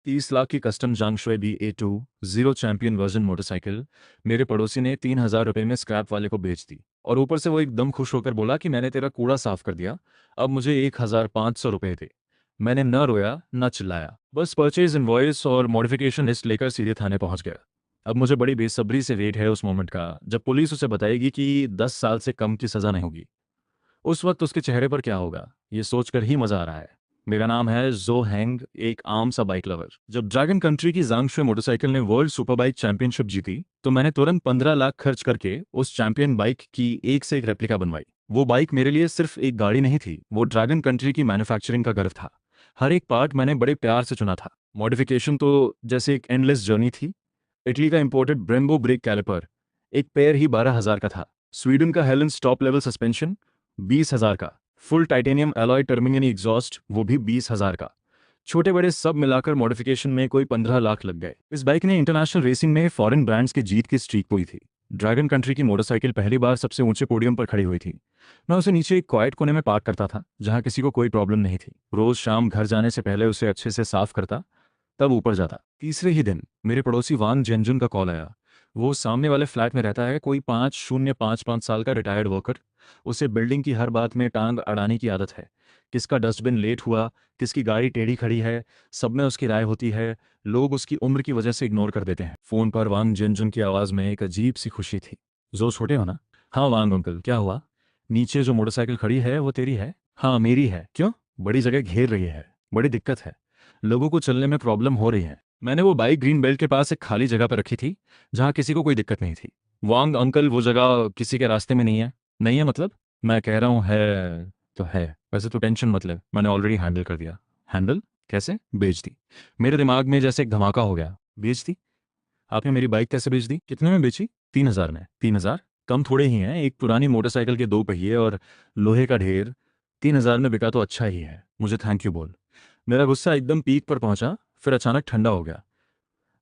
30 लाख की कस्टम जांगशुए BA2 zero champion version motorcycle मेरे पड़ोसी ने 3,000 रुपये में स्क्रैप वाले को बेच दी, और ऊपर से वो एकदम खुश होकर बोला कि मैंने तेरा कूड़ा साफ कर दिया, अब मुझे 1,500 रुपये दे। मैंने न रोया न चिल्लाया, बस परचेज इनवॉइस और मॉडिफिकेशन लिस्ट लेकर सीधे थाने पहुंच गया। अब मुझे बड़ी बेसब्री से वेट है उस मोमेंट का जब पुलिस उसे बताएगी कि 10 साल से कम की सज़ा नहीं होगी। उस वक्त उसके चेहरे पर क्या होगा, ये सोचकर ही मजा आ रहा है। मेरा नाम है जो हैंग, एक आम सा बाइक लवर। जब ड्रैगन कंट्री की जांगशुए मोटरसाइकिल ने वर्ल्ड सुपर बाइक चैंपियनशिप जीती तो मैंने तुरंत 15 लाख खर्च करके उस चैंपियन बाइक की एक से एक रेप्लिका बनवाई। वो बाइक मेरे लिए सिर्फ एक गाड़ी नहीं थी, वो ड्रैगन कंट्री की मैन्युफैक्चरिंग का गर्व था। हर एक पार्ट मैंने बड़े प्यार से चुना था। मॉडिफिकेशन तो जैसे एक एंडलेस जर्नी थी। इटली का इंपोर्टेड ब्रेम्बो ब्रेक कैलिपर एक पेयर ही 12,000 का था। स्वीडन का हेलेंस टॉप लेवल सस्पेंशन 20,000 का। फुल टाइटेनियम एलॉय टर्मिंगनी एग्जॉस्ट वो भी 20,000 का। छोटे बड़े सब मिलाकर मॉडिफिकेशन में कोई 15 लाख लग गए। इस बाइक ने इंटरनेशनल रेसिंग में फॉरेन ब्रांड्स की जीत की स्ट्रीक हुई थी। ड्रैगन कंट्री की मोटरसाइकिल पहली बार सबसे ऊंचे पोडियम पर खड़ी हुई थी। मैं उसे नीचे एक क्वाइट कोने में पार्क करता था जहां किसी को कोई प्रॉब्लम नहीं थी। रोज शाम घर जाने से पहले उसे अच्छे से साफ करता, तब ऊपर जाता। तीसरे ही दिन मेरे पड़ोसी वांग जेनजुन का कॉल आया। वो सामने वाले फ्लैट में रहता है, कोई 5,055 साल का रिटायर्ड वर्कर। उसे बिल्डिंग की हर बात में टांग अड़ाने की आदत है। किसका डस्टबिन लेट हुआ, किसकी गाड़ी टेढ़ी खड़ी है, सब में उसकी राय होती है। लोग उसकी उम्र की वजह से इग्नोर कर देते हैं। फोन पर वांग जेनजुन की आवाज़ में एक अजीब सी खुशी थी। जो छोटे हो ना? हाँ वांग अंकल, क्या हुआ? नीचे जो मोटरसाइकिल खड़ी है वो तेरी है? हाँ मेरी है। क्यों? बड़ी जगह घेर रही है, बड़ी दिक्कत है, लोगों को चलने में प्रॉब्लम हो रही है। मैंने वो बाइक ग्रीन बेल्ट के पास एक खाली जगह पर रखी थी जहां किसी को कोई दिक्कत नहीं थी। वांग अंकल, वो जगह किसी के रास्ते में नहीं है। नहीं है मतलब? मैं कह रहा हूँ है तो है। वैसे तो टेंशन मतलब मैंने ऑलरेडी हैंडल कर दिया। हैंडल? कैसे? बेच दी। मेरे दिमाग में जैसे एक धमाका हो गया। बेच दी? आपने मेरी बाइक कैसे बेच दी? कितने में बेची? 3,000 में। 3,000 कम थोड़े ही हैं, एक पुरानी मोटरसाइकिल के 2 पहिए और लोहे का ढेर। 3,000 में बिका तो अच्छा ही है। मुझे थैंक यू बोल। मेरा गुस्सा एकदम पीक पर पहुंचा, फिर अचानक ठंडा हो गया।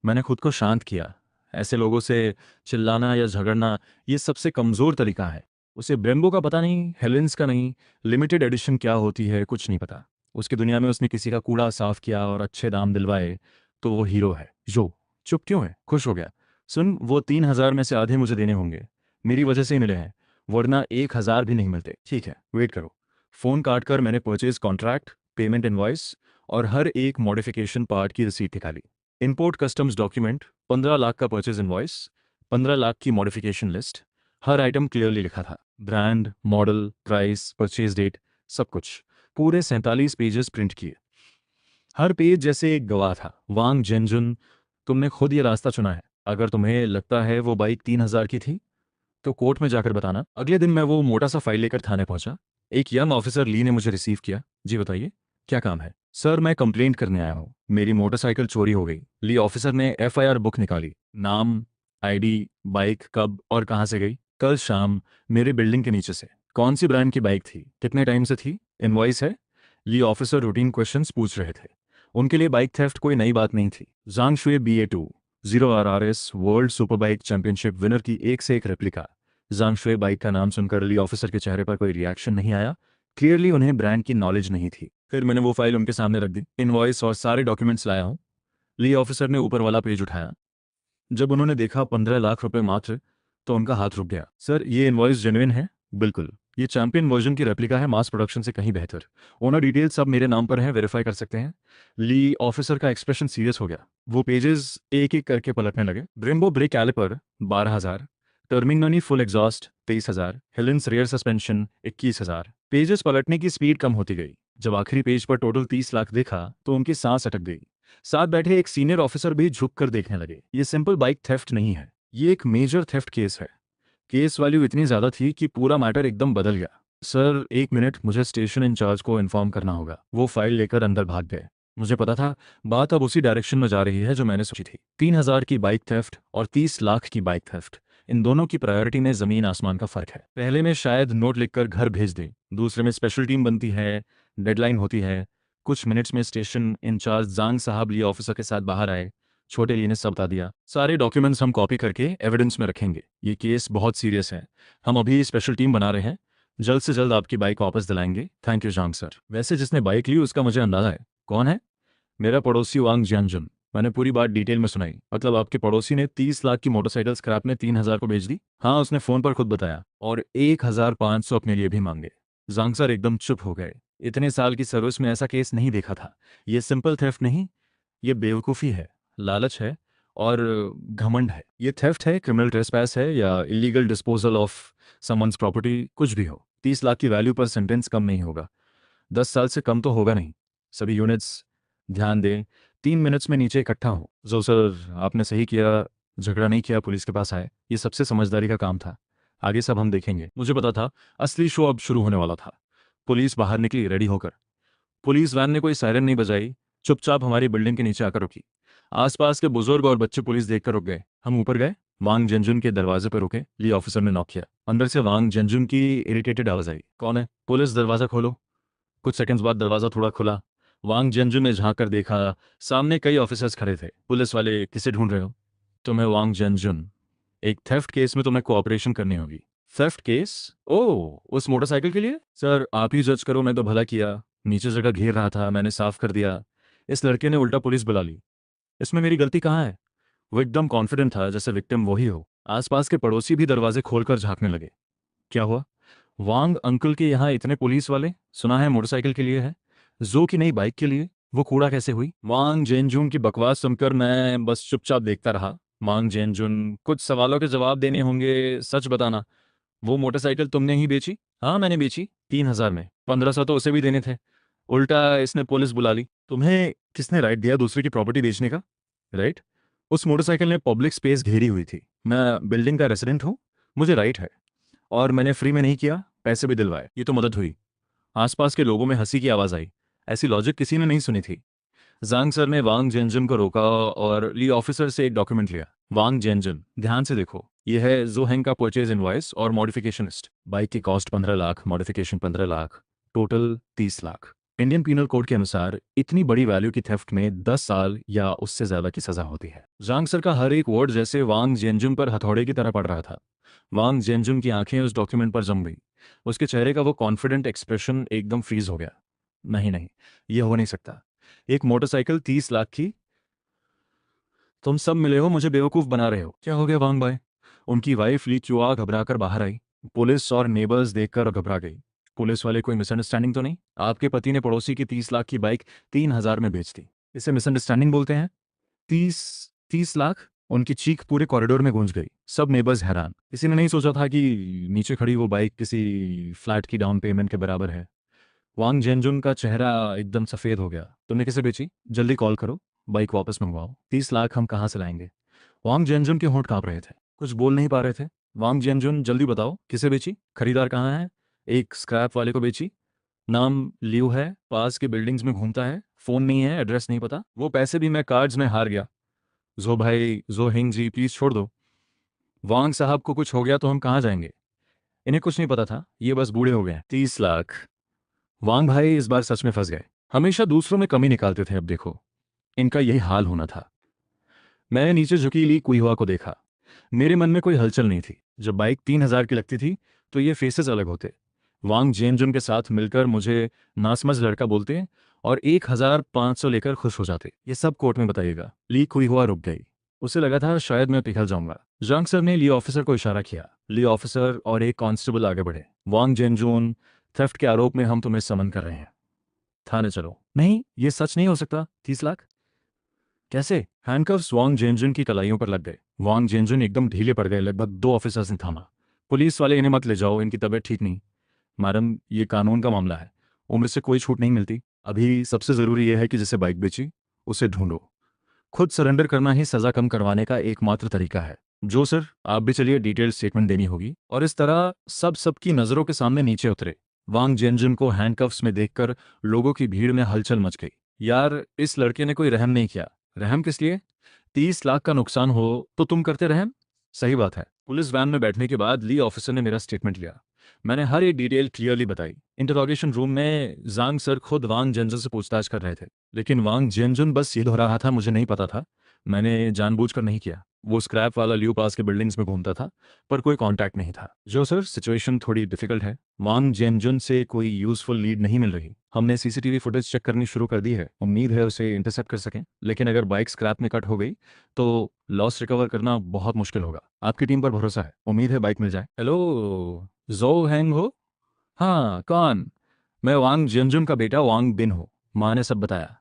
मैंने खुद को शांत किया। ऐसे लोगों से चिल्लाना या झगड़ना ये सबसे कमज़ोर तरीका है। उसे ब्रेम्बो का पता नहीं, हेलेंस का नहीं, लिमिटेड एडिशन क्या होती है कुछ नहीं पता। उसकी दुनिया में उसने किसी का कूड़ा साफ किया और अच्छे दाम दिलवाए तो वो हीरो है। जो चुप क्यों है? खुश हो गया। सुन, वो 3,000 में से आधे मुझे देने होंगे। मेरी वजह से ही मिले हैं, वरना 1,000 भी नहीं मिलते। ठीक है, वेट करो। फ़ोन काट कर मैंने परचेज कॉन्ट्रैक्ट, पेमेंट इनवॉइस और हर एक मॉडिफिकेशन पार्ट की रिसीट निकाली। इंपोर्ट कस्टम्स डॉक्यूमेंट, 15 लाख का परचेज इनवॉइस, 15 लाख की मॉडिफिकेशन लिस्ट। हर आइटम क्लियरली लिखा था, brand, model, price, purchase date, सब कुछ। पूरे 47 पेजेस प्रिंट किए। हर पेज जैसे एक गवाह था। वांग जेनजुन, तुमने खुद ये रास्ता चुना है। अगर तुम्हें लगता है वो बाइक 3,000 की थी तो कोर्ट में जाकर बताना। अगले दिन मैं वो मोटा सा फाइल लेकर थाने पहुंचा। एक यंग ऑफिसर ली ने मुझे रिसीव किया। जी बताइए, क्या काम है? सर, मैं कंप्लेंट करने आया हूँ, मेरी मोटरसाइकिल चोरी हो गई। ली ऑफिसर ने FIR बुक निकाली। नाम, ID, बाइक कब और कहाँ से गई? कल शाम, मेरे बिल्डिंग के नीचे से। कौन सी ब्रांड की बाइक थी? कितने टाइम से थी? इनवॉइस है? ली ऑफिसर रूटीन क्वेश्चंस पूछ रहे थे। उनके लिए बाइक थेफ्ट कोई नई बात नहीं थी। जांगशुए BA2 zero RRS world super bike championship winner की एक से एक रेप्लिका। जांगशुए बाइक का नाम सुनकर ली ऑफिसर के चेहरे पर कोई रिएक्शन नहीं आया। क्लियरली उन्हें ब्रांड की नॉलेज नहीं थी। फिर मैंने वो फाइल उनके सामने रख दी। इनवॉइस और सारे डॉक्यूमेंट्स लाया हूँ। ली ऑफिसर ने ऊपर वाला पेज उठाया। जब उन्होंने देखा 15 लाख रुपए मात्र, तो उनका हाथ रुक गया। सर, ये इनवॉइस जेन्युइन है? बिल्कुल। ये चैंपियन वर्जन की रेप्लिका है, मास प्रोडक्शन से कहीं बेहतर। ओनर डिटेल्स सब मेरे नाम पर हैं, वेरीफाई कर सकते हैं। ली ऑफिसर का एक्सप्रेशन सीरियस हो गया। वो पेजेस एक एक करके पलटने लगे। Brembo brake caliper 12,000, Termignoni full exhaust 23,000, Ohlins rear suspension 21,000। Pages पलटने की स्पीड कम होती गई। जब आखिरी पेज पर टोटल 30 लाख देखा तो उनकी सांस अटक गई। साथ बैठे एक सीनियर ऑफिसर भी झुककर देखने लगे। ये सिंपल बाइक थेफ्ट नहीं है, ये एक मेजर थेफ्ट केस है। केस वैल्यू इतनी ज्यादा थी कि पूरा मैटर एकदम बदल गया। सर, 1 मिनट, मुझे स्टेशन इंचार्ज को इन्फॉर्म करना होगा। वो फाइल लेकर अंदर भाग गए। मुझे पता था बात अब उसी डायरेक्शन में जा रही है जो मैंने सोची थी। 3,000 की बाइक थेफ्ट और 30 लाख की बाइक थेफ्ट, इन दोनों की प्रायोरिटी में जमीन आसमान का फर्क है। पहले में शायद नोट लिखकर घर भेज दें, दूसरे में स्पेशल टीम बनती है, डेडलाइन होती है। कुछ मिनट्स में स्टेशन इंचार्ज जांग साहब ली ऑफिसर के साथ बाहर आए। छोटे ली ने सब बता दिया। सारे डॉक्यूमेंट्स हम कॉपी करके एविडेंस में रखेंगे। ये केस बहुत सीरियस है। हम अभी स्पेशल टीम बना रहे हैं, जल्द से जल्द आपकी बाइक वापस दिलाएंगे। Thank you Zhang sir. वैसे जिसने बाइक ली उसका मुझे अंदाजा है। कौन है? मेरा पड़ोसी वांग जियानजुन। मैंने पूरी बात डिटेल में सुनाई। मतलब आपके पड़ोसी ने 30 लाख की मोटरसाइकिल स्क्रैप में 3,000 को बेच दी? हाँ, उसने फोन पर खुद बताया, और 1,500 अपने लिए भी मांगे। जांग सर एकदम चुप हो गए। इतने साल की सर्विस में ऐसा केस नहीं देखा था। ये सिंपल थेफ्ट नहीं, ये बेवकूफ़ी है, लालच है, और घमंड है। ये थेफ्ट है, क्रिमिनल ट्रेसपैस है, या illegal disposal of someone's property, कुछ भी हो। 30 लाख की वैल्यू पर सेंटेंस कम नहीं होगा। 10 साल से कम तो होगा नहीं। सभी यूनिट्स ध्यान दें, 3 मिनट्स में नीचे इकट्ठा हो। जो सर, आपने सही किया, झगड़ा नहीं किया, पुलिस के पास आए। ये सबसे समझदारी का काम था। आगे सब हम देखेंगे। मुझे पता था असली शो अब शुरू होने वाला था। पुलिस बाहर निकली रेडी होकर। पुलिस वैन ने कोई सायरन नहीं बजाई, चुपचाप हमारी बिल्डिंग के नीचे आकर रुकी। आसपास के बुजुर्ग और बच्चे पुलिस देखकर रुक गए। हम ऊपर गए, वांग जेंजुन के दरवाजे पर रुके। ली ऑफिसर ने नॉक किया। अंदर से वांग जेंजुन की इरिटेटेड आवाज आई, कौन है? पुलिस, दरवाजा खोलो। कुछ सेकंड्स बाद दरवाजा थोड़ा खुला। वांग जेंजुन ने झांक कर देखा, सामने कई ऑफिसर्स खड़े थे। पुलिस वाले, किसे ढूंढ रहे हो? तुम्हें, वांग जेंजुन। एक थेफ्ट केस में तुम्हें कोऑपरेशन करनी होगी। Theft case? ओह, उस मोटरसाइकिल के लिए? सर, आप ही जज करो, मैं तो भला किया। नीचे जगह घेर रहा था, मैंने साफ कर दिया। इस लड़के ने उल्टा पुलिस बुला ली। इसमें मेरी गलती कहाँ है? वो एकदम कॉन्फिडेंट था, जैसे विक्टिम वही हो। आसपास के पड़ोसी भी दरवाजे खोलकर झांकने लगे। क्या हुआ? वांग अंकल के यहाँ इतने पुलिस वाले? सुना है मोटरसाइकिल के लिए है। जो की नई बाइक के लिए। वो कूड़ा कैसे हुई? वांग जेनजुन की बकवास सुनकर मैं बस चुपचाप देखता रहा। वांग जेनजुन, कुछ सवालों के जवाब देने होंगे, सच बताना। वो मोटरसाइकिल तुमने ही बेची? हाँ, मैंने बेची। 3,000 में। 1,500 तो उसे भी देने थे। उल्टा इसने पुलिस बुला ली। तुम्हें किसने राइट दिया दूसरे की प्रॉपर्टी बेचने का? राइट? उस मोटरसाइकिल ने पब्लिक स्पेस घेरी हुई थी। मैं बिल्डिंग का रेसिडेंट हूँ, मुझे राइट है। और मैंने फ्री में नहीं किया, पैसे भी दिलवाए। ये तो मदद हुई। आसपास के लोगों में हंसी की आवाज आई। ऐसी लॉजिक किसी ने नहीं सुनी थी। जांग सर ने वांग जेनजुन को रोका और ली ऑफिसर से एक डॉक्यूमेंट लिया। वांग जेनजुन, ध्यान से देखो, ये है जोहेंग का परचेज इनवॉइस और मॉडिफिकेशन लिस्ट। बाइक की cost 15 lakh, modification 15 lakh, total 30 lakh. Indian penal code के अनुसार इतनी बड़ी वैल्यू की थेफ्ट में 10 साल या उससे ज्यादा की सजा होती है। जांग सर का हर एक वर्ड जैसे वांग जेनजुन पर हथौड़े की तरह पड़ रहा था। वांग जेनजुन की आंखें उस डॉक्यूमेंट पर जम गई। उसके चेहरे का वो कॉन्फिडेंट एक्सप्रेशन एकदम फ्रीज हो गया। नहीं नहीं, ये हो नहीं सकता। एक मोटरसाइकिल 30 लाख की? तुम सब मिले हो, मुझे बेवकूफ बना रहे हो। क्या हो गया वांग भाई? उनकी वाइफ ली चुआ घबराकर बाहर आई। पुलिस और नेबर्स देखकर घबरा गई। पुलिस वाले, कोई मिसअंडरस्टैंडिंग तो नहीं? आपके पति ने पड़ोसी की 30 लाख की बाइक 3,000 में बेच दी। इसे मिसअंडरस्टैंडिंग बोलते हैं? 30 30 लाख? उनकी चीख पूरे कॉरिडोर में गूंज गई। सब नेबर्स हैरान। किसी ने नहीं सोचा था कि नीचे खड़ी वो बाइक किसी फ्लैट की डाउन पेमेंट के बराबर है। वांग जेनजुन का चेहरा एकदम सफेद हो गया। तुमने किसे बेची? जल्दी कॉल करो, बाइक वापस मंगवाओ। 30 लाख हम कहाँ से लाएंगे? वांग जेनजुन के होंठ कांप रहे थे, कुछ बोल नहीं पा रहे थे। वांग जेनजुन, जल्दी बताओ, किसे बेची? खरीदार कहाँ है? एक स्क्रैप वाले को बेची। नाम लियो है, पास के बिल्डिंग्स में घूमता है, फोन नहीं है, एड्रेस नहीं पता। वो पैसे भी मैं कार्ड्स में हार गया। जो भाई, जो हिंग जी, प्लीज छोड़ दो। वांग साहब को कुछ हो गया तो हम कहाँ जाएंगे? इन्हें कुछ नहीं पता था, ये बस बूढ़े हो गए। 30 लाख? वांग भाई इस बार सच में फंस गए। हमेशा दूसरों में कमी निकालते थे, अब देखो इनका यही हाल होना था। मैंने नीचे झुकी ली कुइहुआ को देखा। मेरे मन में कोई हलचल नहीं थी। जब बाइक 3,000 की लगती थी तो ये फेसेस अलग होते। वांग जेनजुन के साथ मिलकर मुझे नासमझ लड़का बोलते और 1,500 लेकर खुश हो जाते। ये सब कोर्ट में बताइएगा। ली कुइहुआ रुक गई। उसे लगा था शायद मैं पिघल जाऊंगा। जंग सर ने ली ऑफिसर को इशारा किया। ली ऑफिसर और एक कांस्टेबल आगे बढ़े। वांग जेनजुन, थेफ्ट के आरोप में हम तुम्हें समन कर रहे हैं, थाने चलो। नहीं, ये सच नहीं हो सकता। 30 लाख कैसे? हैंडकफ्स वांग जेनजुन की कलाइयों पर लग गए। वांग जेनजुन एकदम ढीले पड़ गए। लगभग 2 ऑफिसर्स ने थामा। पुलिस वाले, इन्हें मत ले जाओ, इनकी तबीयत ठीक नहीं। मैडम, ये कानून का मामला है, उम्र से कोई छूट नहीं मिलती। अभी सबसे जरूरी यह है कि जिसे बाइक बेची उसे ढूंढो। खुद सरेंडर करना ही सजा कम करवाने का एकमात्र तरीका है। जो सर, आप भी चलिए, डिटेल स्टेटमेंट देनी होगी। और इस तरह सबकी नजरों के सामने नीचे उतरे। वांग जेनजुन को हैंडकफ्स में देखकर लोगों की भीड़ में हलचल मच गई। यार, इस लड़के ने कोई रहम नहीं किया। रहम किस लिए? 30 लाख का नुकसान हो तो तुम करते रहम? सही बात है। पुलिस वैन में बैठने के बाद ली ऑफिसर ने मेरा स्टेटमेंट लिया। मैंने हर एक डिटेल क्लियरली बताई। इंटरोगेशन रूम में जांग सर खुद वांग जेनजुन से पूछताछ कर रहे थे, लेकिन वांग जेनजुन बस ये दोहरा रहा था, मुझे नहीं पता था, मैंने जानबूझकर नहीं किया। वो स्क्रैप वाला ल्यू पास के बिल्डिंग्स में घूमता था, पर कोई कांटेक्ट नहीं था। जो सर, सिचुएशन थोड़ी डिफिकल्ट है। वांग जेनजुन से कोई यूजफुल लीड नहीं मिल रही। हमने सीसीटीवी फुटेज चेक करनी शुरू कर दी है, उम्मीद है उसे इंटरसेप्ट कर सकें, लेकिन अगर बाइक स्क्रैप में कट हो गई तो लॉस रिकवर करना बहुत मुश्किल होगा। आपकी टीम पर भरोसा है, उम्मीद है बाइक मिल जाए। हेलो, जो हैंग हो? हाँ, कौन? मैं वांग जेनजुन का बेटा वांग बिन हूँ। माँ ने सब बताया।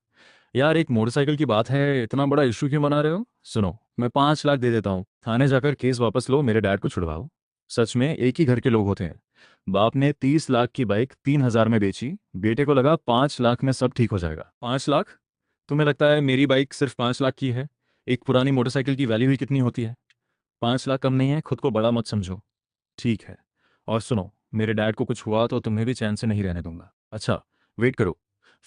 यार, एक मोटरसाइकिल की बात है, इतना बड़ा इशू क्यों बना रहे हो? सुनो, मैं 5 लाख दे देता हूँ, थाने जाकर केस वापस लो, मेरे डैड को छुड़वाओ। सच में एक ही घर के लोग होते हैं। बाप ने 30 लाख की बाइक 3 हजार में बेची, बेटे को लगा 5 लाख में सब ठीक हो जाएगा। 5 लाख? तुम्हें लगता है मेरी बाइक सिर्फ 5 लाख की है? एक पुरानी मोटरसाइकिल की वैल्यू ही कितनी होती है? 5 लाख कम नहीं है, खुद को बड़ा मत समझो। ठीक है। और सुनो, मेरे डैड को कुछ हुआ तो तुम्हें भी चैन से नहीं रहने दूंगा। अच्छा, वेट करो।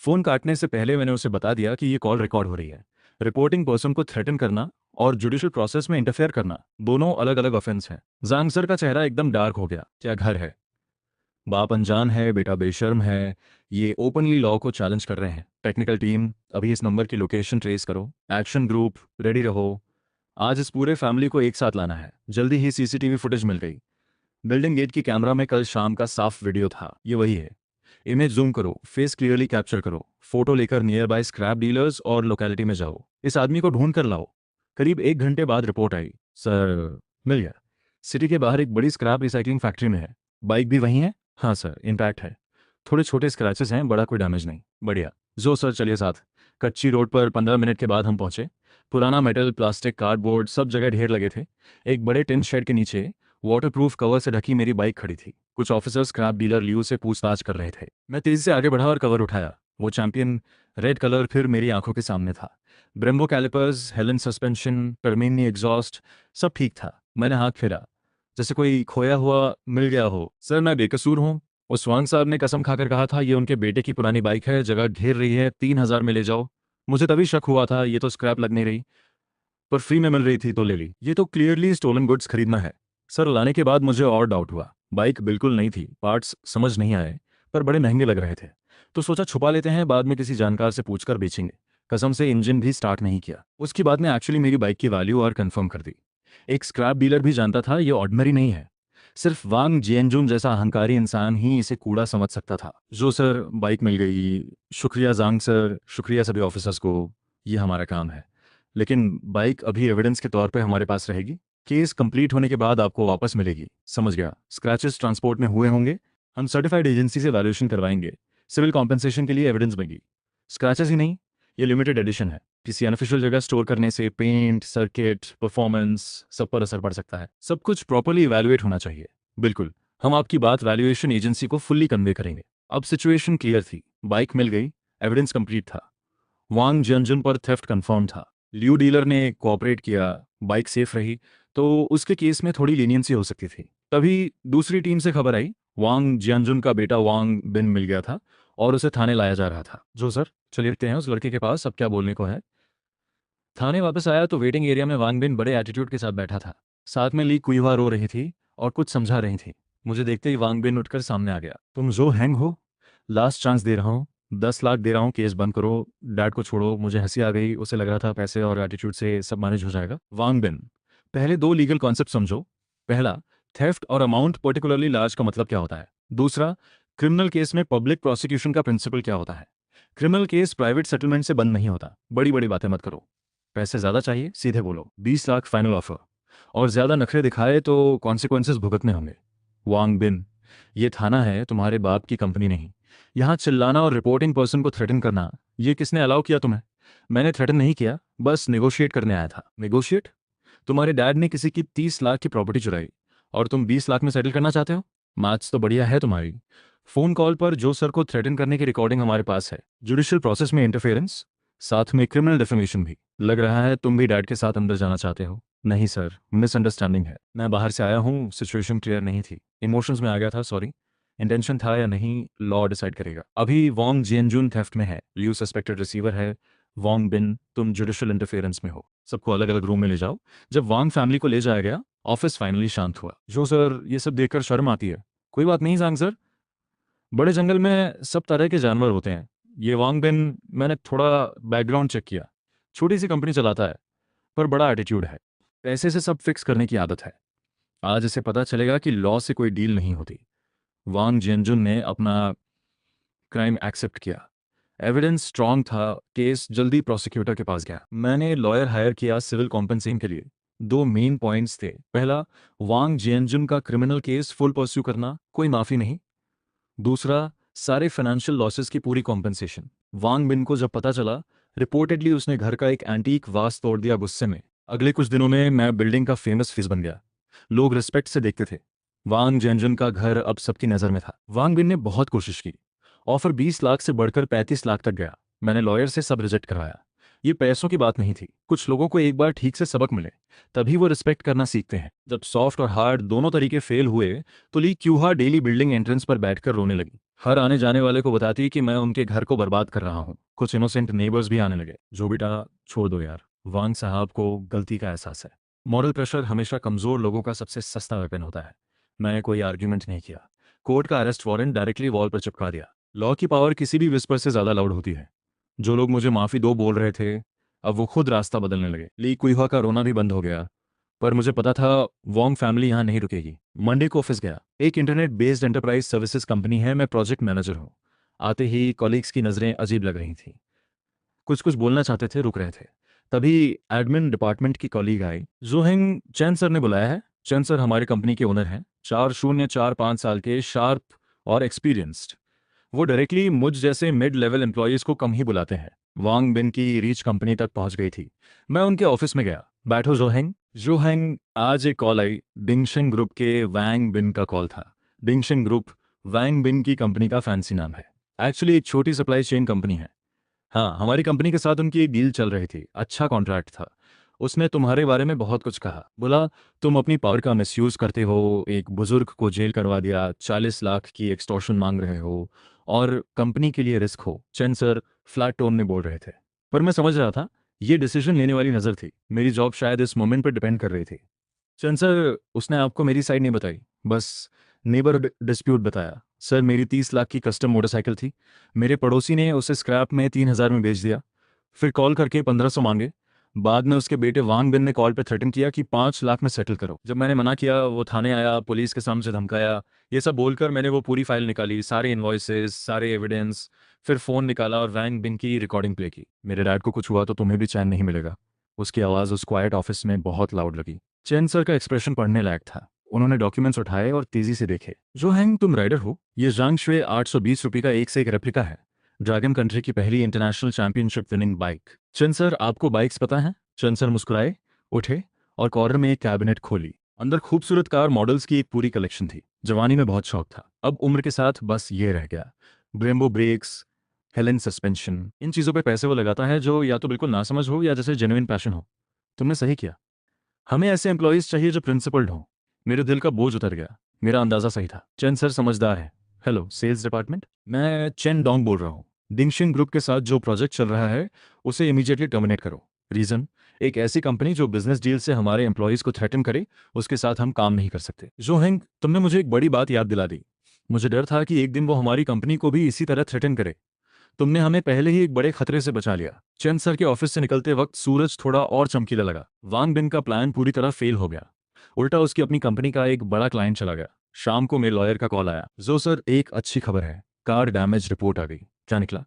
फोन काटने से पहले मैंने उसे बता दिया कि ये कॉल रिकॉर्ड हो रही है। रिपोर्टिंग पर्सन को थ्रेटन करना और जुडिशियल प्रोसेस में इंटरफेयर करना दोनों अलग अलग ऑफेंस हैं। जांग सर का चेहरा एकदम डार्क हो गया। क्या घर है? बाप अनजान है, बेटा बेशर्म है। ये ओपनली लॉ को चैलेंज कर रहे हैं। टेक्निकल टीम, अभी इस नंबर की लोकेशन ट्रेस करो। एक्शन ग्रुप, रेडी रहो। आज इस पूरे फैमिली को एक साथ लाना है। जल्दी ही सीसीटीवी फुटेज मिल गई। बिल्डिंग गेट की कैमरा में कल शाम का साफ वीडियो था। ये वही है। इमेज जूम करो, फेस क्लियरली कैप्चर करो, फोटो लेकर नियर बाय स्क्रैप डीलर्स और लोकेलिटी में जाओ। इस आदमी को ढूंढ कर लाओ। करीब 1 घंटे बाद रिपोर्ट आई। सर, मिल गया। सिटी के बाहर एक बड़ी स्क्रैप रिसाइकलिंग फैक्ट्री में है। बाइक भी वहीं है? हाँ सर, इंटैक्ट है। थोड़े छोटे स्क्रैचेस हैं, बड़ा कोई डैमेज नहीं। बढ़िया। जो सर, चलिए साथ। कच्ची रोड पर 15 मिनट के बाद हम पहुंचे। पुराना मेटल, प्लास्टिक, कार्डबोर्ड सब जगह ढेर लगे थे। एक बड़े टिन शेड के नीचे वाटरप्रूफ कवर से ढकी मेरी बाइक खड़ी थी। कुछ ऑफिसर्स स्क्रैप डीलर लियू से पूछताछ कर रहे थे। मैं तेजी से आगे बढ़ा और कवर उठाया। वो चैंपियन रेड कलर फिर मेरी आंखों के सामने था। Brembo calipers, Ohlins suspension, Termignoni exhaust, सब ठीक था। मैंने हाथ फेरा, जैसे कोई खोया हुआ मिल गया हो। सर, मैं बेकसूर हूँ। उस वांग साहब ने कसम खाकर कहा था ये उनके बेटे की पुरानी बाइक है, जगह घेर रही है, 3 हजार में ले जाओ। मुझे तभी शक हुआ था, ये तो स्क्रैप लग नहीं रही, पर फ्री में मिल रही थी तो ले ली। ये तो क्लियरली स्टोलन गुड्स खरीदना है। सर, लाने के बाद मुझे और डाउट हुआ। बाइक बिल्कुल नहीं थी, पार्ट्स समझ नहीं आए, पर बड़े महंगे लग रहे थे। तो सोचा छुपा लेते हैं, बाद में किसी जानकार से पूछकर बेचेंगे। कसम से इंजन भी स्टार्ट नहीं किया। उसकी बाद में एक्चुअली मेरी बाइक की वैल्यू और कंफर्म कर दी। एक स्क्रैप डीलर भी जानता था ये ऑर्डिनरी नहीं है। सिर्फ वांग जियनजुन जैसा अहंकारी इंसान ही इसे कूड़ा समझ सकता था। जो सर, बाइक मिल गई। शुक्रिया जांग सर, शुक्रिया सभी ऑफिसर्स को। ये हमारा काम है। लेकिन बाइक अभी एविडेंस के तौर पे हमारे पास रहेगी। केस कंप्लीट होने के बाद आपको वापस मिलेगी। समझ गया। स्क्रैचेस ट्रांसपोर्ट में हुए होंगे, हम सर्टिफाइड एजेंसी से वैल्यूएशन करवाएंगे। सिविल कॉम्पेंसेशन के लिए एविडेंस बनेगी। स्क्रैचेस ही नहीं, ये लिमिटेड एडिशन है। किसी अनऑफिशियल जगह स्टोर करने से पेंट, सर्किट, परफॉर्मेंस सब पर असर पड़ सकता है। सब कुछ प्रॉपर्ली इवैल्यूएट होना चाहिए। बिल्कुल, हम आपकी बात वैल्यूएशन एजेंसी को फुल्ली कन्वे करेंगे। अब सिचुएशन क्लियर थी। बाइक मिल गई, एविडेंस कंप्लीट था। वांग जियनजुन पर थेफ्ट कंफर्म था। लियू डीलर ने कोऑपरेट किया, बाइक सेफ रही, तो उसके केस में थोड़ी लीनियंसी हो सकती थी। तभी दूसरी टीम से खबर आई, वांग जियनजुन का बेटा वांग बिन मिल गया था और उसे थाने लाया जा रहा था। जो सर, चलिए देखते हैं उस लड़के के पास अब क्या बोलने को है। थाने वापस आया तो वेटिंग एरिया में वांग बिन बड़े एटीट्यूड के साथ बैठा था। साथ में ली कुईवा रो रही थी और कुछ समझा रही थी। मुझे देखते ही वांग बिन उठकर सामने आ गया। तुम जो हैंग हो? लास्ट चांस दे रहा हूँ, 10 लाख दे रहा हूँ, केस बंद करो। डैड को छोड़ो। मुझे हंसी आ गई, उसे लग रहा था पैसे और एटीट्यूड से सब मैनेज हो जाएगा। वांग बिन, पहले दो लीगल कॉन्सेप्ट समझो। पहला, थेफ्ट और अमाउंट पर्टिकुलरली लार्ज का मतलब क्या होता है। दूसरा, क्रिमिनल केस में पब्लिक प्रोसिक्यूशन का प्रिंसिपल क्या होता है। क्रिमिनल केस प्राइवेट सेटलमेंट से बंद नहीं होता। बड़ी बड़ी बातें मत करो। पैसे ज्यादा चाहिए, सीधे बोलो। 20 लाख फाइनल ऑफर। और ज्यादा नखरे दिखाए तो कॉन्सिक्वेंसेस भुगतने होंगे। वांग बिन, ये थाना है, तुम्हारे बाप की कंपनी नहीं। यहाँ चिल्लाना और रिपोर्टिंग पर्सन को थ्रेटन करना, ये किसने अलाउ किया तुम्हें? मैंने थ्रेटन नहीं किया, बस नेगोशिएट करने आया था। नेगोशिएट? तुम्हारे डैड ने किसी की 30 लाख की प्रॉपर्टी चुराई और तुम 20 लाख में सेटल करना चाहते हो? मैथ्स तो बढ़िया है तुम्हारी। फोन कॉल पर जो सर को थ्रेटन करने की रिकॉर्डिंग हमारे पास है। जुडिशियल प्रोसेस में इंटरफेरेंस, साथ में क्रिमिनल डिफेमेशन भी। लग रहा है तुम भी डैड के साथ अंदर जाना चाहते हो। नहीं सर, मिसअंडरस्टैंडिंग है। मैं बाहर से आया हूँ, सिचुएशन क्लियर नहीं थी, इमोशंस में आ गया था, सॉरी। इंटेंशन था या नहीं, लॉ डिसाइड करेगा। अभी वॉन्ग जियनजुन थेफ्ट में है, लियू सस्पेक्टेड रिसीवर है। वॉन्ग बिन, तुम जुडिशियल इंटरफेरेंस में हो। सबको अलग अलग रूम में ले जाओ। जब वांग फैमिली को ले जाया गया, ऑफिस फाइनली शांत हुआ। जो सर, ये सब देखकर शर्म आती है। कोई बात नहीं जांग सर, बड़े जंगल में सब तरह के जानवर होते हैं। ये वांग बिन, मैंने थोड़ा बैकग्राउंड चेक किया, छोटी सी कंपनी चलाता है, पर बड़ा एटीट्यूड है। पैसे से सब फिक्स करने की आदत है। आज इसे पता चलेगा कि लॉ से कोई डील नहीं होती। वांग जियनजुन ने अपना क्राइम एक्सेप्ट किया। एविडेंस स्ट्रांग था, केस जल्दी प्रोसिक्यूटर के पास गया। मैंने लॉयर हायर किया सिविल कॉम्पेंसेशन के लिए। दो मेन पॉइंट्स थे। पहला, वांग जियनजुन का क्रिमिनल केस फुल परस्यू करना, कोई माफी नहीं। दूसरा, सारे फाइनेंशियल लॉसेस की पूरी कॉम्पेंसेशन। वांग बिन को जब पता चला, रिपोर्टेडली उसने घर का एक एंटीक वास तोड़ दिया गुस्से में। अगले कुछ दिनों में मैं बिल्डिंग का फेमस फिश बन गया। लोग रिस्पेक्ट से देखते थे। वांग जेनजुन का घर अब सबकी नज़र में था। वांग बिन ने बहुत कोशिश की। ऑफर 20 लाख से बढ़कर 35 लाख तक गया। मैंने लॉयर से सब रिजेक्ट करवाया। ये पैसों की बात नहीं थी। कुछ लोगों को एक बार ठीक से सबक मिले, तभी वो रिस्पेक्ट करना सीखते हैं। जब सॉफ्ट और हार्ड दोनों तरीके फेल हुए, तो ली क्यूहा डेली बिल्डिंग एंट्रेंस पर बैठकर रोने लगी। हर आने जाने वाले को बताती कि मैं उनके घर को बर्बाद कर रहा हूँ। कुछ इनोसेंट नेबर्स भी आने लगे। जो बेटा, छोड़ दो यार। वांग साहब को गलती का एहसास है। मॉरल प्रेशर हमेशा कमजोर लोगों का सबसे सस्ता वेपन होता है। मैंने कोई आर्ग्यूमेंट नहीं किया। कोर्ट का अरेस्ट वारंट डायरेक्टली वॉल पर चिपका दिया। लॉ की पावर किसी भी विस्पर से ज्यादा लाउड होती है। जो लोग मुझे माफी दो बोल रहे थे, अब वो खुद रास्ता बदलने लगे। ली कुइहा का रोना भी बंद हो गया। पर मुझे पता था वोंग फैमिली यहाँ नहीं रुकेगी। मंडे को ऑफिस गया। एक internet based enterprise services company है, मैं प्रोजेक्ट मैनेजर हूँ। आते ही कॉलीग्स की नज़रें अजीब लग रही थी। कुछ कुछ बोलना चाहते थे, रुक रहे थे। तभी एडमिन डिपार्टमेंट की कॉलीग आई। जोहिंग चैन सर ने बुलाया है। चैन सर हमारी कंपनी के ओनर हैं। 4045 साल के, शार्प और एक्सपीरियंस्ड। वो डायरेक्टली मुझ जैसे मिड लेवल एम्प्लॉयज़ को कम ही बुलाते हैं। वांग बिन की रीच कंपनी तक पहुंच गई थी। मैं उनके ऑफिस में गया। बैठो जोहेंग। जोहेंग, आज एक कॉल आई। डिंगशेंग ग्रुप के वैंग बिन का कॉल था। डिंगशेंग ग्रुप वैंग बिन की कंपनी का फैंसी नाम है। एक्चुअली एक छोटी सप्लाई चेन कंपनी है। हाँ, हमारी कंपनी के साथ उनकी एक डील चल रही थी, अच्छा कॉन्ट्रैक्ट था। उसने तुम्हारे बारे में बहुत कुछ कहा। बोला तुम अपनी पावर का मिसयूज करते हो, एक बुजुर्ग को जेल करवा दिया, 40 लाख की एक्सटॉर्शन मांग रहे हो, और कंपनी के लिए रिस्क हो। चैन सर फ्लैट टोन में बोल रहे थे। पर मैं समझ रहा था, ये डिसीजन लेने वाली नज़र थी। मेरी जॉब शायद इस मोमेंट पर डिपेंड कर रही थी। चंद सर, उसने आपको मेरी साइड नहीं बताई, बस नेबर डिस्प्यूट बताया। सर, मेरी 30 लाख की कस्टम मोटरसाइकिल थी। मेरे पड़ोसी ने उसे स्क्रैप में 3,000 में बेच दिया। फिर कॉल करके 1,500 मांगे। बाद में उसके बेटे वांग बिन ने कॉल पर थ्रेटन किया कि 5 लाख में सेटल करो। जब मैंने मना किया, वो थाने आया, पुलिस के सामने से धमकाया। ये सब बोलकर मैंने वो पूरी फाइल निकाली, सारे इन्वॉइसेस, सारे एविडेंस। फिर फ़ोन निकाला और वांग बिन की रिकॉर्डिंग प्ले की। मेरे डैड को कुछ हुआ तो तुम्हें भी चैन नहीं मिलेगा। उसकी आवाज़ उस क्वाइट ऑफिस में बहुत लाउड लगी। चैन सर का एक्सप्रेशन पढ़ने लायक था। उन्होंने डॉक्यूमेंट्स उठाए और तेजी से देखे। जो हैंग, तुम राइडर हो? ये जांग शुए 820 रुपये का एक से एक रेप्लिका है। ड्रैगन कंट्री की पहली इंटरनेशनल चैंपियनशिप विनिंग बाइक। चंद सर, आपको बाइक्स पता है? चंद सर मुस्कुराए, उठे और कॉर्नर में एक कैबिनेट खोली। अंदर खूबसूरत कार मॉडल्स की एक पूरी कलेक्शन थी। जवानी में बहुत शौक था, अब उम्र के साथ बस ये रह गया। ब्रेम्बो ब्रेक्स, हेलेन सस्पेंशन, इन चीज़ों पे पैसे वो लगाता है जो या तो बिल्कुल नासमझ हो या जैसे जेन्युइन पैशन हो। तुमने सही किया। हमें ऐसे एम्प्लॉयज़ चाहिए जो प्रिंसिपल्ड हों। मेरे दिल का बोझ उतर गया। मेरा अंदाजा सही था। चेन सर समझदार है। Hello, sales department. मैं चेन डोंग बोल रहा हूँ। डिंगशिंग ग्रुप के साथ जो प्रोजेक्ट चल रहा है, उसे इमीडिएटली टर्मिनेट करो। रीज़न, एक ऐसी कंपनी जो बिजनेस डील से हमारे एम्प्लॉयज़ को थ्रेटन करे, उसके साथ हम काम नहीं कर सकते। जो हिंग, तुमने मुझे एक बड़ी बात याद दिला दी। मुझे डर था कि एक दिन वो हमारी कंपनी को भी इसी तरह थ्रेटन करे। तुमने हमें पहले ही एक बड़े खतरे से बचा लिया। चंद सर के ऑफिस से निकलते वक्त सूरज थोड़ा और चमकीला लगा। वांग बिन का प्लान पूरी तरह फेल हो गया। उल्टा उसकी अपनी कंपनी का एक बड़ा क्लाइंट चला गया। शाम को मेरे लॉयर का कॉल आया। जो सर, एक अच्छी खबर है, कार डैमेज रिपोर्ट आ गई। क्या निकला?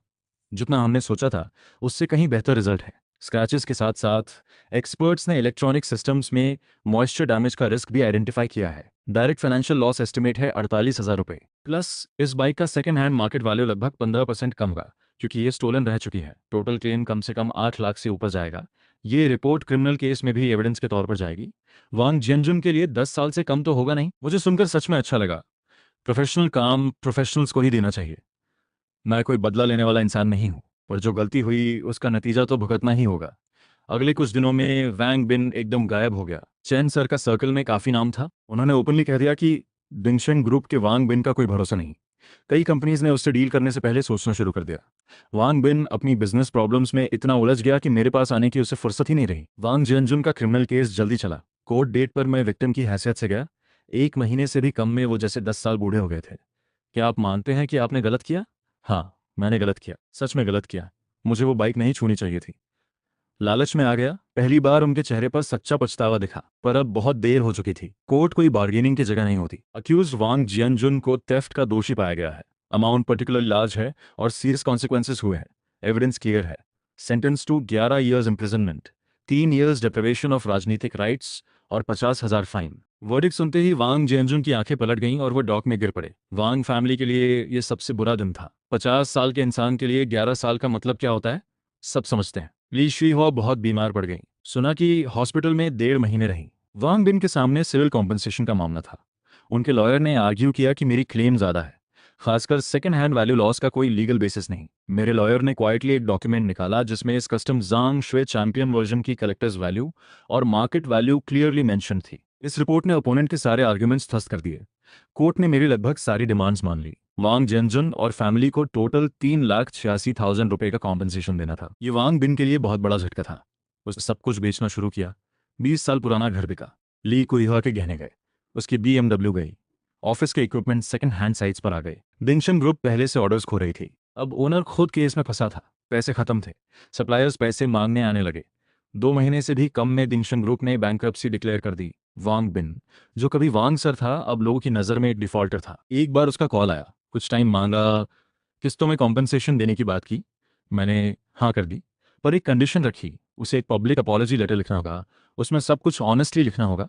जितना हमने सोचा था उससे कहीं बेहतर रिजल्ट है। स्क्रैचेस के साथ साथ एक्सपर्ट्स ने इलेक्ट्रॉनिक सिस्टम्स में मॉइस्चर डैमेज का रिस्क भी आइडेंटिफाई किया है। डायरेक्ट फाइनेंशियल लॉस एस्टिमेट है 48,000 रुपये। प्लस इस बाइक का सेकंड हैंड मार्केट वैल्यू लगभग 15% कम होगा, क्योंकि ये स्टोलन रह चुकी है। टोटल क्लेम कम से कम 8 लाख से ऊपर जाएगा। ये रिपोर्ट क्रिमिनल केस में भी एविडेंस के तौर पर जाएगी। वांग जियनजुन के लिए 10 साल से कम तो होगा नहीं। मुझे सुनकर सच में अच्छा लगा। प्रोफेशनल काम प्रोफेशनल्स को ही देना चाहिए। मैं कोई बदला लेने वाला इंसान नहीं हूँ, पर जो गलती हुई उसका नतीजा तो भुगतना ही होगा। अगले कुछ दिनों में वैंग बिन एकदम गायब हो गया। चैन सर का सर्कल में काफ़ी नाम था। उन्होंने ओपनली कह दिया कि डिंगशेंग ग्रुप के वांग बिन का कोई भरोसा नहीं। कई कंपनीज ने उससे डील करने से पहले सोचना शुरू कर दिया। वांग बिन अपनी बिजनेस प्रॉब्लम्स में इतना उलझ गया कि मेरे पास आने की उसे फुर्सत ही नहीं रही। वांग जियनजुन का क्रिमिनल केस जल्दी चला। कोर्ट डेट पर मैं विक्टिम की हैसियत से गया। 1 महीने से भी कम में वो जैसे 10 साल बूढ़े हो गए थे। क्या आप मानते हैं कि आपने गलत किया? हाँ, मैंने गलत किया, सच में गलत किया। मुझे वो बाइक नहीं छूनी चाहिए थी। लालच में आ गया। पहली बार उनके चेहरे पर सच्चा पछतावा दिखा, पर अब बहुत देर हो चुकी थी। कोर्ट कोई बार्गेनिंग की जगह नहीं होती। अक्यूज वांग जियनजुन को थेफ्ट का दोषी पाया गया है। अमाउंट पर्टिकुलर लार्ज है और सीरियस कॉन्सिक्वेंसेस हुए हैं। एविडेंस क्लियर है। Sentence to 11 years imprisonment, 3 years deprivation of राजनीतिक राइट्स और 50,000 फाइन। वर्डिक्ट सुनते ही वांग जियनजुन की आंखें पलट गईं और वो डॉक में गिर पड़े। वांग फैमिली के लिए ये सबसे बुरा दिन था। 50 साल के इंसान के लिए 11 साल का मतलब क्या होता है, सब समझते हैं। ली शुई हो बहुत बीमार पड़ गई। सुना कि हॉस्पिटल में 1.5 महीने रही। वांग बिन के सामने सिविल कॉम्पनसेशन का मामला था। उनके लॉयर ने आर्ग्यू किया कि मेरी क्लेम ज़्यादा है, खासकर सेकंड हैंड वैल्यू लॉस का कोई लीगल बेसिस नहीं। मेरे लॉयर ने क्वाइटली एक डॉक्यूमेंट निकाला जिसमें इस कस्टम जांग शुए चैंपियन वर्जन की कलेक्टर्स वैल्यू और मार्केट वैल्यू क्लियरली मेंशन थी। इस रिपोर्ट ने ओपोनेंट के सारे आर्ग्यूमेंट्स ध्वस्त कर दिए। कोर्ट ने मेरी लगभग सारी डिमांड्स मान ली। वांग जेनजुन और फैमिली को टोटल 3,86,000 रुपए का कॉम्पनसेशन देना था। ये वांग बिन के लिए बहुत बड़ा झटका था। उसने सब कुछ बेचना शुरू किया। 20 साल पुराना घर बिका। ली कुरिहा के गहने गए। उसकी BMW गई। ऑफिस के इक्विपमेंट सेकंड हैंड साइट्स पर आ गए। दिंगशन ग्रुप पहले से ऑर्डर्स खो रही थी। अब ओनर खुद केस में फंसा था। पैसे खत्म थे। सप्लायर्स पैसे मांगने आने लगे। 2 महीने से भी कम में दिंगशन ग्रुप ने बैंक्रप्सी डिक्लेयर कर दी। वांग बिन, जो कभी वांग सर था, अब लोगों की नज़र में एक डिफॉल्टर था। एक बार उसका कॉल आया, कुछ टाइम मांगा, किस्तों में कॉम्पनसेशन देने की बात की। मैंने हाँ कर दी, पर एक कंडीशन रखी, उसे एक पब्लिक अपॉलॉजी लेटर लिखना होगा। उसमें सब कुछ ऑनेस्टली लिखना होगा।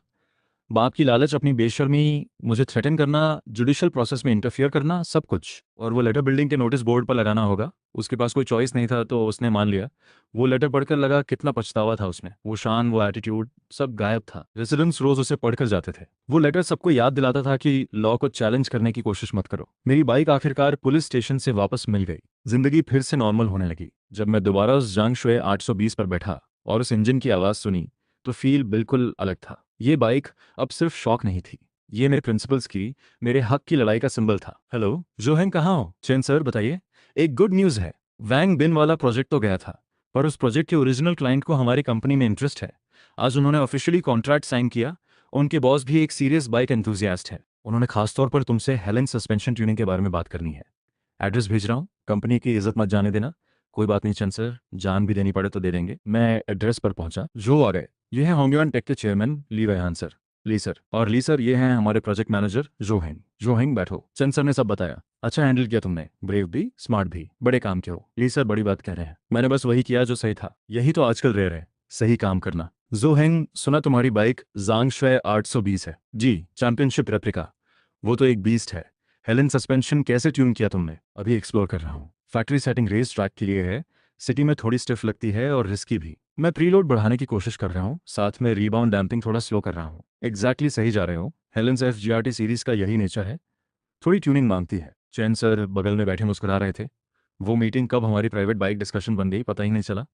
बाप की लालच, अपनी बेशर्मी, मुझे थ्रेटन करना, जुडिशियल प्रोसेस में इंटरफियर करना, सब कुछ। और वो लेटर बिल्डिंग के नोटिस बोर्ड पर लगाना होगा। उसके पास कोई चॉइस नहीं था तो उसने मान लिया। वो लेटर पढ़कर लगा कितना पछतावा था उसमें। वो शान, वो एटीट्यूड, सब गायब था। रेजिडेंट्स रोज उसे पढ़कर जाते थे। वो लेटर सबको याद दिलाता था कि लॉ को चैलेंज करने की कोशिश मत करो। मेरी बाइक आखिरकार पुलिस स्टेशन से वापस मिल गई। जिंदगी फिर से नॉर्मल होने लगी। जब मैं दोबारा उस जांग शुए 820 पर बैठा और उस इंजन की आवाज़ सुनी तो फील बिल्कुल अलग था। ये बाइक अब सिर्फ शौक नहीं थी, ये मेरे प्रिंसिपल्स की, मेरे हक की लड़ाई का सिंबल था। हेलो जोहेंग, कहाँ हो? चेन सर बताइए। एक गुड न्यूज़ है। वैंग बिन वाला प्रोजेक्ट तो गया था, पर उस प्रोजेक्ट के ओरिजिनल क्लाइंट को हमारी कंपनी में इंटरेस्ट है। आज उन्होंने ऑफिशियली कॉन्ट्रैक्ट साइन किया। उनके बॉस भी एक सीरियस बाइक एंथुजियास्ट है। उन्होंने खासतौर पर तुमसे हेलेन सस्पेंशन ट्यूनिंग के बारे में बात करनी है। एड्रेस भेज रहा हूँ, कंपनी की इज्जत मत जाने देना। कोई बात नहीं चंद सर, जान भी देनी पड़े तो दे देंगे। मैं एड्रेस पर पहुंचा। जो आ गए। ये हैं होंगयुआन टेक के चेयरमैन ली वैहान सर। ली सर। और ली सर, ये हैं हमारे प्रोजेक्ट मैनेजर जोहेंग। जोहेंग बैठो। चंद सर ने सब बताया। अच्छा हैंडल किया तुमने, ब्रेव भी, स्मार्ट भी, बड़े काम के हो। ली सर बड़ी बात कह रहे हैं। मैंने बस वही किया जो सही था। यही तो आजकल रेयर है, सही काम करना। जोहेंग, सुना तुम्हारी बाइक जांग शुए 820 है? जी, चैंपियनशिप रेप्लिका। वो तो एक बीस्ट है। हेलेन सस्पेंशन कैसे ट्यून किया तुमने? अभी एक्सप्लोर कर रहा हूँ। फैक्ट्री सेटिंग रेस ट्रैक के लिए है। सिटी में थोड़ी स्टिफ लगती है और रिस्की भी। मैं प्रीलोड बढ़ाने की कोशिश कर रहा हूँ, साथ में रीबाउंड डैम्पिंग थोड़ा स्लो कर रहा हूँ। एग्जैक्टली सही जा रहे हो। हेलेंस FGRT सीरीज का यही नेचर है, थोड़ी ट्यूनिंग मांगती है। चैन सर बगल में बैठे मुस्कुरा रहे थे। वो मीटिंग कब हमारी प्राइवेट बाइक डिस्कशन बन गई पता ही नहीं चला।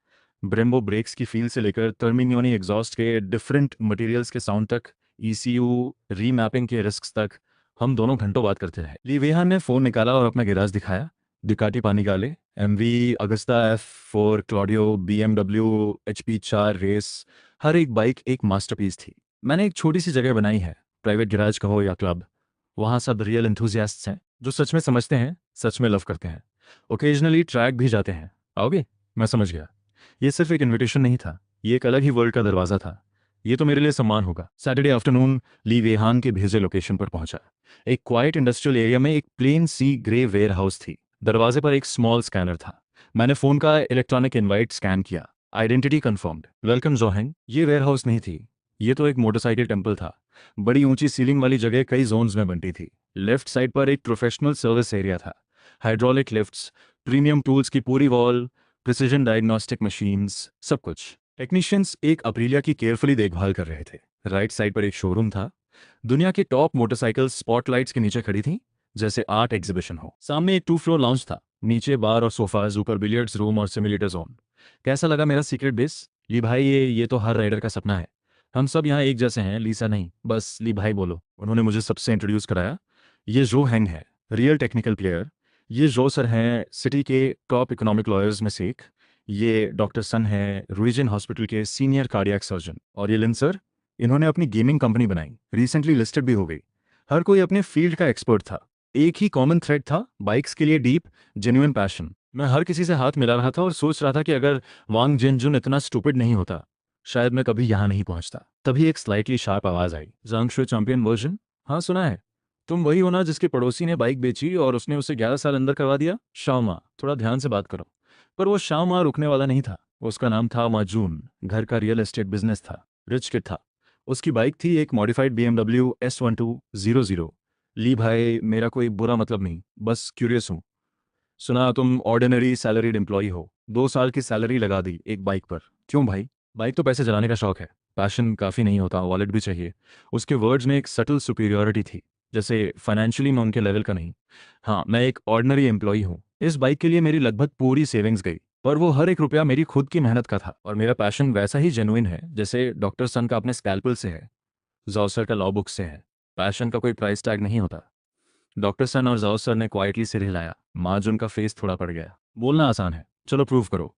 ब्रेम्बो ब्रेक्स की फील से लेकर टर्मिनियोनी एग्जॉस्ट के डिफरेंट मटेरियल्स के साउंड तक, ECU रीमैपिंग के रिस्क तक, हम दोनों घंटों बात करते रहे। ली वेहान ने फ़ोन निकाला और अपना गिराज दिखाया। Ducati Panigale, MV Agusta F4 Claudio, BMW HP4 race, हर एक बाइक एक मास्टरपीस थी। मैंने एक छोटी सी जगह बनाई है, प्राइवेट गैराज कहो या क्लब। वहाँ सब रियल एंथुजियास्ट्स हैं जो सच में समझते हैं, सच में लव करते हैं। ओकेजनली ट्रैक भी जाते हैं। आओगे? मैं समझ गया। ये सिर्फ एक इनविटेशन नहीं था, ये एक अलग ही वर्ल्ड का दरवाज़ा था। ये तो मेरे लिए सम्मान होगा। सैटरडे आफ्टरनून ली वेहान के भेजे लोकेशन पर पहुंचा। एक क्वाइट इंडस्ट्रियल एरिया में एक प्लेन सी ग्रे वेयर हाउस थी। दरवाजे पर एक स्मॉल स्कैनर था। मैंने फ़ोन का इलेक्ट्रॉनिक इनवाइट स्कैन किया। Identity confirmed. वेलकम जोहेंग। ये वेयर हाउस नहीं थी, ये तो एक मोटरसाइकिल टेम्पल था। बड़ी ऊंची सीलिंग वाली जगह कई जोन्स में बनती थी। लेफ्ट साइड पर एक प्रोफेशनल सर्विस एरिया था। हाइड्रोलिक लिफ्ट्स, प्रीमियम टूल्स की पूरी वॉल, प्रिसीजन डायग्नोस्टिक मशीन्स, सब कुछ। टेक्नीशियंस एक अप्रीलिया की केयरफुली देखभाल कर रहे थे। राइट साइड पर एक शोरूम था। दुनिया की टॉप मोटरसाइकिल स्पॉटलाइट्स के नीचे खड़ी थी, जैसे आर्ट एग्जीबिशन हो। सामने एक 2 फ्लोर लाउंज था, नीचे बार और सोफाज, ऊपर बिलियर्ड्स रूम और सिमुलेटर जोन। कैसा लगा मेरा सीक्रेट बेस? ली भाई, ये तो हर राइडर का सपना है। हम सब यहाँ एक जैसे हैं, लीसा नहीं, बस ली भाई बोलो। उन्होंने मुझे सबसे इंट्रोड्यूस कराया। ये जो हैंग है, रियल टेक्निकल प्लेयर। ये जो सर हैं, सिटी के टॉप इकोनॉमिक लॉयर्स में से एक। ये डॉक्टर सन है, रुइजन हॉस्पिटल के सीनियर कार्डियक सर्जन। और ये लिन सर, इन्होंने अपनी गेमिंग कंपनी बनाई, रिसेंटली लिस्टेड भी हो गई। हर कोई अपने फील्ड का एक्सपर्ट था। एक ही कॉमन थ्रेड था, बाइक्स के लिए डीप जेन्युइन पैशन। मैं हर किसी से हाथ मिला रहा था और सोच रहा था कि अगर वांग जिनजुन इतना स्टूपिड नहीं होता, शायद मैं कभी यहाँ नहीं पहुंचता। तभी एक स्लाइटली शार्प आवाज आई, जांगशुए चैंपियन वर्जन। हाँ सुना है। तुम वही हो ना जिसके पड़ोसी ने बाइक बेची और उसने उसे 11 साल अंदर करवा दिया? शाओमा, थोड़ा ध्यान से बात करो। पर वो शाओमा रुकने वाला नहीं था। उसका नाम था माजून, घर का रियल एस्टेट बिजनेस था, रिच किड था। उसकी बाइक थी एक मॉडिफाइड BMW S1200। ली भाई, मेरा कोई बुरा मतलब नहीं, बस क्यूरियस हूँ। सुना तुम ऑर्डिनरी सैलरीड एम्प्लॉई हो, 2 साल की सैलरी लगा दी एक बाइक पर। क्यों भाई? बाइक तो पैसे जलाने का शौक है, पैशन काफ़ी नहीं होता, वॉलेट भी चाहिए। उसके वर्ड्स में एक सटल सुपीरियरिटी थी, जैसे फाइनेंशियली मैं उनके लेवल का नहीं। हाँ, मैं एक ऑर्डिनरी एम्प्लॉई हूँ। इस बाइक के लिए मेरी लगभग पूरी सेविंग्स गई, पर वो हर एक रुपया मेरी खुद की मेहनत का था। और मेरा पैशन वैसा ही जेन्युइन है जैसे डॉक्टर सन का अपने स्कैल्पल से है, जॉसर का लॉ बुक से है। पैशन का कोई प्राइस टैग नहीं होता। डॉक्टर सन और जाओ सर ने क्वाइटली सिर हिलाया। मार्जुन का फेस थोड़ा पड़ गया। बोलना आसान है, चलो प्रूव करो।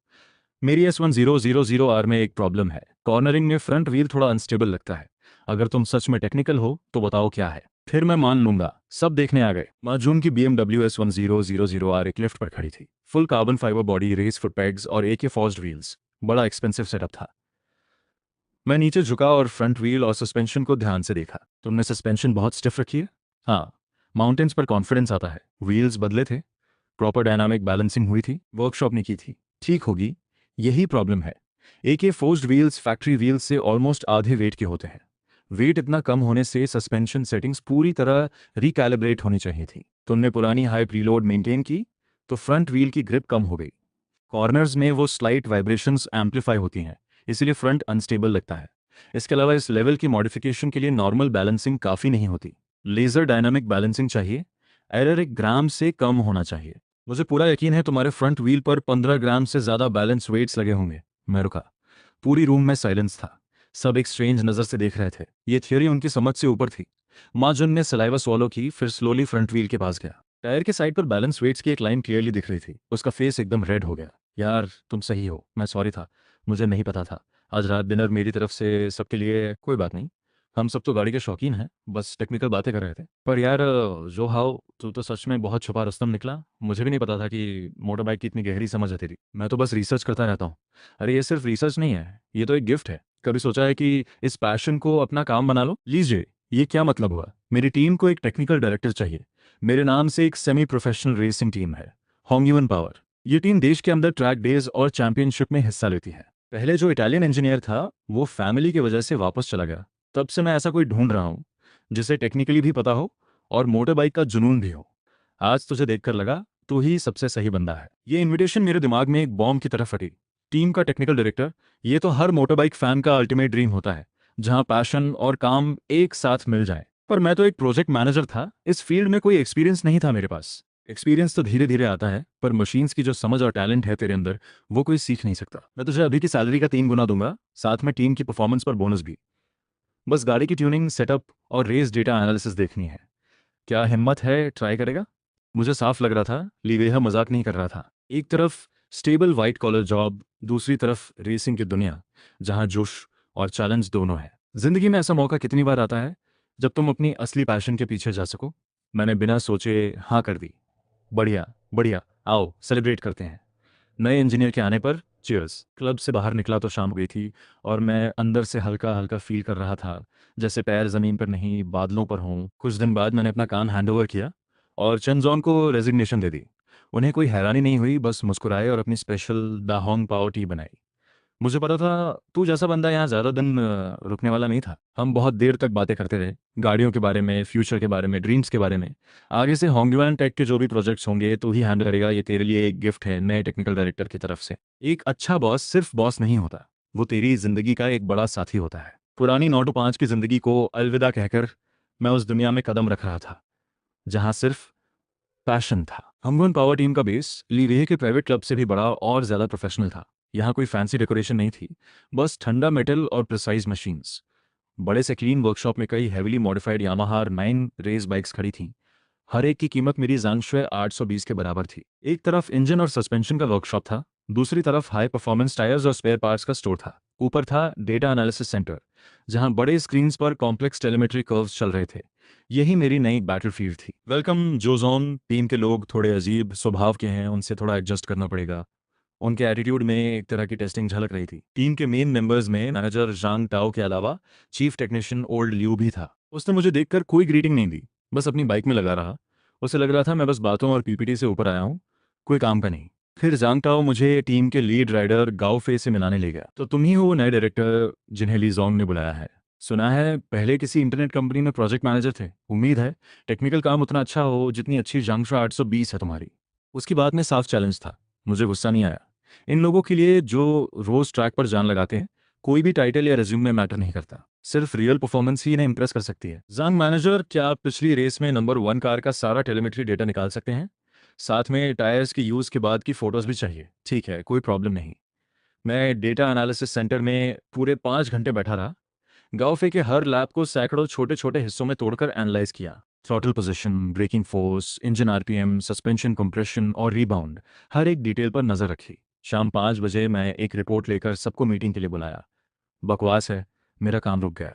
मेरी S1000R में एक प्रॉब्लम है, कॉर्नरिंग में फ्रंट व्हील थोड़ा अनस्टेबल लगता है। अगर तुम सच में टेक्निकल हो तो बताओ क्या है, फिर मैं मान लूंगा। सब देखने आ गए। मार्जुन की BMW S1000R एक लिफ्ट पर खड़ी थी, full carbon fibre body, race foot pads और AK फॉर्ज्ड व्हील्स। बड़ा एक्सपेंसिव सेटअप था। मैं नीचे झुका और फ्रंट व्हील और सस्पेंशन को ध्यान से देखा। तुमने सस्पेंशन बहुत स्टिफ रखी है। हाँ, माउंटेन्स पर कॉन्फिडेंस आता है। व्हील्स बदले थे, प्रॉपर डायनामिक बैलेंसिंग हुई थी, वर्कशॉप ने की थी। ठीक होगी, यही प्रॉब्लम है। AK forced wheels factory wheels से ऑलमोस्ट आधे वेट के होते हैं। वेट इतना कम होने से सस्पेंशन सेटिंग्स पूरी तरह रिकैलिब्रेट होनी चाहिए थी। तुमने पुरानी हाई प्रीलोड मेंटेन की तो फ्रंट व्हील की ग्रिप कम हो गई। कॉर्नर्स में वो स्लाइट वाइब्रेशंस एम्पलीफाई होती हैं, इसीलिए फ्रंट अनस्टेबल लगता है। इसके अलावा इस लेवल की मॉडिफिकेशन के लिए नॉर्मल बैलेंसिंग काफ़ी नहीं होती, लेज़र डायनामिक बैलेंसिंग चाहिए। एरर 1 ग्राम से कम होना चाहिए। मुझे पूरा यकीन है तुम्हारे फ्रंट व्हील पर 15 ग्राम से ज़्यादा बैलेंस वेट्स लगे होंगे। मैं रुका। पूरी रूम में साइलेंस था। सब एक स्ट्रेंज नज़र से देख रहे थे। ये थ्योरी उनकी समझ से ऊपर थी। मार्जन ने सलाइवा स्वॉलो की, फिर स्लोली फ्रंट व्हील के पास गया। टायर के साइड पर बैलेंस वेट्स की एक लाइन क्लियरली दिख रही थी। उसका फेस एकदम रेड हो गया। यार तुम सही हो, मैं सॉरी था, मुझे नहीं पता था। आज रात डिनर मेरी तरफ से सबके लिए। कोई बात नहीं, हम सब तो गाड़ी के शौकीन हैं, बस टेक्निकल बातें कर रहे थे। पर यार जो हाउ, तू तो सच में बहुत छुपा रुस्तम निकला। मुझे भी नहीं पता था कि मोटर बाइक की इतनी गहरी समझ है तेरी। मैं तो बस रिसर्च करता रहता हूँ। अरे ये सिर्फ रिसर्च नहीं है, ये तो एक गिफ्ट है। कभी सोचा है कि इस पैशन को अपना काम बना लो? लीजिए। ये क्या मतलब हुआ? मेरी टीम को एक टेक्निकल डायरेक्टर चाहिए। मेरे नाम से एक सेमी प्रोफेशनल रेसिंग टीम है, होंगयुन पावर। ये टीम देश के अंदर ट्रैक डेज और चैंपियनशिप में हिस्सा लेती है। पहले जो इटालियन इंजीनियर था वो फैमिली की वजह से वापस चला गया। तब से मैं ऐसा कोई ढूंढ रहा हूँ जिसे टेक्निकली भी पता हो और मोटर बाइक का जुनून भी हो। आज तुझे देखकर लगा तू ही सबसे सही बंदा है। ये इनविटेशन मेरे दिमाग में एक बॉम्ब की तरह फटी। टीम का टेक्निकल डायरेक्टर, ये तो हर मोटर बाइक फैन का अल्टीमेट ड्रीम होता है, जहां पैशन और काम एक साथ मिल जाए। पर मैं तो एक प्रोजेक्ट मैनेजर था, इस फील्ड में कोई एक्सपीरियंस नहीं था मेरे पास। एक्सपीरियंस तो धीरे धीरे आता है, पर मशीन्स की जो समझ और टैलेंट है तेरे अंदर, वो कोई सीख नहीं सकता। मैं तुझे अभी की सैलरी का 3 गुना दूंगा, साथ में टीम की परफॉर्मेंस पर बोनस भी। बस गाड़ी की ट्यूनिंग, सेटअप और रेस डेटा एनालिसिस देखनी है। क्या हिम्मत है, ट्राई करेगा? मुझे साफ लग रहा था लीवेहा मजाक नहीं कर रहा था। एक तरफ स्टेबल वाइट कॉलर जॉब, दूसरी तरफ रेसिंग की दुनिया, जहां जोश और चैलेंज दोनों है। जिंदगी में ऐसा मौका कितनी बार आता है जब तुम अपनी असली पैशन के पीछे जा सको। मैंने बिना सोचे हाँ कर दी। बढ़िया, बढ़िया, आओ सेलिब्रेट करते हैं। नए इंजीनियर के आने पर चीयर्स। क्लब से बाहर निकला तो शाम हो गई थी और मैं अंदर से हल्का हल्का फील कर रहा था, जैसे पैर जमीन पर नहीं बादलों पर हों। कुछ दिन बाद मैंने अपना काम हैंडओवर किया और चेनजोंग को रेजिग्नेशन दे दी। उन्हें कोई हैरानी नहीं हुई, बस मुस्कुराए और अपनी स्पेशल दाहोंग पाओ टी बनाई। मुझे पता था तू जैसा बंदा यहाँ ज़्यादा दिन रुकने वाला नहीं था। हम बहुत देर तक बातें करते रहे, गाड़ियों के बारे में, फ्यूचर के बारे में, ड्रीम्स के बारे में। आगे से होंगयुआन टेक के जो भी प्रोजेक्ट्स होंगे तू ही हैंडल करेगा, ये तेरे लिए एक गिफ्ट है नए टेक्निकल डायरेक्टर की तरफ से। एक अच्छा बॉस सिर्फ बॉस नहीं होता, वो तेरी जिंदगी का एक बड़ा साथी होता है। पुरानी 9 to 5 की जिंदगी को अलविदा कहकर मैं उस दुनिया में कदम रख रहा था जहाँ सिर्फ पैशन था। हमगुन पावर टीम का बेस लीरेह के प्राइवेट क्लब से भी बड़ा और ज़्यादा प्रोफेशनल था। यहाँ कोई फैंसी डेकोरेशन नहीं थी, बस ठंडा मेटल और प्रिसाइज मशीन्स। बड़े से क्लीन वर्कशॉप में कई heavily modified Yamaha 9 race bikes खड़ी थीं। हर एक की कीमत मेरी जांगशुए 820 के बराबर थी। एक तरफ इंजन और सस्पेंशन का वर्कशॉप था, दूसरी तरफ हाई परफॉर्मेंस टायर्स और स्पेयर पार्ट्स का स्टोर था। ऊपर था डेटा एनालिसिस सेंटर, जहां बड़े स्क्रीन्स पर कॉम्प्लेक्स टेलीमेट्री कर्व्स चल रहे थे। यही मेरी नई बैटलफील्ड थी। वेलकम जोजोन। टीम के लोग थोड़े अजीब स्वभाव के हैं, उनसे थोड़ा एडजस्ट करना पड़ेगा। उनके एटीट्यूड में एक तरह की टेस्टिंग झलक रही थी। टीम के मेन मेंबर्स में मैनेजर जांग टाओ के अलावा चीफ टेक्नीशियन ओल्ड लियू भी था। उसने मुझे देखकर कोई ग्रीटिंग नहीं दी, बस अपनी बाइक में लगा रहा। उसे लग रहा था मैं बस बातों और पीपीटी से ऊपर आया हूँ, कोई काम का नहीं। फिर जांग टाओ मुझे टीम के लीड राइडर गाओ फे से मिलाने ले गया। तो तुम ही हो वो नए डायरेक्टर जिन्हें ली जोंग ने बुलाया है। सुना है पहले किसी इंटरनेट कंपनी में प्रोजेक्ट मैनेजर थे। उम्मीद है टेक्निकल काम उतना अच्छा हो जितनी अच्छी जांगशा 820 है तुम्हारी। उसकी बात में साफ चैलेंज था। मुझे गुस्सा नहीं आया। इन लोगों के लिए जो रोज ट्रैक पर जान लगाते हैं, कोई भी टाइटल या रिज्यूम में मैटर नहीं करता, सिर्फ रियल परफॉर्मेंस ही इन्हें इंप्रेस कर सकती है। जांग मैनेजर, क्या आप पिछली रेस में नंबर 1 कार का सारा टेलीमेट्री डेटा निकाल सकते हैं? साथ में टायर्स की यूज़ के बाद की फोटोज भी चाहिए। ठीक है, कोई प्रॉब्लम नहीं। मैं डेटा एनालिसिस सेंटर में पूरे 5 घंटे बैठा रहा। गाउफे के हर लैब को सैकड़ों छोटे छोटे हिस्सों में तोड़कर एनालाइज किया। Throttle position, braking force, engine RPM, suspension compression और रीबाउंड, हर एक डिटेल पर नजर रखी। शाम 5 बजे मैं एक रिपोर्ट लेकर सबको मीटिंग के लिए बुलाया। बकवास है, मेरा काम रुक गया।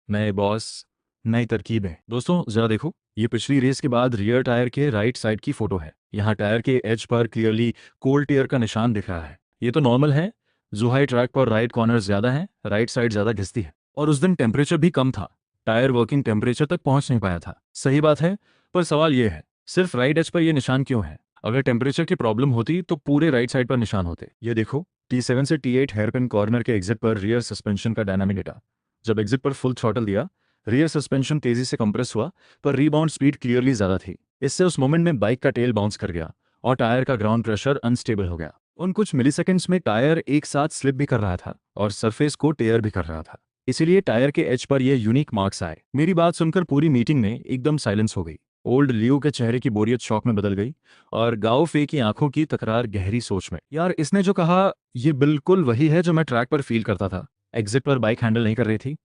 नए बॉस, नई तरकीबें। दोस्तों जरा देखो, ये पिछली रेस के बाद रियर टायर के राइट साइड की फोटो है। यहाँ टायर के एज पर क्लियरली कोल्ड टेयर का निशान दिख रहा है। ये तो नॉर्मल है। जुहाई ट्रैक पर राइट कॉर्नर ज्यादा है, राइट साइड ज्यादा घिसती है। और उस दिन टेम्परेचर भी कम था। टायर वर्किंग टेम्परेचर तक पहुंच नहीं पाया था। सही बात है, पर सवाल ये है, सिर्फ राइट एज पर यह निशान क्यों है? अगर टेम्परेचर की प्रॉब्लम होती तो पूरे राइट साइड पर निशान होते। ये देखो, T7 से T8 हेयरपिन कॉर्नर के एग्जिट पर रियर सस्पेंशन का डायनामिक डेटा। जब एग्जिट पर फुल थ्रॉटल दिया, रियर सस्पेंशन तेजी से कंप्रेस हुआ, पर रीबाउंड स्पीड क्लियरली ज्यादा थी। इससे उस मोमेंट में बाइक का टेल बाउंस कर गया और टायर का ग्राउंड प्रेशर अनस्टेबल हो गया। उन कुछ मिलीसेकंड्स में टायर एक साथ स्लिप भी कर रहा था और सरफेस को टेयर भी कर रहा था। इसीलिए टायर के एज पर ये यूनिक मार्क्स आए। मेरी बात सुनकर पूरी मीटिंग में एकदम साइलेंस हो गई। ओल्ड लियो के चेहरे की बोरियत शौक में बदल गई और गाओ फे की आंखों की तकरार गहरी सोच में। यार, इसने जो कहा ये बिल्कुल वही है जो मैं ट्रैक पर फील करता था। एग्जिट पर बाइक हैंडल नहीं कर रही थी,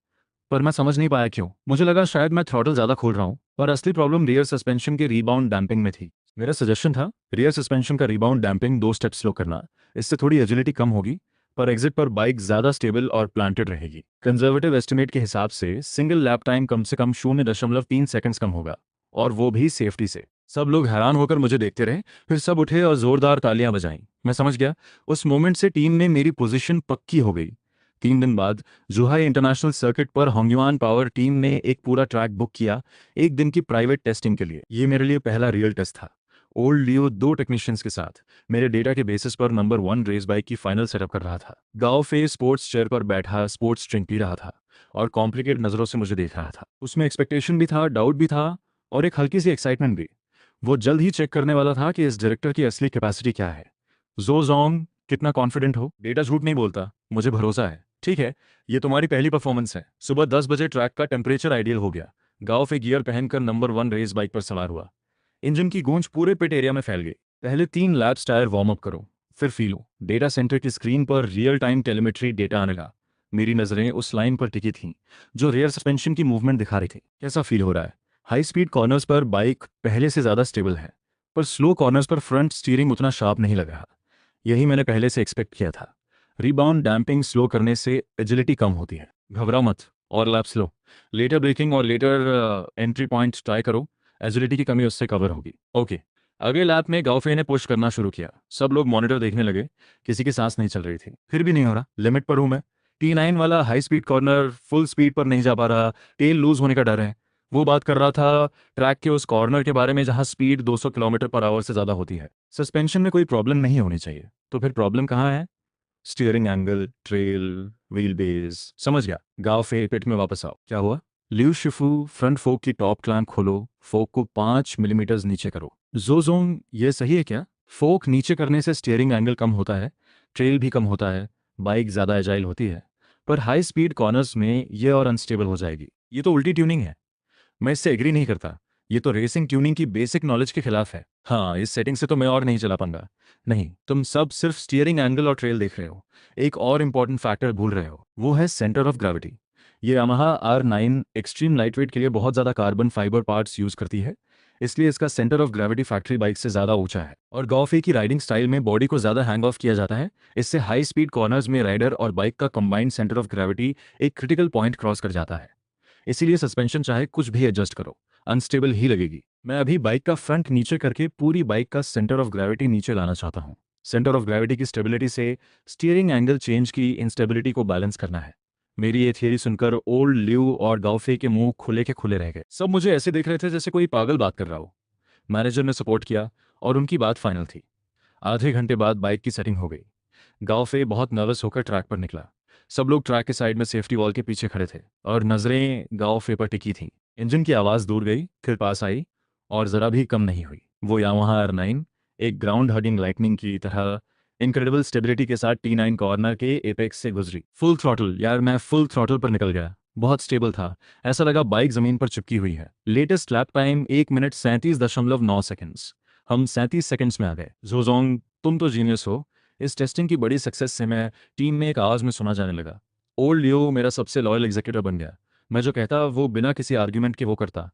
पर मैं समझ नहीं पाया क्यों। मुझे लगा शायद मैं थ्रॉटल ज्यादा खोल रहा हूँ, पर असली प्रॉब्लम रियर सस्पेंशन के रीबाउंड डैम्पिंग में थी। मेरा सजेशन था रियर सस्पेंशन का रीबाउंड डैम्पिंग 2 स्टेप स्लो करना। इससे थोड़ी एजिलिटी कम होगी, पर एग्जिट पर बाइक ज्यादा स्टेबल और प्लांटेड रहेगी। कंजर्वेटिव एस्टिमेट के हिसाब से सिंगल लैप टाइम कम से कम 0.3 सेकंड्स कम होगा, और वो भी सेफ्टी से। सब लोग हैरान होकर मुझे देखते रहे, फिर सब उठे और जोरदार तालियां बजाईं। मैं समझ गया, उस मोमेंट से टीम में मेरी पोजीशन पक्की हो गई। 3 दिन बाद जुहाई इंटरनेशनल सर्किट पर होंगयुआन पावर टीम ने एक पूरा ट्रैक बुक किया, एक दिन की प्राइवेट टेस्टिंग के लिए। ये मेरे लिए पहला रियल टेस्ट था। ओल्ड लियो 2 टेक्नीशियंस के साथ मेरे डेटा के बेसिस पर नंबर 1 रेस बाइक की फाइनल सेटअप कर रहा था। गाओ फे स्पोर्ट्स चेयर पर बैठा स्पोर्ट्स ड्रिंक पी रहा था और कॉम्प्लिकेट नजरों से मुझे देख रहा था। उसमें एक्सपेक्टेशन भी था, डाउट भी था, और एक हल्की सी एक्साइटमेंट भी। वो जल्द ही चेक करने वाला था कि इस डायरेक्टर की असली कैपेसिटी क्या है। जो जोंग, कितना कॉन्फिडेंट हो? डेटा झूठ नहीं बोलता, मुझे भरोसा है। ठीक है, ये तुम्हारी पहली परफॉर्मेंस है। सुबह 10 बजे ट्रैक का टेम्परेचर आइडियल हो गया। गांव पे गियर पहनकर नंबर 1 रेस बाइक पर सवार हुआ। इंजन की गूंज पूरे पिट एरिया में फैल गई। पहले 3 लैप्स टायर वार्म अप करो, फिर फील हो। डेटा सेंटर की स्क्रीन पर रियल टाइम टेलीमेट्री डेटा आने लगा। मेरी नजरें उस लाइन पर टिकी थीं जो रियर सस्पेंशन की मूवमेंट दिखा रही थी। कैसा फील हो रहा है? हाई स्पीड कॉर्नर्स पर बाइक पहले से ज्यादा स्टेबल है, पर स्लो कॉर्नर्स पर फ्रंट स्टीयरिंग उतना शार्प नहीं लगा। यही मैंने पहले से एक्सपेक्ट किया था। रीबाउंड डैम्पिंग स्लो करने से एजिलिटी कम होती है। घबराओ मत, और लैप स्लो। लेटर ब्रेकिंग और लेटर एंट्री पॉइंट ट्राई करो, एजिलिटी की कमी उससे कवर होगी। ओके। अगले लैप में गाउफे ने पुश करना शुरू किया। सब लोग मॉनिटर देखने लगे, किसी की सांस नहीं चल रही थी। फिर भी नहीं हो रहा, लिमिट पर हूं मैं। T9 वाला high speed corner full speed पर नहीं जा पा रहा, टेल लूज होने का डर है। वो बात कर रहा था ट्रैक के उस कॉर्नर के बारे में जहां स्पीड 200 किलोमीटर पर आवर से ज्यादा होती है। सस्पेंशन में कोई प्रॉब्लम नहीं होनी चाहिए, तो फिर प्रॉब्लम कहाँ है? Steering angle, trail, wheel base. समझ गया। गांव फे पिट में वापस आओ। क्या हुआ? ल्यू शिफू, फ्रंट फोक की टॉप क्लैंप खोलो, फोक को 5 मिलीमीटर नीचे करो। जोन, ये सही है क्या? फोक नीचे करने से स्टीयरिंग एंगल कम होता है, ट्रेल भी कम होता है, बाइक ज्यादा एजाइल होती है, पर हाई स्पीड कॉर्नर्स में ये और अनस्टेबल हो जाएगी। ये तो उल्टी ट्यूनिंग है। मैं इससे एग्री नहीं करता। ये तो रेसिंग ट्यूनिंग की बेसिक नॉलेज के खिलाफ है। हाँ, इस सेटिंग से तो मैं और नहीं चला पाऊंगा। नहीं, तुम सब सिर्फ स्टीयरिंग एंगल और ट्रेल देख रहे हो। एक और इंपॉर्टेंट फैक्टर भूल रहे हो, वो है सेंटर ऑफ ग्रेविटी। ये यामाहा R9 एक्सट्रीम लाइटवेट के लिए बहुत ज़्यादा कार्बन फाइबर पार्ट्स यूज़ करती है, इसलिए इसका centre of gravity factory bike से ज़्यादा ऊंचा है। और गॉफे की राइडिंग स्टाइल में बॉडी को ज़्यादा हैंग ऑफ किया जाता है। इससे हाई स्पीड कॉर्नर्स में राइडर और बाइक का कंबाइंड सेंटर ऑफ ग्रेविटी एक क्रिटिकल पॉइंट क्रॉस कर जाता है। इसीलिए सस्पेंशन चाहे कुछ भी एडजस्ट करो, अनस्टेबल ही लगेगी। मैं अभी बाइक का फ्रंट नीचे करके पूरी बाइक का सेंटर ऑफ ग्रेविटी नीचे लाना चाहता हूँ। सेंटर ऑफ ग्रेविटी की स्टेबिलिटी से स्टीयरिंग एंगल चेंज की इंस्टेबिलिटी को बैलेंस करना है। मेरी ये थियरी सुनकर ओल्ड ल्यू और गाउफे के मुंह खुले के खुले रह गए। सब मुझे ऐसे देख रहे थे जैसे कोई पागल बात कर रहा हो। मैनेजर ने सपोर्ट किया और उनकी बात फाइनल थी। आधे घंटे बाद बाइक की सेटिंग हो गई। गाउफे बहुत नर्वस होकर ट्रैक पर निकला। सब लोग ट्रैक के साइड में सेफ्टी वॉल के पीछे खड़े थे और नजरें गाउफे पर टिकी थीं। इंजन की आवाज़ दूर गई, फिर पास आई और ज़रा भी कम नहीं हुई। वो यामाहा R9 एक ग्राउंड हगिंग लाइटनिंग की तरह इनक्रेडिबल स्टेबिलिटी के साथ T9 कॉर्नर के एपेक्स से गुजरी। फुल थ्रॉटल, यार मैं फुल थ्रॉटल पर निकल गया। बहुत स्टेबल था, ऐसा लगा बाइक जमीन पर चिपकी हुई है। Latest lap time 1 minute 37.9 seconds. हम 37 सेकेंड्स में आ गए। जोजोंग, तुम तो जीनियस हो। इस टेस्टिंग की बड़ी सक्सेस से मैं टीम में एक आवाज़ में सुना जाने लगा। ओल्ड लियो मेरा सबसे लॉयल एग्जीक्यूटिव बन गया। मैं जो कहता वो बिना किसी आर्ग्यूमेंट के वो करता।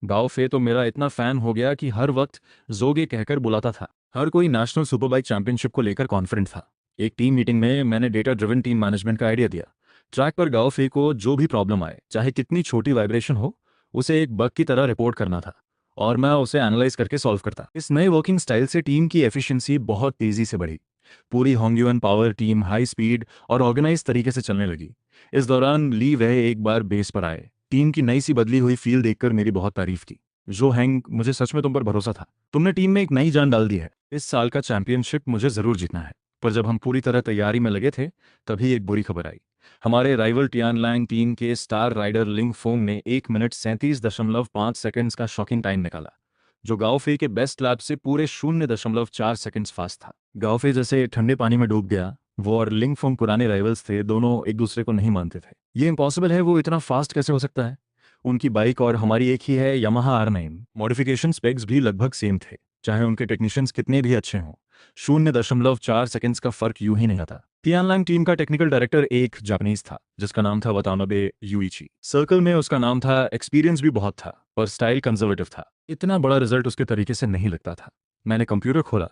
गाओ फे तो मेरा इतना फ़ैन हो गया कि हर वक्त जोगे कहकर बुलाता था। हर कोई नेशनल सुपरबाइक चैंपियनशिप को लेकर कॉन्फिडेंट था। एक टीम मीटिंग में मैंने डेटा ड्रिवन टीम मैनेजमेंट का आइडिया दिया। ट्रैक पर गाओ फे को जो भी प्रॉब्लम आए, चाहे कितनी छोटी वाइब्रेशन हो, उसे एक बग की तरह रिपोर्ट करना था और मैं उसे एनालाइज करके सॉल्व करता। इस नए वर्किंग स्टाइल से टीम की एफिशिएंसी बहुत तेज़ी से बढ़ी। पूरी होंगयुन पावर टीम हाई स्पीड और ऑर्गेनाइज तरीके से चलने लगी। इस दौरान ली वह एक बार बेस पर आए। टीम की नई सी बदली हुई फील देखकर मेरी बहुत तारीफ की। जो हैंग, मुझे सच में तुम पर भरोसा था। तुमने टीम में एक नई जान डाल दी है। इस साल का चैंपियनशिप मुझे ज़रूर जीतना है। पर जब हम पूरी तरह तैयारी में लगे थे, तभी एक बुरी खबर आई। हमारे राइवल टियानलैंग टीम के स्टार राइडर लिंग फोंग ने 1 मिनट 37.5 सेकेंड्स का शॉकिंग टाइम निकाला, जो गाओफे के बेस्ट लैप से पूरे 0.4 सेकेंड्स फास्ट था। गाओफे जैसे ठंडे पानी में डूब गया। वो और लिंग फोंग पुराने राइवल्स थे, दोनों एक दूसरे को नहीं मानते थे। ये इम्पॉसिबल है, वो इतना फास्ट कैसे हो सकता है? उनकी बाइक और हमारी एक ही है, यामाहा R9। मॉडिफिकेशन स्पेक्स भी लगभग सेम थे, चाहे उनके टेक्नीशियंस कितने भी अच्छे हों। 0.4 सेकेंड्स का फर्क यूं ही नहीं आता। टियानलैंग टीम का टेक्निकल डायरेक्टर एक जापानीज था, जिसका नाम था वतानोबे यूइची। सर्कल में उसका नाम था। एक्सपीरियंस भी बहुत था, पर स्टाइल कंजर्वेटिव था। इतना बड़ा रिजल्ट उसके तरीके से नहीं लगता था। मैंने कंप्यूटर खोला,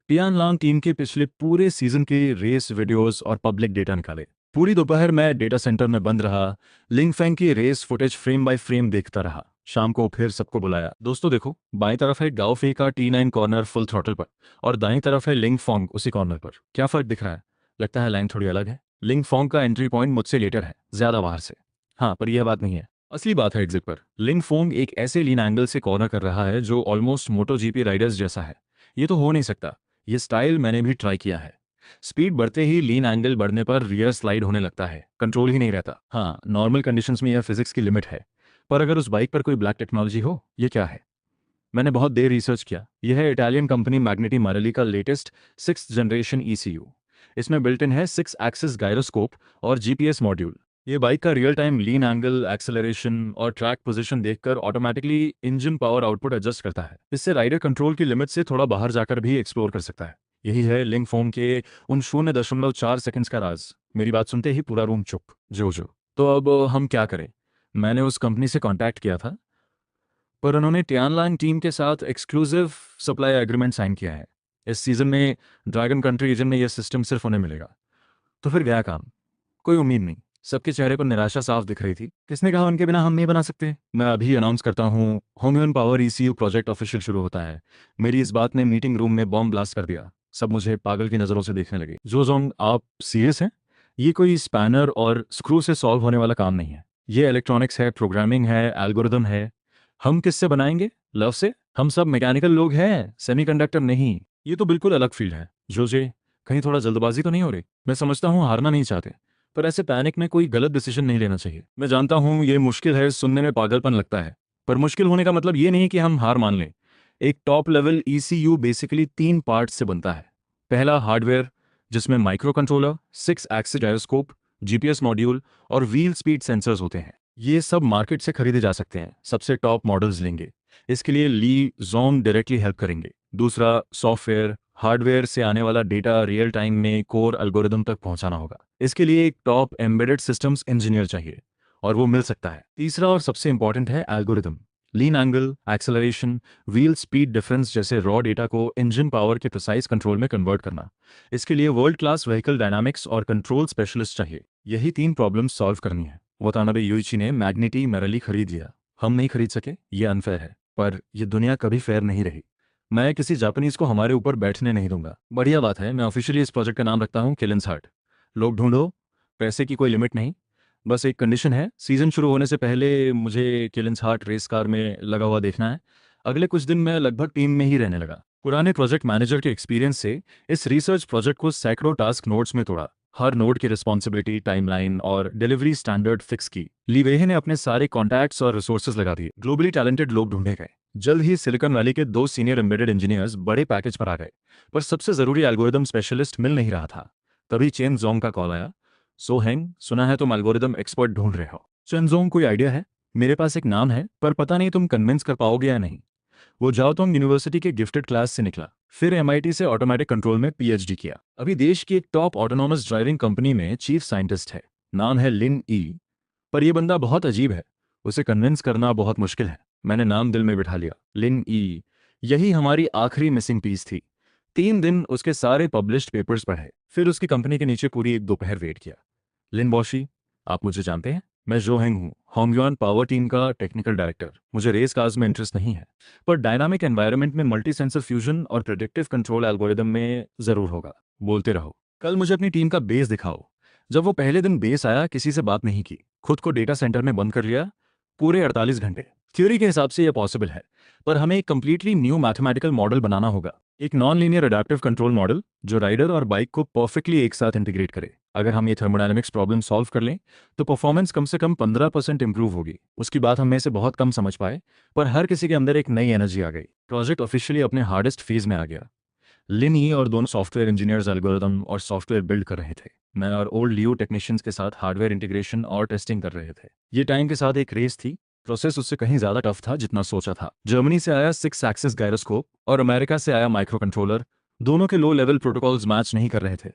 टियानलैंग टीम के पिछले पूरे सीजन के रेस वीडियोस और पब्लिक डेटा निकाले। पूरी दोपहर मैं डेटा सेंटर में बंद रहा, लिंगफेंग की race footage frame by frame देखता रहा। शाम को फिर सबको बुलाया। दोस्तों देखो, बाएं तरफ है गाओफे का T9 कॉर्नर फुल थ्रॉटल पर और दाएं तरफ है लिंगफोंग उसी कॉर्नर पर। क्या फर्क दिख रहा है? लगता है लाइन थोड़ी अलग है। लिंगफोंग का एंट्री पॉइंट मुझसे लेटर है, ज्यादा बाहर से। हाँ, पर यह बात नहीं है। असली बात है एग्जिट पर। लिंगफोंग एक ऐसे लीन एंगल से कॉर्नर कर रहा है जो ऑलमोस्ट मोटो जीपी राइडर्स जैसा है। ये तो हो नहीं सकता। ये स्टाइल मैंने भी ट्राई किया है। स्पीड बढ़ते ही लीन एंगल बढ़ने पर रियर स्लाइड होने लगता है, कंट्रोल ही नहीं रहता। हाँ, नॉर्मल कंडीशंस में यह फिजिक्स की लिमिट है, पर अगर उस बाइक पर कोई ब्लैक टेक्नोलॉजी हो। ये क्या है? मैंने बहुत देर रिसर्च किया। यह है इटालियन कंपनी मैग्नेटी मारेली का लेटेस्ट 6th जनरेशन ECU। इसमें बिल्ट इन है 6 एक्सिस गायरोस्कोप और GPS मॉड्यूल। ये बाइक का रियल टाइम लीन एंगल, एक्सेलरेशन और ट्रैक पोजीशन देखकर automatically engine power output adjust करता है। इससे राइडर कंट्रोल की लिमिट से थोड़ा बाहर जाकर भी एक्सप्लोर कर सकता है। यही है लिंगफोंग के उन 0.4 सेकंड्स का राज। मेरी बात सुनते ही पूरा रूम चुप। जो तो अब हम क्या करें? मैंने उस कंपनी से कांटेक्ट किया था, पर उन्होंने टियानलैंग टीम के साथ एक्सक्लूसिव सप्लाई एग्रीमेंट साइन किया है। इस सीजन में ड्रैगन कंट्री रीजन में यह सिस्टम सिर्फ उन्हें मिलेगा। तो फिर गया काम। कोई उम्मीद नहीं। सबके चेहरे पर निराशा साफ दिख रही थी। किसने कहा उनके बिना हम नहीं बना सकते? मैं अभी अनाउंस करता हूँ, होंगयुन पावर ECU प्रोजेक्ट ऑफिशियल शुरू होता है। मेरी इस बात ने मीटिंग रूम में बॉम्ब ब्लास्ट कर दिया। सब मुझे पागल की नज़रों से देखने लगे। जोजोंग, आप सीरियस हैं? ये कोई स्पैनर और स्क्रू से सॉल्व होने वाला काम नहीं है। ये इलेक्ट्रॉनिक्स है, प्रोग्रामिंग है, एल्गोरिदम है। हम किससे बनाएंगे? लव से? हम सब मैकेनिकल लोग हैं, सेमीकंडक्टर नहीं। ये तो बिल्कुल अलग फील्ड है। जोजे, कहीं थोड़ा जल्दबाजी तो नहीं हो रही? मैं समझता हूँ हारना नहीं चाहते, पर ऐसे पैनिक में कोई गलत डिसीजन नहीं लेना चाहिए। मैं जानता हूँ ये मुश्किल है, सुनने में पागलपन लगता है, पर मुश्किल होने का मतलब ये नहीं कि हम हार मान लें। एक top level ECU basically 3 parts से बनता है। पहला, हार्डवेयर, जिसमें micro controller, 6 axis gyroscope, GPS module और व्हील स्पीड सेंसर्स होते हैं। ये सब मार्केट से खरीदे जा सकते हैं, सबसे टॉप मॉडल्स लेंगे। इसके लिए ली जोंग डायरेक्टली हेल्प करेंगे। दूसरा, सॉफ्टवेयर, हार्डवेयर से आने वाला डेटा रियल टाइम में कोर एल्गोरिदम तक पहुंचाना होगा। इसके लिए एक टॉप एम्बेडेड सिस्टम्स इंजीनियर चाहिए, और वो मिल सकता है। तीसरा और सबसे इंपॉर्टेंट है algorithm. Lean angle, acceleration, wheel speed difference जैसे रॉ डेटा को इंजन पावर के प्रिसाइज कंट्रोल में कन्वर्ट करना। इसके लिए वर्ल्ड क्लास व्हीकल डायनामिक्स और कंट्रोल स्पेशलिस्ट चाहिए। यही 3 प्रॉब्लम्स सॉल्व करनी है। वतानबे यूइची ने मैग्नेटी मारेली खरीद लिया। हम नहीं खरीद सके, ये अनफेयर है, पर यह दुनिया कभी फेयर नहीं रही। मैं किसी जापानीज को हमारे ऊपर बैठने नहीं दूंगा। बढ़िया बात है, मैं ऑफिशियली इस प्रोजेक्ट का नाम रखता हूँ किलिंस हार्ट। लोग ढूंढो, पैसे की कोई लिमिट नहीं। बस एक कंडीशन है, सीजन शुरू होने से पहले मुझे किलिंस हार्ट रेस कार में लगा हुआ देखना है। अगले कुछ दिन मैं लगभग टीम में ही रहने लगा। पुराने प्रोजेक्ट मैनेजर के एक्सपीरियंस से इस रिसर्च प्रोजेक्ट को सैकड़ों टास्क नोट्स में तोड़ा। हर नोड की रिस्पॉन्सिबिलिटी, टाइमलाइन और डिलीवरी स्टैंडर्ड फिक्स की। ली वेहे ने अपने सारे कॉन्टैक्ट्स और रिसोर्सेज लगा दिए। ग्लोबली टैलेंटेड लोग ढूंढे गए। जल्द ही सिलिकॉन वैली के 2 सीनियर एम्बेडेड इंजीनियर्स बड़े पैकेज पर आ गए, पर सबसे जरूरी एल्गोरिदम स्पेशलिस्ट मिल नहीं रहा था। तभी चेन जोंग का कॉल आया। सो हैंग, सुना है तुम एल्गोरिदम एक्सपर्ट ढूंढ रहे हो। चेन जोंग, कोई आइडिया है? मेरे पास एक नाम है, पर पता नहीं तुम कन्विंस कर पाओगे या नहीं। वो जाओतोंग यूनिवर्सिटी के गिफ्टेड क्लास से निकला, फिर एमआईटी से ऑटोमेटिक कंट्रोल में पीएचडी किया। अभी देश की एक टॉप ऑटोनॉमस ड्राइविंग कंपनी में चीफ साइंटिस्ट है। नाम है लिन ई। पर यह बंदा बहुत अजीब है, उसे कन्विंस करना बहुत मुश्किल है। मैंने नाम दिल में बिठा लिया, लिन ई। यही हमारी आखिरी मिसिंग पीस थी। 3 दिन उसके सारे पब्लिश्ड पेपर्स पढ़े, फिर उसकी कंपनी के नीचे पूरी एक दोपहर वेट किया। लिन बॉशी, आप मुझे जानते हैं? मैं जो हेंग हूँ, होंगयुआन पावर टीम का टेक्निकल डायरेक्टर। मुझे रेस कार्स में इंटरेस्ट नहीं है, पर डायनामिक एनवायरनमेंट में मल्टी सेंसर फ्यूजन और प्रेडिक्टिव कंट्रोल एल्गोरिदम में जरूर होगा। बोलते रहो। कल मुझे अपनी टीम का बेस दिखाओ। जब वो पहले दिन बेस आया, किसी से बात नहीं की, खुद को डेटा सेंटर में बंद कर लिया पूरे 48 घंटे। थ्योरी के हिसाब से यह पॉसिबल है, पर हमें एक कंप्लीटली न्यू मैथमेटिकल मॉडल बनाना होगा। एक non linear adaptive control model जो राइडर और बाइक को परफेक्टली एक साथ इंटीग्रेट करे। अगर हम ये थर्मोडायनेमिक्स प्रॉब्लम सॉल्व कर लें तो परफॉर्मेंस कम से कम 15% इंप्रूव होगी। उसकी बात हम में से बहुत कम समझ पाए, पर हर किसी के अंदर एक नई एनर्जी आ गई। प्रोजेक्ट ऑफिशियली अपने हार्डेस्ट फेज में आ गया। लिन ई और दोनों सॉफ्टवेयर इंजीनियर्स एल्गोरिदम और सॉफ्टवेयर बिल्ड कर रहे थे। मैं और ओल्ड लियो टेक्नीशियंस के साथ हार्डवेयर इंटीग्रेशन और टेस्टिंग कर रहे थे। ये टाइम के साथ एक रेस थी। प्रोसेस उससे कहीं ज्यादा टफ था जितना सोचा था। जर्मनी से आया 6 एक्सिस गायरोस्कोप और अमेरिका से आया माइक्रो कंट्रोलर। दोनों के लो लेवल प्रोटोकॉल्स मैच नहीं कर रहे थे।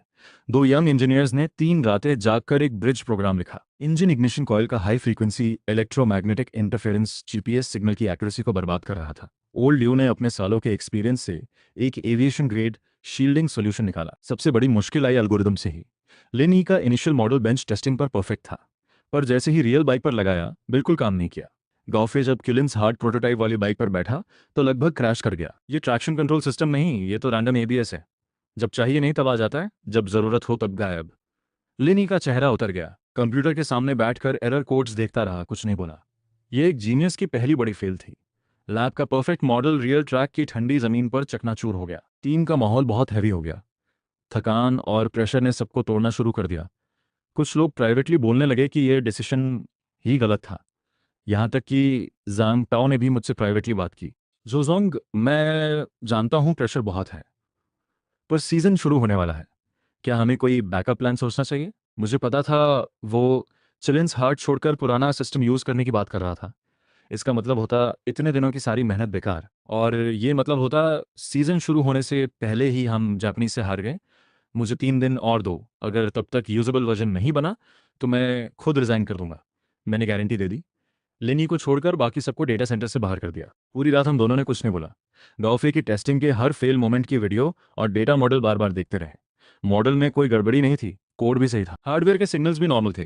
2 यंग इंजीनियर्स ने 3 रातें जागकर एक ब्रिज प्रोग्राम लिखा। इंजन इग्निशन कॉइल का high frequency electromagnetic interference GPS signal की एक्यूरेसी को बर्बाद कर रहा था। ओल्ड लियो ने अपने सालों के एक्सपीरियंस से एक एविएशन ग्रेड शील्डिंग सॉल्यूशन निकाला। सबसे बड़ी मुश्किल आई एल्गोरिदम से ही। लिन ई का इनिशियल मॉडल बेंच टेस्टिंग पर परफेक्ट था, पर जैसे ही रियल बाइक पर लगाया बिल्कुल काम नहीं किया। गॉफे जब किलिंस हार्ट प्रोटोटाइप वाली बाइक पर बैठा तो लगभग क्रैश कर गया। ये ट्रैक्शन कंट्रोल सिस्टम नहीं, ये तो रैंडम एबीएस है। जब चाहिए नहीं तब आ जाता है, जब जरूरत हो तब गायब। लिनी का चेहरा उतर गया। कंप्यूटर के सामने बैठकर एरर कोड्स देखता रहा, कुछ नहीं बोला। ये एक जीनियस की पहली बड़ी फेल थी। लैब का परफेक्ट मॉडल रियल ट्रैक की ठंडी जमीन पर चकनाचूर हो गया। टीम का माहौल बहुत हैवी हो गया। थकान और प्रेशर ने सबको तोड़ना शुरू कर दिया। कुछ लोग प्राइवेटली बोलने लगे कि यह डिसीजन ही गलत था। यहाँ तक कि जांग टाओ ने भी मुझसे प्राइवेटली बात की। जोजोंग, मैं जानता हूँ प्रेशर बहुत है, पर सीजन शुरू होने वाला है। क्या हमें कोई बैकअप प्लान सोचना चाहिए? मुझे पता था वो चिलिंस हार्ट छोड़कर पुराना सिस्टम यूज करने की बात कर रहा था। इसका मतलब होता इतने दिनों की सारी मेहनत बेकार, और ये मतलब होता सीजन शुरू होने से पहले ही हम जापानीज से हार गए। मुझे 3 दिन और दो, अगर तब तक यूजेबल वर्जन नहीं बना तो मैं खुद रिजाइन कर दूंगा। मैंने गारंटी दे दी। लेनी को छोड़कर बाकी सबको डेटा सेंटर से बाहर कर दिया। पूरी रात हम दोनों ने कुछ नहीं बोला। गाउफे की टेस्टिंग के हर फेल मोमेंट की वीडियो और डेटा मॉडल बार बार देखते रहे। मॉडल में कोई गड़बड़ी नहीं थी, कोड भी सही था, हार्डवेयर के सिग्नल्स भी नॉर्मल थे।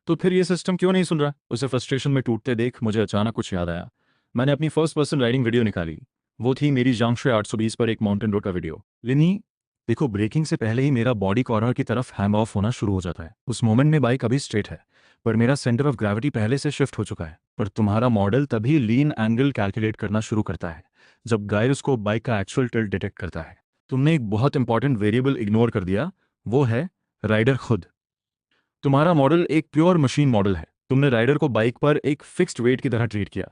तो फिर ये सिस्टम क्यों नहीं सुन रहा? उसे फ्रस्ट्रेशन में टूटते देख मुझे अचानक कुछ याद आया। मैंने अपनी फर्स्ट पर्सन राइडिंग वीडियो निकाली। वो थी मेरी जांगशुई 820 पर एक माउंटेन रोड का वीडियो। लिनी, देखो, ब्रेकिंग से पहले ही मेरा बॉडी कॉर्नर की तरफ हैंग ऑफ होना शुरू हो जाता है। उस मोमेंट में बाइक अभी स्ट्रेट है, पर मेरा सेंटर ऑफ ग्रेविटी पहले से शिफ्ट हो चुका है। पर तुम्हारा मॉडल तभी लीन एंगल कैलकुलेट करना शुरू करता है जब गायरोस्कोप बाइक का एक्चुअल टिल्ट डिटेक्ट करता है। तुमने एक बहुत इंपॉर्टेंट वेरिएबल इग्नोर कर दिया, वो है राइडर खुद। तुम्हारा मॉडल एक प्योर मशीन मॉडल है। तुमने राइडर को बाइक पर एक फिक्स्ड वेट की तरह ट्रीट किया,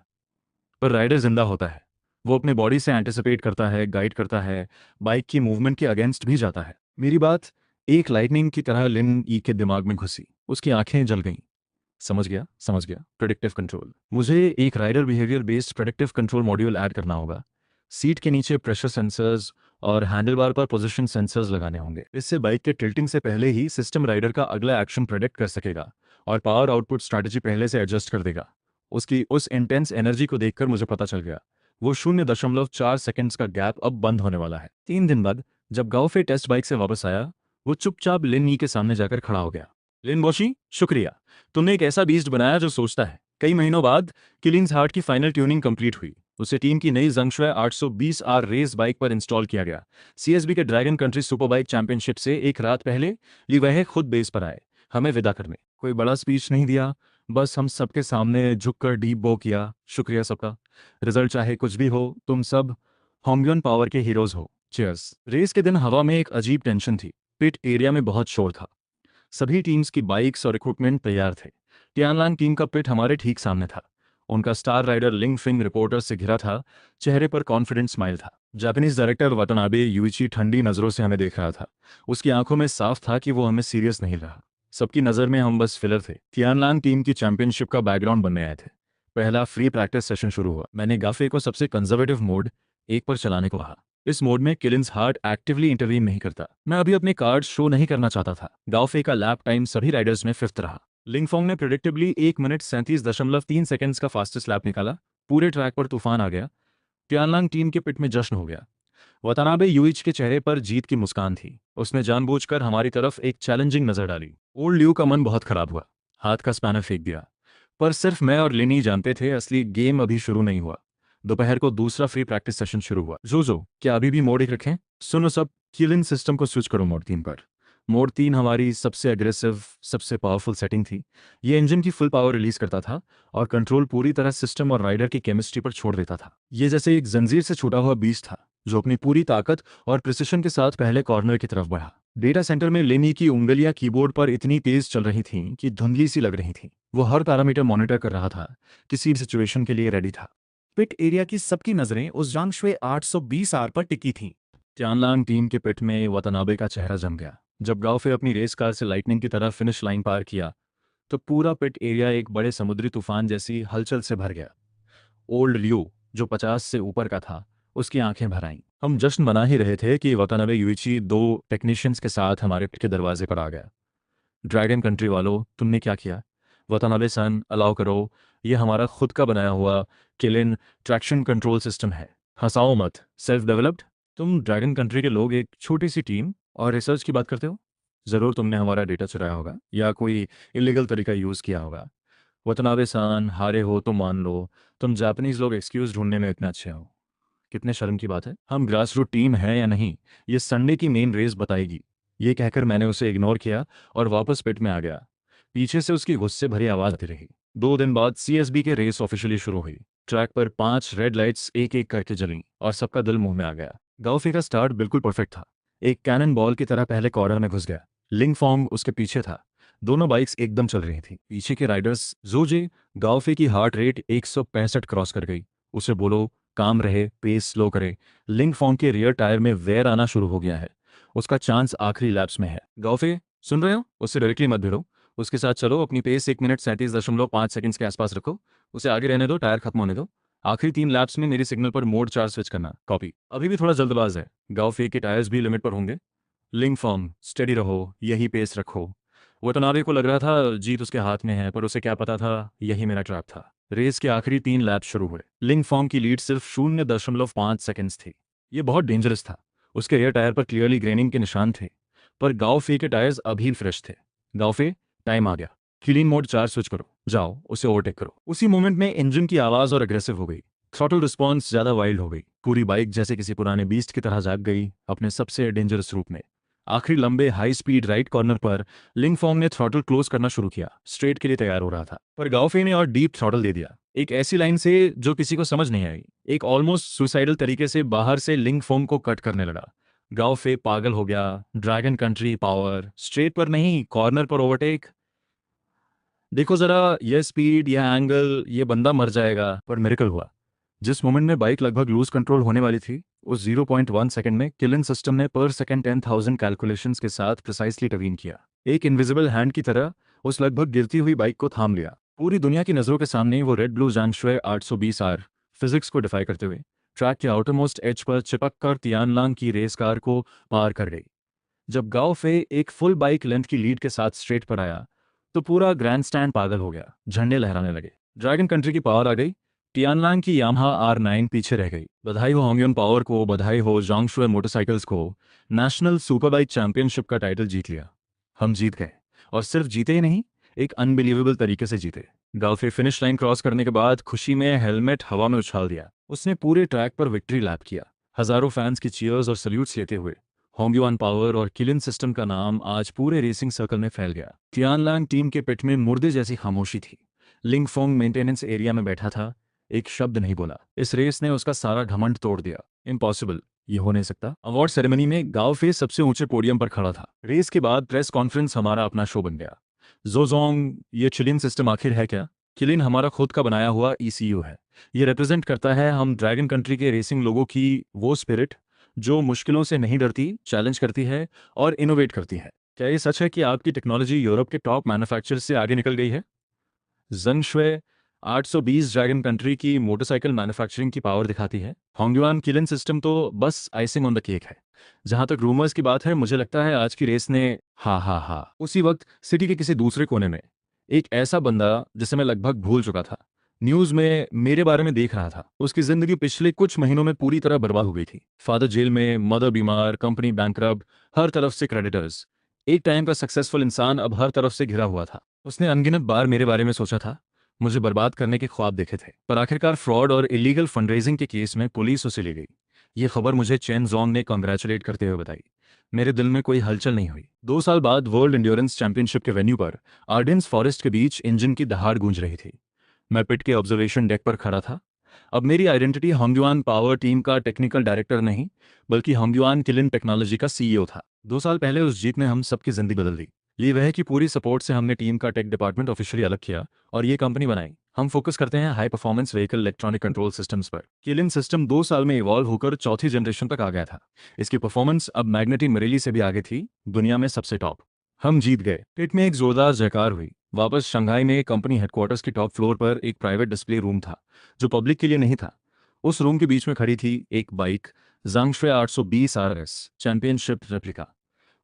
पर राइडर जिंदा होता है। वो अपने बॉडी से एंटिसिपेट करता है, गाइड करता है, बाइक की मूवमेंट के अगेंस्ट भी जाता है। मेरी बात एक लाइटनिंग की तरह लिन ई के दिमाग में घुसी। उसकी आंखें जल गईं। समझ गया, समझ गया। Predictive control. मुझे एक rider behaviour based predictive control module add करना होगा। सीट के नीचे प्रेशर सेंसर्स और हैंडलबार पर पोजीशन सेंसर्स लगाने होंगे। इससे बाइक के टिल्टिंग से पहले ही सिस्टम राइडर का अगला एक्शन प्रेडिक्ट कर सकेगा और पावर आउटपुट स्ट्रैटेजी पहले से एडजस्ट कर देगा। उसकी उस इंटेंस एनर्जी को देखकर मुझे पता चल गया, वो 0.4 सेकंड्स का गैप अब बंद होने वाला है। 3 दिन बाद जब गाओफे टेस्ट बाइक से वापस आया, वो चुपचाप लिन ई के सामने जाकर खड़ा हो गया। लिन बॉशी, शुक्रिया। तुमने एक ऐसा बीस्ट बनाया जो सोचता है। कई महीनों बाद किलिंग्स हार्ट की फाइनल ट्यूनिंग कंप्लीट हुई। उसे टीम की नई जंगशुए 820R रेस बाइक पर इंस्टॉल किया गया। सीएसबी के dragon country super bike championship से एक रात पहले ली वह खुद बेस पर आए हमें विदा करने। कोई बड़ा स्पीच नहीं दिया, बस हम सबके सामने झुककर डीप बो किया, शुक्रिया सबका। रिजल्ट चाहे कुछ भी हो, तुम सब होम्बियन पावर के हीरोज हो। चीयर्स। रेस के दिन हवा में एक अजीब टेंशन थी। पिट एरिया में बहुत शोर था। सभी टीम्स की बाइक्स और इक्विपमेंट तैयार थे। टियानलांग टीम का पिट हमारे ठीक सामने था। उनका स्टार राइडर लिंग फिंग रिपोर्टर से घिरा था, चेहरे पर कॉन्फिडेंट स्माइल था। जापानीज डायरेक्टर वतनाबे यूइची ठंडी नजरों से हमें देख रहा था। उसकी आंखों में साफ था कि वो हमें सीरियस नहीं रहा। सबकी नज़र में हम बस फिलर थे। टियानलांग टीम की चैंपियनशिप का बैकग्राउंड बनने आए थे। पहला फ्री प्रैक्टिस सेशन शुरू हुआ। मैंने गाफे को सबसे कंजर्वेटिव मोड 1 पर चलाने को कहा। इस मोड में किलिंस हार्ट एक्टिवली इंटरवीन नहीं करता। मैं अभी अपने कार्ड शो नहीं करना चाहता था। गाफे का लैप टाइम सभी राइडर्स में 5th रहा। लिंगफोंग ने प्रिडिक्टेबली 1 मिनट 37.3 सेकंड्स का फास्टेस्ट लैप निकाला। पूरे ट्रैक पर तूफान आ गया। टियानलांग टीम के पिट में जश्न हो गया। वतानाबे यूइच के चेहरे पर जीत की मुस्कान थी। उसने जानबूझकर हमारी तरफ एक चैलेंजिंग नजर डाली। ओल्ड ल्यू का मन बहुत खराब हुआ। हाथ का स्पैनर फेंक दिया। पर सिर्फ मैं और लिनी जानते थे असली गेम अभी शुरू नहीं हुआ। दोपहर को दूसरा फ्री प्रैक्टिस सेशन शुरू हुआ। जो क्या अभी भी मोड 1 रखें? सुनो सब, किलिन सिस्टम को स्विच करो मोड 3 पर। मोड 3 हमारी सबसे एग्रेसिव, सबसे पावरफुल सेटिंग थी। ये इंजन की फुल पावर रिलीज करता था और कंट्रोल पूरी तरह सिस्टम और राइडर की केमिस्ट्री पर छोड़ देता था। ये जैसे एक जंजीर से छूटा हुआ बीस्ट था जो अपनी पूरी ताकत और प्रिसिशन के साथ पहले कॉर्नर की तरफ बढ़ा। डेटा सेंटर में लेनी की उंगलियां कीबोर्ड पर इतनी तेज चल रही थीं कि धुंधली सी लग रही थीं। वो हर पैरामीटर मॉनिटर कर रहा था, किसी भी सिचुएशन के लिए रेडी था। पिट एरिया की सबकी नजरें उस जांगशुए 820R पर टिकी थीं। टियानलांग टीम के पिट में वतनाबे का चेहरा जम गया। जब गाओफे अपनी रेस कार से लाइटनिंग की तरह फिनिश लाइन पार किया तो पूरा पिट एरिया एक बड़े समुद्री तूफान जैसी हलचल से भर गया। ओल्ड ल्यू, जो 50 से ऊपर का था, उसकी आंखें भर आईं। हम जश्न मना ही रहे थे कि वतनाबे यूइची 2 टेक्नीशियंस के साथ हमारे पिट के दरवाजे पर आ गया। ड्रैगन कंट्री वालों, तुमने क्या किया? वतनाबे सन, अलाउ करो, ये हमारा खुद का बनाया हुआ किलिन ट्रैक्शन कंट्रोल सिस्टम है। हंसाओ मत, सेल्फ डेवलप्ड। तुम ड्रैगन कंट्री के लोग एक छोटी सी टीम और रिसर्च की बात करते हो। ज़रूर तुमने हमारा डेटा चुराया होगा या कोई इलीगल तरीका यूज़ किया होगा। वतनाबे सन, हारे हो तो मान लो, तुम जापानीज लोग एक्सक्यूज ढूंढने में इतने अच्छे हो। कितने शर्म की बात है। हम ग्रास रूट टीम है या नहीं, ये संडे की मेन रेस बताएगी। ये कहकर मैंने उसे इग्नोर किया और वापस पिट में आ गया। पीछे से उसकी गुस्से भरी आवाज आती रही। 2 दिन बाद सीएसबी के रेस ऑफिशियली शुरू हुई। ट्रैक पर 5 रेड लाइट्स एक एक करके जलीं और सबका दिल मुंह में आ गया। गाओफे का स्टार्ट बिल्कुल परफेक्ट था। एक कैनन बॉल की तरह पहले कॉर्नर में घुस गया। लिंगफोंग उसके पीछे था। दोनों बाइक्स एकदम चल रही थी। पीछे के राइडर्स जोजे, गाओफे की हार्ट रेट 165 क्रॉस कर गई। उसे बोलो काम रहे, पेस स्लो करे। लिंगफोंग के रियर टायर में वेयर आना शुरू हो गया है। उसका चांस आखिरी लैप्स में है। गाओफे, सुन रहे हो? उससे डायरेक्टली मत भिड़ो। उसके साथ चलो, अपनी पेस 1 मिनट 37.5 सेकंड्स के आसपास रखो। उसे आगे रहने दो, टायर खत्म होने दो। आखिरी 3 लैप्स में मेरी सिग्नल पर मोड 4 स्विच करना। कॉपी। अभी भी थोड़ा जल्दबाज है। गाओफे के टायर्स भी लिमिट पर होंगे। लिंगफोंग, स्टेडी रहो, यही पेस रखो। वतनाबे को लग रहा था जीत उसके हाथ में है, पर उसे क्या पता था यही मेरा ट्रैप था। रेस के आखिरी 3 लैप शुरू हुए। लिंगफोंग की लीड सिर्फ 0.5 सेकंड्स थी। ये बहुत डेंजरस था। उसके एयर टायर पर क्लियरली ग्रेनिंग के निशान थे, पर गाओफे के टायर्स अभी फ्रेश थे। गाओफे, टाइम आ गया। क्लीन मोड 4 स्विच करो, जाओ उसे ओवरटेक करो। उसी मोमेंट में इंजन की आवाज और अग्रेसिव हो गई। थ्रॉटल रिस्पॉन्स ज्यादा वाइल्ड हो गई। पूरी बाइक जैसे किसी पुराने बीस्ट की तरह जाग गई, अपने सबसे डेंजरस रूप में। आखिरी लंबे हाई स्पीड राइट कॉर्नर पर लिंगफोंग ने थ्रॉटल क्लोज करना शुरू किया। स्ट्रेट के लिए तैयार हो रहा था, पर गाओफे ने और डीप थ्रॉटल दे दिया। एक ऐसी लाइन से जो किसी को समझ नहीं आई। एक ऑलमोस्ट सुसाइडल तरीके से बाहर से लिंगफोंग को कट करने लगा। गाओफे पागल हो गया। ड्रैगन कंट्री पावर, स्ट्रेट पर नहीं, कॉर्नर पर ओवरटेक। देखो जरा, यह स्पीड, यह एंगल, ये बंदा मर जाएगा। पर मिरेकल हुआ। जिस मोमेंट में बाइक लगभग लूज कंट्रोल होने वाली थी, उस 0.1 सेकंड में किलिन सिस्टम ने पर सेकंड 10,000 कैलकुलेशंस के साथ प्रिसाइसली इंटरवीन किया। एक इनविजिबल हैंड की तरह उस लगभग गिरती हुई बाइक को थाम लिया। पूरी दुनिया की नजरों के सामने वो रेड ब्लू जांगशुए 820R फिजिक्स को डिफाई करते हुए ट्रैक के आउटरमोस्ट एज पर चिपक कर तियानलांग की रेस कार को पार कर गई। जब गाओफे एक फुल बाइक लेंथ की लीड के साथ स्ट्रेट पर आया तो पूरा ग्रैंडस्टैंड पागल हो गया। झंडे लहराने लगे। ड्रैगन कंट्री की पावर आ गई। टियानलांग की यामाहा R9 पीछे रह गई। बधाई हो होंगियन पावर को, बधाई हो जांगशुए मोटरसाइकिल्स को। नेशनल सुपरबाइक चैंपियनशिप का टाइटल जीत लिया। हम जीत गए, और सिर्फ जीते ही नहीं, एक अनबिलीवेबल तरीके से जीते। गाउफे फिनिश लाइन क्रॉस करने के बाद खुशी में हेलमेट हवा में उछाल दिया। उसने पूरे ट्रैक पर विक्ट्री लैप किया, हजारों फैंस की चीयर्स और सल्यूट्स लेते हुए। होंगयुआन पावर और किलिन सिस्टम का नाम आज पूरे रेसिंग सर्कल में फैल गया। टियानलैंग टीम के पिट में मुर्दे जैसी खामोशी थी। लिंगफोंग मेंटेनेंस एरिया में बैठा था, एक शब्द नहीं बोला। इस रेस ने उसका सारा घमंड तोड़ दिया। इम्पॉसिबल, ये हो नहीं सकता। अवार्ड सेरेमनी में गाओफे सबसे ऊंचे पोडियम पर खड़ा था। रेस के बाद प्रेस कॉन्फ्रेंस हमारा अपना शो बन गया। जोजोंग, ये चिलिन सिस्टम आखिर है क्या? किलिन हमारा खुद का बनाया हुआ ईसीयू है। ये रिप्रेजेंट करता है हम ड्रैगन कंट्री के रेसिंग लोगों की वो स्पिरिट जो मुश्किलों से नहीं डरती, चैलेंज करती है और इनोवेट करती है। क्या ये सच है कि आपकी टेक्नोलॉजी यूरोप के टॉप मैन्युफैक्चरर से आगे निकल गई है? जंग शुए 820 ड्रैगन कंट्री की मोटरसाइकिल मैन्युफैक्चरिंग की पावर दिखाती है। होंगयुआन किलिन सिस्टम तो बस आइसिंग ऑन द केक है। जहां तक रूमर्स की बात है, मुझे लगता है आज की रेस ने हा उसी वक्त सिटी के किसी दूसरे कोने में एक ऐसा बंदा जिसे मैं लगभग भूल चुका था, न्यूज में मेरे बारे में देख रहा था। उसकी जिंदगी पिछले कुछ महीनों में पूरी तरह बर्बाद हो गई थी। फादर जेल में, मदर बीमार, कंपनी बैंकरप्ट, हर तरफ से क्रेडिटर्स। एक टाइम का सक्सेसफुल इंसान अब हर तरफ से घिरा हुआ था। उसने अनगिनत बार मेरे बारे में सोचा था, मुझे बर्बाद करने के ख्वाब देखे थे, पर आखिरकार फ्रॉड और इलीगल फंडरेजिंग के केस में पुलिस उसे ले गई। ये खबर मुझे चेन जोंग ने कॉन्ग्रेचुलेट करते हुए बताई। मेरे दिल में कोई हलचल नहीं हुई। 2 साल बाद वर्ल्ड एंड्योरेंस चैंपियनशिप के वेन्यू पर आर्डेंस फॉरेस्ट के बीच इंजन की दहाड़ गूंज रही थी। मैं पिट के ऑब्जर्वेशन डेक पर खड़ा था। अब मेरी आइडेंटिटी होंगयुआन पावर टीम का टेक्निकल डायरेक्टर नहीं, बल्कि होंगयुआन किलिन टेक्नोलॉजी का सीईओ था। 2 साल पहले उस जीत ने हम सबकी जिंदगी बदल दी। ये वह है कि पूरी सपोर्ट से हमने टीम का टेक डिपार्टमेंट ऑफिशियली अलग किया और ये कंपनी बनाई। हम फोकस करते हैं high performance vehicle electronic control systems पर। किलिन सिस्टम 2 साल में इवॉल्व होकर चौथी जनरेशन तक आ गया था। इसकी परफॉर्मेंस अब मैग्नेटी मिरेली से भी आगे थी, दुनिया में सबसे टॉप। हम जीत गए। पिट में एक जोरदार जयकार हुई। वापस शंघाई में कंपनी हेडक्वार्टर्स की टॉप फ्लोर पर एक प्राइवेट डिस्प्ले रूम था, जो पब्लिक के लिए नहीं था। उस रूम के बीच में खड़ी थी एक बाइक, जांगशुए 820 आरएस चैंपियनशिप रेप्लिका।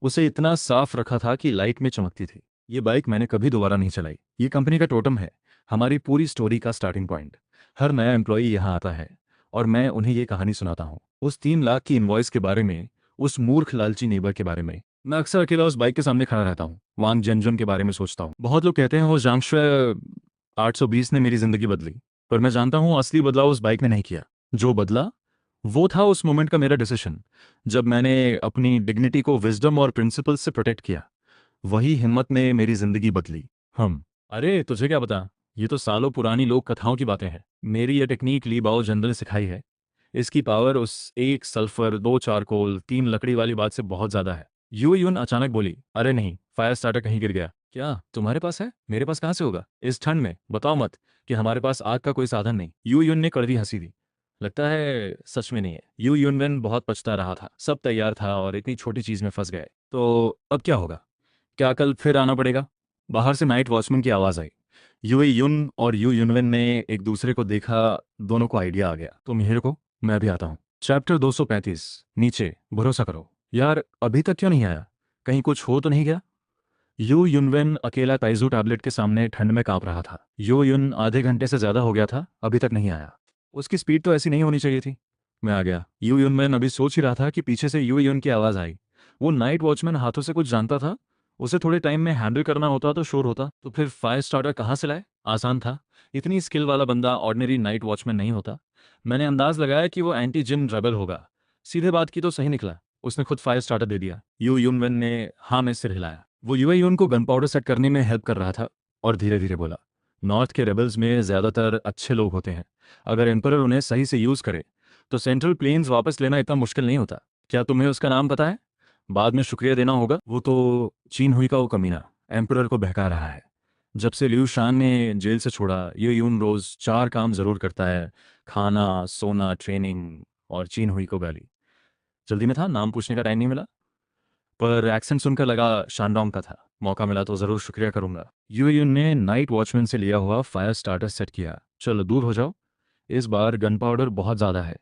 उसे इतना साफ रखा था कि लाइट में चमकती थी। ये बाइक मैंने कभी दोबारा नहीं चलाई। ये कंपनी का टोटम है, हमारी पूरी स्टोरी का स्टार्टिंग पॉइंट। हर नया एम्प्लॉई यहाँ आता है और मैं उन्हें ये कहानी सुनाता हूँ, उस 3 लाख की इनवॉइस के बारे में, उस मूर्ख लालची नेबर के बारे में। मैं अक्सर अकेला उस बाइक के सामने खड़ा रहता हूँ, वांग जेनजुन के बारे में सोचता हूँ। बहुत लोग कहते हैं वो जांगशुए 820 ने मेरी जिंदगी बदली, पर मैं जानता हूँ असली बदलाव उस बाइक ने नहीं किया। जो बदला वो था उस मोमेंट का मेरा डिसीजन, जब मैंने अपनी डिग्निटी को विजडम और प्रिंसिपल्स से प्रोटेक्ट किया। वही हिम्मत ने मेरी जिंदगी बदली। हम अरे तुझे क्या पता, ये तो सालों पुरानी लोक कथाओं की बातें हैं। मेरी ये टेक्निक ली बाओ जनरल ने सिखाई है। इसकी पावर उस 1 सल्फर 2 चारकोल 3 लकड़ी वाली बात से बहुत ज्यादा है। यू यून अचानक बोली, अरे नहीं, फायर स्टार्टर कहीं गिर गया क्या? तुम्हारे पास है? मेरे पास कहाँ से होगा इस ठंड में? बताओ मत कि हमारे पास आग का कोई साधन नहीं। यू यून ने कड़वी हंसी दी। लगता है सच में नहीं है। यू यूनवेन बहुत पछता रहा था। सब तैयार था और इतनी छोटी चीज में फंस गए। तो अब क्या होगा? क्या कल फिर आना पड़ेगा? बाहर से नाइट वॉचमैन की आवाज आई। यूए युन और यू युनवेन ने एक दूसरे को देखा। दोनों को आइडिया आ गया, तुम यहीं रुको, मैं भी आता हूँ। चैप्टर 235, नीचे। भरोसा करो यार, अभी तक क्यों नहीं आया? कहीं कुछ हो तो नहीं गया? यू युनवेन अकेला ताइजू टैबलेट के सामने ठंड में कांप रहा था। यू युन आधे घंटे से ज्यादा हो गया था, अभी तक नहीं आया। उसकी स्पीड तो ऐसी नहीं होनी चाहिए थी। मैं आ गया। यू युनवेन अभी सोच ही रहा था कि पीछे से यू युन की आवाज आई। वो नाइट वॉचमैन हाथों से कुछ जानता था। उसे थोड़े टाइम में हैंडल करना होता तो शोर होता, तो फिर फायर स्टार्टर कहाँ से लाए? आसान था। इतनी स्किल वाला बंदा ऑर्डिनरी नाइट वॉचमैन नहीं होता। मैंने अंदाज लगाया कि वो एंटी जिन रेबल होगा। सीधे बात की तो सही निकला, उसने खुद फायर स्टार्टर दे दिया। यू युनवेन ने हाँ में सिर हिलाया। वो यूए यून को गन पाउडर सेट करने में हेल्प कर रहा था और धीरे धीरे बोला, नॉर्थ के रेबल्स में ज्यादातर अच्छे लोग होते हैं। अगर एम्परर उन्हें सही से यूज करे तो सेंट्रल प्लेन्स वापस लेना इतना मुश्किल नहीं होता। क्या तुम्हें उसका नाम पता है? बाद में शुक्रिया देना होगा। वो तो चीन हुई का वो कमीना एम्परर को बहका रहा है। जब से लियू शान ने जेल से छोड़ा, ये यून रोज 4 काम जरूर करता है, खाना, सोना, ट्रेनिंग और चीन हुई को गाली। जल्दी में था, नाम पूछने का टाइम नहीं मिला, पर एक्सेंट सुनकर लगा शानडोंग का था। मौका मिला तो जरूर शुक्रिया करूंगा। यूएन ने नाइट वॉचमैन से लिया हुआ फायर स्टार्टर सेट किया। चलो दूर हो जाओ, इस बार गन पाउडर बहुत ज़्यादा है।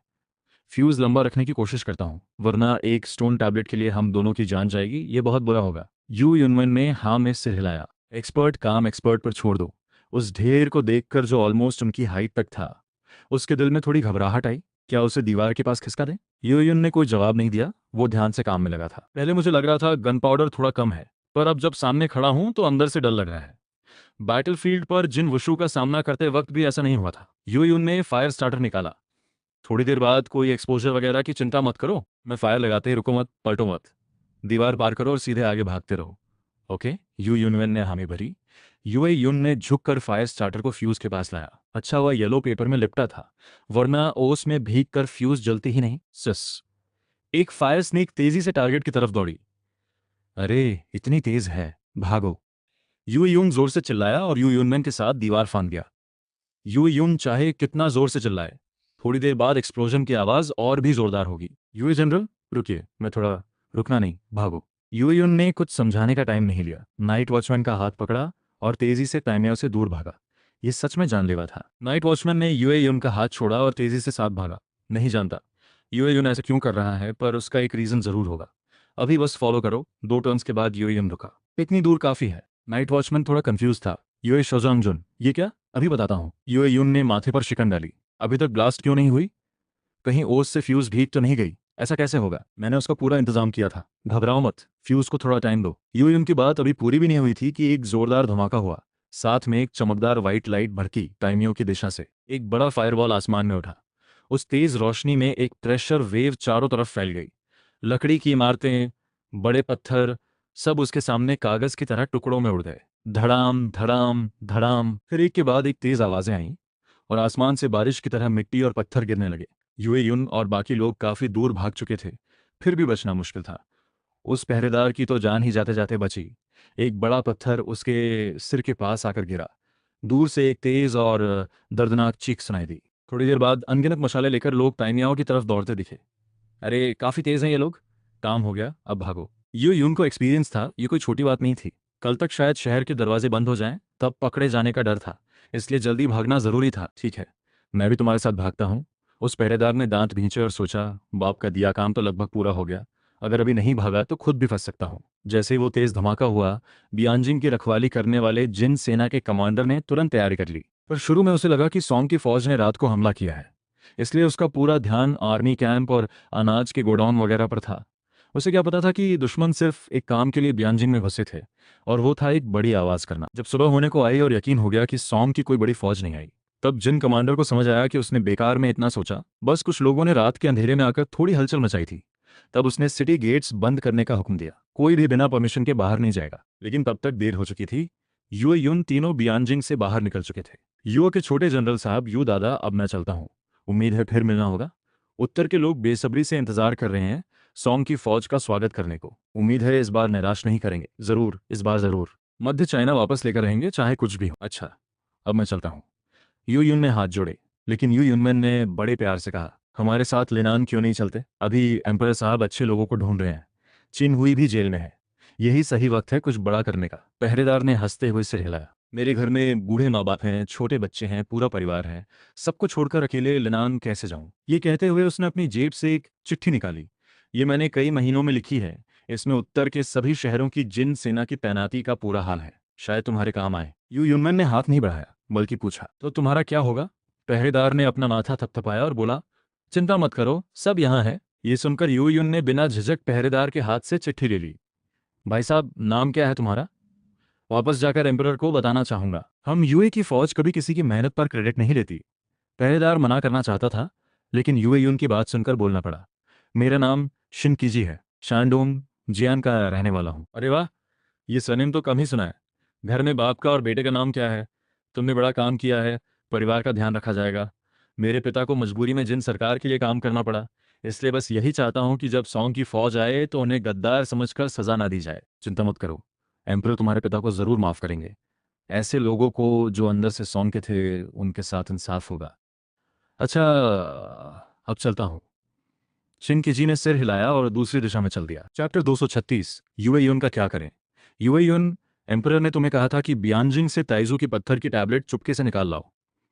फ्यूज़ लंबा रखने की कोशिश करता हूँ, वरना एक स्टोन टैबलेट के लिए हम दोनों की जान जाएगी। ये बहुत बुरा होगा। यू यूनवन ने हाँ में सिर हिलाया। एक्सपर्ट काम एक्सपर्ट पर छोड़ दो। उस ढेर को देखकर जो ऑलमोस्ट उनकी हाइट तक था, उसके दिल में थोड़ी घबराहट आई। क्या उसे दीवार के पास खिसका दें? यूयुन ने कोई जवाब नहीं दिया। वो ध्यान से काम में लगा था। पहले मुझे लग रहा था गन पाउडर थोड़ा कम है, पर अब जब सामने खड़ा हूं तो अंदर से डर लग रहा है। बैटलफील्ड पर जिन वुशु का सामना करते वक्त भी ऐसा नहीं हुआ था। यू यून ने फायर स्टार्टर निकाला। थोड़ी देर बाद कोई एक्सपोजर वगैरह की चिंता मत करो, मैं फायर लगाते ही रुको मत, पलटो मत, दीवार पार करो और सीधे आगे भागते रहो। ओके, यू यूनवेन ने हामी भरी। यूए यून ने झुककर फायर स्टार्टर को फ्यूज के पास लाया। अच्छा हुआ येलो पेपर में लिपटा था, वरना ओस में भीग कर फ्यूज जलती ही नहीं। सस। एक फायर स्नेक तेजी से टारगेट की तरफ दौड़ी। अरे इतनी तेज है, भागो। यू यून जोर से चिल्लाया और यू यूनमैन के साथ दीवार फांद गया। यू यून चाहे कितना जोर से चिल्लाए, थोड़ी देर बाद एक्सप्लोजन की आवाज और भी जोरदार होगी। यूए जनरल रुकिए, मैं थोड़ा। रुकना नहीं, भागो। यू यून ने कुछ समझाने का टाइम नहीं लिया, नाइट वॉचमैन का हाथ पकड़ा और तेजी से ताइमेओ से दूर भागा। ये सच में जानलेवा था। नाइट वॉचमैन ने यूए यून का हाथ छोड़ा और तेजी से साथ भागा। नहीं जानता यूए यून ऐसे क्यों कर रहा है, पर उसका एक रीजन जरूर होगा। अभी बस फॉलो करो। 2 टर्न्स के बाद यूए यून रुका। इतनी दूर काफी है। नाइट वॉचमैन थोड़ा कंफ्यूज था। यूए शोजांगजुन, ये क्या? अभी बताता हूँ। यूए यून ने माथे पर शिकन डाली। अभी तक ब्लास्ट क्यों नहीं हुई? कहीं ओस से फ्यूज भीग तो नहीं गई? ऐसा कैसे होगा? मैंने उसका पूरा इंतजाम किया था। घबराओ मत, फ्यूज को थोड़ा टाइम दो। यूए यून की बात अभी पूरी भी नहीं हुई थी कि एक जोरदार धमाका हुआ। साथ में एक चमकदार व्हाइट लाइट भड़की टाइमियों की दिशा से। एक बड़ा फायरवॉल आसमान में उठा। उस तेज रोशनी में एक प्रेशर वेव चारों तरफ फैल गई। लकड़ी की इमारतें, बड़े पत्थर, सब उसके सामने कागज की तरह टुकड़ों में उड़ गए। धड़ाम धड़ाम धड़ाम, फिर एक के बाद एक तेज आवाजें आईं और आसमान से बारिश की तरह मिट्टी और पत्थर गिरने लगे। यूए यून और बाकी लोग काफी दूर भाग चुके थे, फिर भी बचना मुश्किल था। उस पहरेदार की तो जान ही जाते जाते बची। एक बड़ा पत्थर उसके सिर के पास आकर गिरा। दूर से एक तेज और दर्दनाक चीख सुनाई दी। थोड़ी देर बाद अनगिनत मशाले लेकर लोग ताइमियाओं की तरफ दौड़ते दिखे। अरे काफी तेज हैं ये लोग, काम हो गया, अब भागो। यू यून को एक्सपीरियंस था, ये कोई छोटी बात नहीं थी। कल तक शायद शहर के दरवाजे बंद हो जाएं, तब पकड़े जाने का डर था, इसलिए जल्दी भागना जरूरी था। ठीक है, मैं भी तुम्हारे साथ भागता हूँ। उस पहरेदार ने दांत भींचे और सोचा, बाप का दिया काम तो लगभग पूरा हो गया। अगर अभी नहीं भागा तो खुद भी फंस सकता हूँ। जैसे ही वो तेज धमाका हुआ, बियांजिंग की रखवाली करने वाले जिन सेना के कमांडर ने तुरंत तैयारी कर ली। पर शुरू में उसे लगा कि सॉन्ग की फौज ने रात को हमला किया है, इसलिए उसका पूरा ध्यान आर्मी कैंप और अनाज के गोडाउन वगैरह पर था। उसे क्या पता था कि दुश्मन सिर्फ एक काम के लिए बियांजिंग में घुसे थे, और वो था एक बड़ी आवाज करना। जब सुबह होने को आई और यकीन हो गया कि सॉन्ग की कोई बड़ी फौज नहीं आई, तब जिन कमांडर को समझ आया कि उसने बेकार में इतना सोचा। बस कुछ लोगों ने रात के अंधेरे में आकर थोड़ी हलचल मचाई थी। तब उसने सिटी गेट्स बंद करने का हुक्म दिया, कोई भी बिना परमिशन के बाहर नहीं जाएगा। लेकिन तब तक देर हो चुकी थी। यूए यून तीनों बियांजिंग से बाहर निकल चुके थे। युओ के छोटे जनरल साहब, यू दादा, अब मैं चलता हूँ। उम्मीद है फिर मिलना होगा। उत्तर के लोग बेसब्री से इंतजार कर रहे हैं सॉन्ग की फौज का स्वागत करने को। उम्मीद है इस बार निराश नहीं करेंगे। जरूर, इस बार जरूर। मध्य चाइना वापस लेकर रहेंगे, चाहे कुछ भी हो। अच्छा, अब मैं चलता हूँ। यू यून ने हाथ जोड़े, लेकिन यू यूनमैन ने बड़े प्यार से कहा, हमारे साथ लेनान क्यों नहीं चलते? अभी एम्पायर साहब अच्छे लोगों को ढूंढ रहे हैं। चिन हुई भी जेल में है, यही सही वक्त है कुछ बड़ा करने का। पहरेदार ने हंसते हुए सिर हिलाया। मेरे घर में बूढ़े माँ बाप हैं, छोटे बच्चे हैं, पूरा परिवार है। सबको छोड़कर अकेले लेनान कैसे जाऊं? ये कहते हुए उसने अपनी जेब से एक चिट्ठी निकाली। ये मैंने कई महीनों में लिखी है। इसमें उत्तर के सभी शहरों की जिन सेना की तैनाती का पूरा हाल है, शायद तुम्हारे काम आए। यू यूनमैन ने हाथ नहीं बढ़ाया, बल्कि पूछा, तो तुम्हारा क्या होगा? पहरेदार ने अपना माथा थपथपाया और बोला, चिंता मत करो, सब यहाँ है। ये सुनकर यू यून ने बिना झिझक पहरेदार के हाथ से चिट्ठी ले ली। भाई साहब, नाम क्या है तुम्हारा? वापस जाकर एम्परर को बताना चाहूंगा। हम यूए की फौज कभी किसी की मेहनत पर क्रेडिट नहीं लेती। पहरेदार मना करना चाहता था, लेकिन यूए यून की बात सुनकर बोलना पड़ा। मेरा नाम शिनकीजी है, शानडोंग जियान का रहने वाला हूँ। अरे वाह, ये सरनेम तो कम ही सुना है। घर में बाप का और बेटे का नाम क्या है? तुमने बड़ा काम किया है, परिवार का ध्यान रखा जाएगा। मेरे पिता को मजबूरी में जिन सरकार के लिए काम करना पड़ा, इसलिए बस यही चाहता हूँ कि जब सॉन्ग की फौज आए तो उन्हें गद्दार समझकर सजा ना दी जाए। चिंता मत करो, एम्परर तुम्हारे पिता को जरूर माफ करेंगे। ऐसे लोगों को जो अंदर से सॉन्ग के थे, उनके साथ इंसाफ होगा। अच्छा, अब चलता हूँ। शिनकीजी ने सिर हिलाया और दूसरी दिशा में चल दिया। चैप्टर 236, यूए यून का क्या करें? यूए यून, एम्परर ने तुम्हें कहा था कि बियांजिंग से ताइजू की पत्थर की टैबलेट चुपके से निकाल लाओ,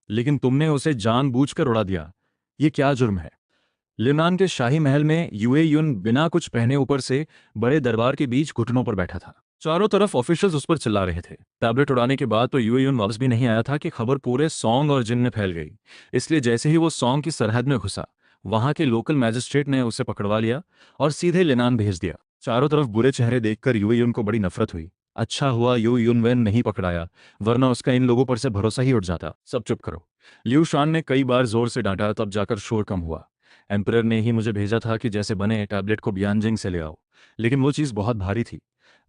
लेकिन तुमने उसे जानबूझकर उड़ा दिया। ये क्या जुर्म है? लिनान के शाही महल में यूए यून बिना कुछ पहने ऊपर से बड़े दरबार के बीच घुटनों पर बैठा था। चारों तरफ ऑफिशियल्स उस पर चिल्ला रहे थे। टैबलेट उड़ाने के बाद तो यूए यून वापस भी नहीं आया था कि खबर पूरे सॉन्ग और जिन में फैल गई। इसलिए जैसे ही वो सॉन्ग की सरहद में घुसा, वहां के लोकल मैजिस्ट्रेट ने उसे पकड़वा लिया और सीधे लिनान भेज दिया। चारों तरफ बुरे चेहरे देखकर यूए यून को बड़ी नफरत हुई। अच्छा हुआ यू युनवेन नहीं पकड़ाया, वरना उसका इन लोगों पर से भरोसा ही उठ जाता। सब चुप करो। लिू शान ने कई बार जोर से डांटा, तब जाकर शोर कम हुआ। एम्परर ने ही मुझे भेजा था कि जैसे बने टैबलेट को बियानजिंग से ले आओ, लेकिन वो चीज़ बहुत भारी थी।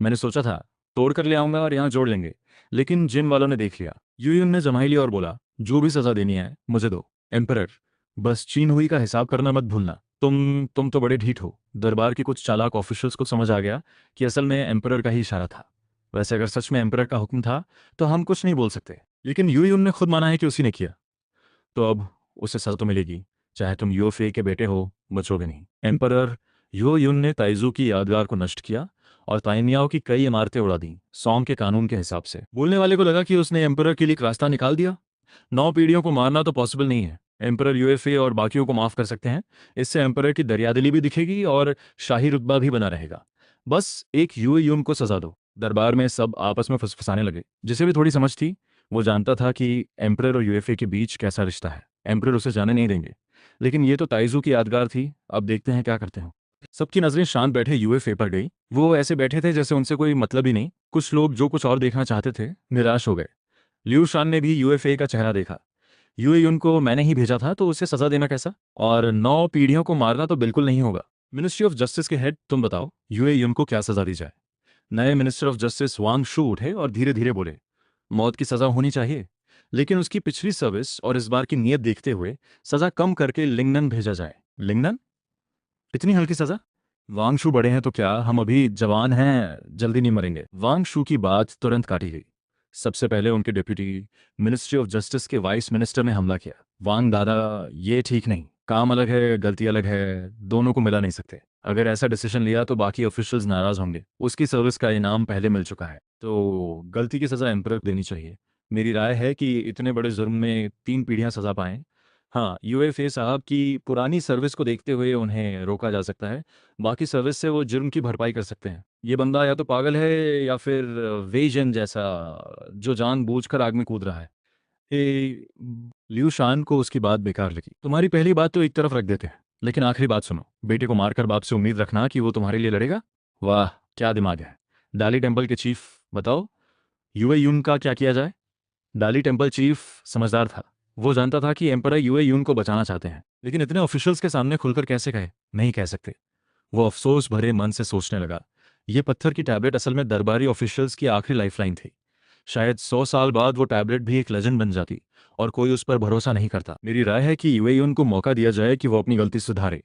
मैंने सोचा था तोड़ कर ले आऊंगा और यहाँ जोड़ लेंगे, लेकिन जिन वालों ने देख लिया। यू युन ने जमाई लिया और बोला, जो भी सजा देनी है मुझे दो। एम्परर, बस चीन हुई का हिसाब करना मत भूलना। तुम तो बड़े ढीठ हो। दरबार के कुछ चालाक ऑफिशियल्स को समझ आ गया कि असल में एम्परर का ही इशारा था। वैसे अगर सच में एम्परर का हुक्म था तो हम कुछ नहीं बोल सकते, लेकिन यू युन ने खुद माना है कि उसी ने किया, तो अब उसे सजा तो मिलेगी। चाहे तुम यो फे के बेटे हो, बचोगे नहीं। एम्परर, यो युन ने ताइजू की यादगार को नष्ट किया और ताइनियाओ की कई इमारतें उड़ा दी, सॉन्ग के कानून के हिसाब से। बोलने वाले को लगा कि उसने एम्परर के लिए एक रास्ता निकाल दिया। 9 पीढ़ियों को मारना तो पॉसिबल नहीं है। एम्परर यूएफए और बाकियों को माफ कर सकते हैं। इससे एम्परर की दरियादिली भी दिखेगी और शाही रुतबा भी बना रहेगा। बस एक यूए यून को सजा दो। दरबार में सब आपस में फंसाने लगे। जिसे भी थोड़ी समझ थी वो जानता था कि एम्परर और यूएफए के बीच कैसा रिश्ता है। एम्परर उसे जाने नहीं देंगे, लेकिन ये तो ताइजू की यादगार थी। अब देखते हैं क्या करते हो। सबकी नजरें शांत बैठे यूएफए पर गई। वो ऐसे बैठे थे जैसे उनसे कोई मतलब ही नहीं। कुछ लोग जो कुछ और देखना चाहते थे निराश हो गए। लिू शान ने भी यूएफए का चेहरा देखा। यूए युन को मैंने ही भेजा था, तो उसे सजा देना कैसा? और 9 पीढ़ियों को मारना तो बिल्कुल नहीं होगा। मिनिस्ट्री ऑफ जस्टिस के हेड, तुम बताओ यूए युन को क्या सजा दी जाए? नए मिनिस्टर ऑफ जस्टिस वांग शू उठे और धीरे धीरे बोले, मौत की सजा होनी चाहिए, लेकिन उसकी पिछली सर्विस और इस बार की नीयत देखते हुए सजा कम करके लिंगनन भेजा जाए। लिंगनन? इतनी हल्की सजा? वांग शू बड़े हैं तो क्या, हम अभी जवान हैं, जल्दी नहीं मरेंगे। वांग शू की बात तुरंत काटी गई। सबसे पहले उनके डिप्यूटी मिनिस्ट्री ऑफ जस्टिस के वाइस मिनिस्टर ने हमला किया। वांग दादा, ये ठीक नहीं। काम अलग है, गलती अलग है, दोनों को मिला नहीं सकते। अगर ऐसा डिसीजन लिया तो बाकी ऑफिशियल्स नाराज होंगे। उसकी सर्विस का इनाम पहले मिल चुका है, तो गलती की सजा एम्परर को देनी चाहिए। मेरी राय है कि इतने बड़े जुर्म में 3 पीढ़ियां सजा पाएं। हाँ, यूएफए साहब की पुरानी सर्विस को देखते हुए उन्हें रोका जा सकता है। बाकी सर्विस से वो जुर्म की भरपाई कर सकते हैं। ये बंदा या तो पागल है या फिर वेजन जैसा, जो जानबूझकर आग में कूद रहा है। लिू शान को उसकी बात बेकार लगी। तुम्हारी पहली बात तो एक तरफ रख देते हैं, लेकिन आखिरी बात सुनो। बेटे को मारकर बाप से उम्मीद रखना कि वो तुम्हारे लिए लड़ेगा? वाह, क्या दिमाग है। डाली टेम्पल के चीफ, बताओ यूए यून का क्या किया जाए? डाली टेम्पल चीफ समझदार था। वो जानता था कि एम्परर यूए यून को बचाना चाहते हैं, लेकिन इतने ऑफिशियल्स के सामने खुलकर कैसे कहे? नहीं कह सकते। वो अफसोस भरे मन से सोचने लगा, ये पत्थर की टैबलेट असल में दरबारी ऑफिशियल्स की आखिरी लाइफलाइन थी। शायद 100 साल बाद वो टैबलेट भी एक लेजेंड बन जाती और कोई उस पर भरोसा नहीं करता। मेरी राय है कि यूएई को मौका दिया जाए कि वो अपनी गलती सुधारे।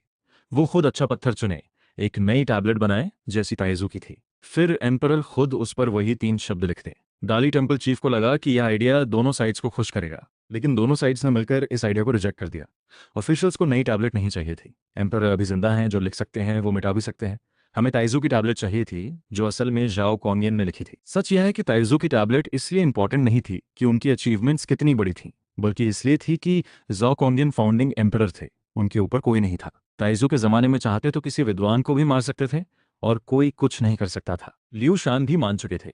वो खुद अच्छा पत्थर चुने, एक नई टैबलेट बनाए जैसी ताइजू की थी। फिर एम्परर खुद उस पर वही 3 शब्द लिख दे। डाली टेम्पल चीफ को लगा कि यह आइडिया दोनों साइड्स को खुश करेगा, लेकिन दोनों साइड्स ने मिलकर इस आइडिया को रिजेक्ट कर दिया। ऑफिशियल्स को नई टैबलेट नहीं चाहिए थी। एम्परर अभी जिंदा हैं, जो लिख सकते हैं वो मिटा भी सकते हैं। हमें ताइजू की टैबलेट चाहिए थी, जो असल में जाओ कॉन्गियन ने लिखी थी। सच यह है कि ताइजू की टैबलेट इसलिए इंपॉर्टेंट नहीं थी कि उनकी अचीवमेंट्स कितनी बड़ी थी, बल्कि इसलिए थी कि जाओ कॉन्गियन फाउंडिंग एम्परर थे। उनके ऊपर कोई नहीं था। ताइजू के जमाने में चाहते तो किसी विद्वान को भी मार सकते थे और कोई कुछ नहीं कर सकता था। लिू शान भी मान चुके थे।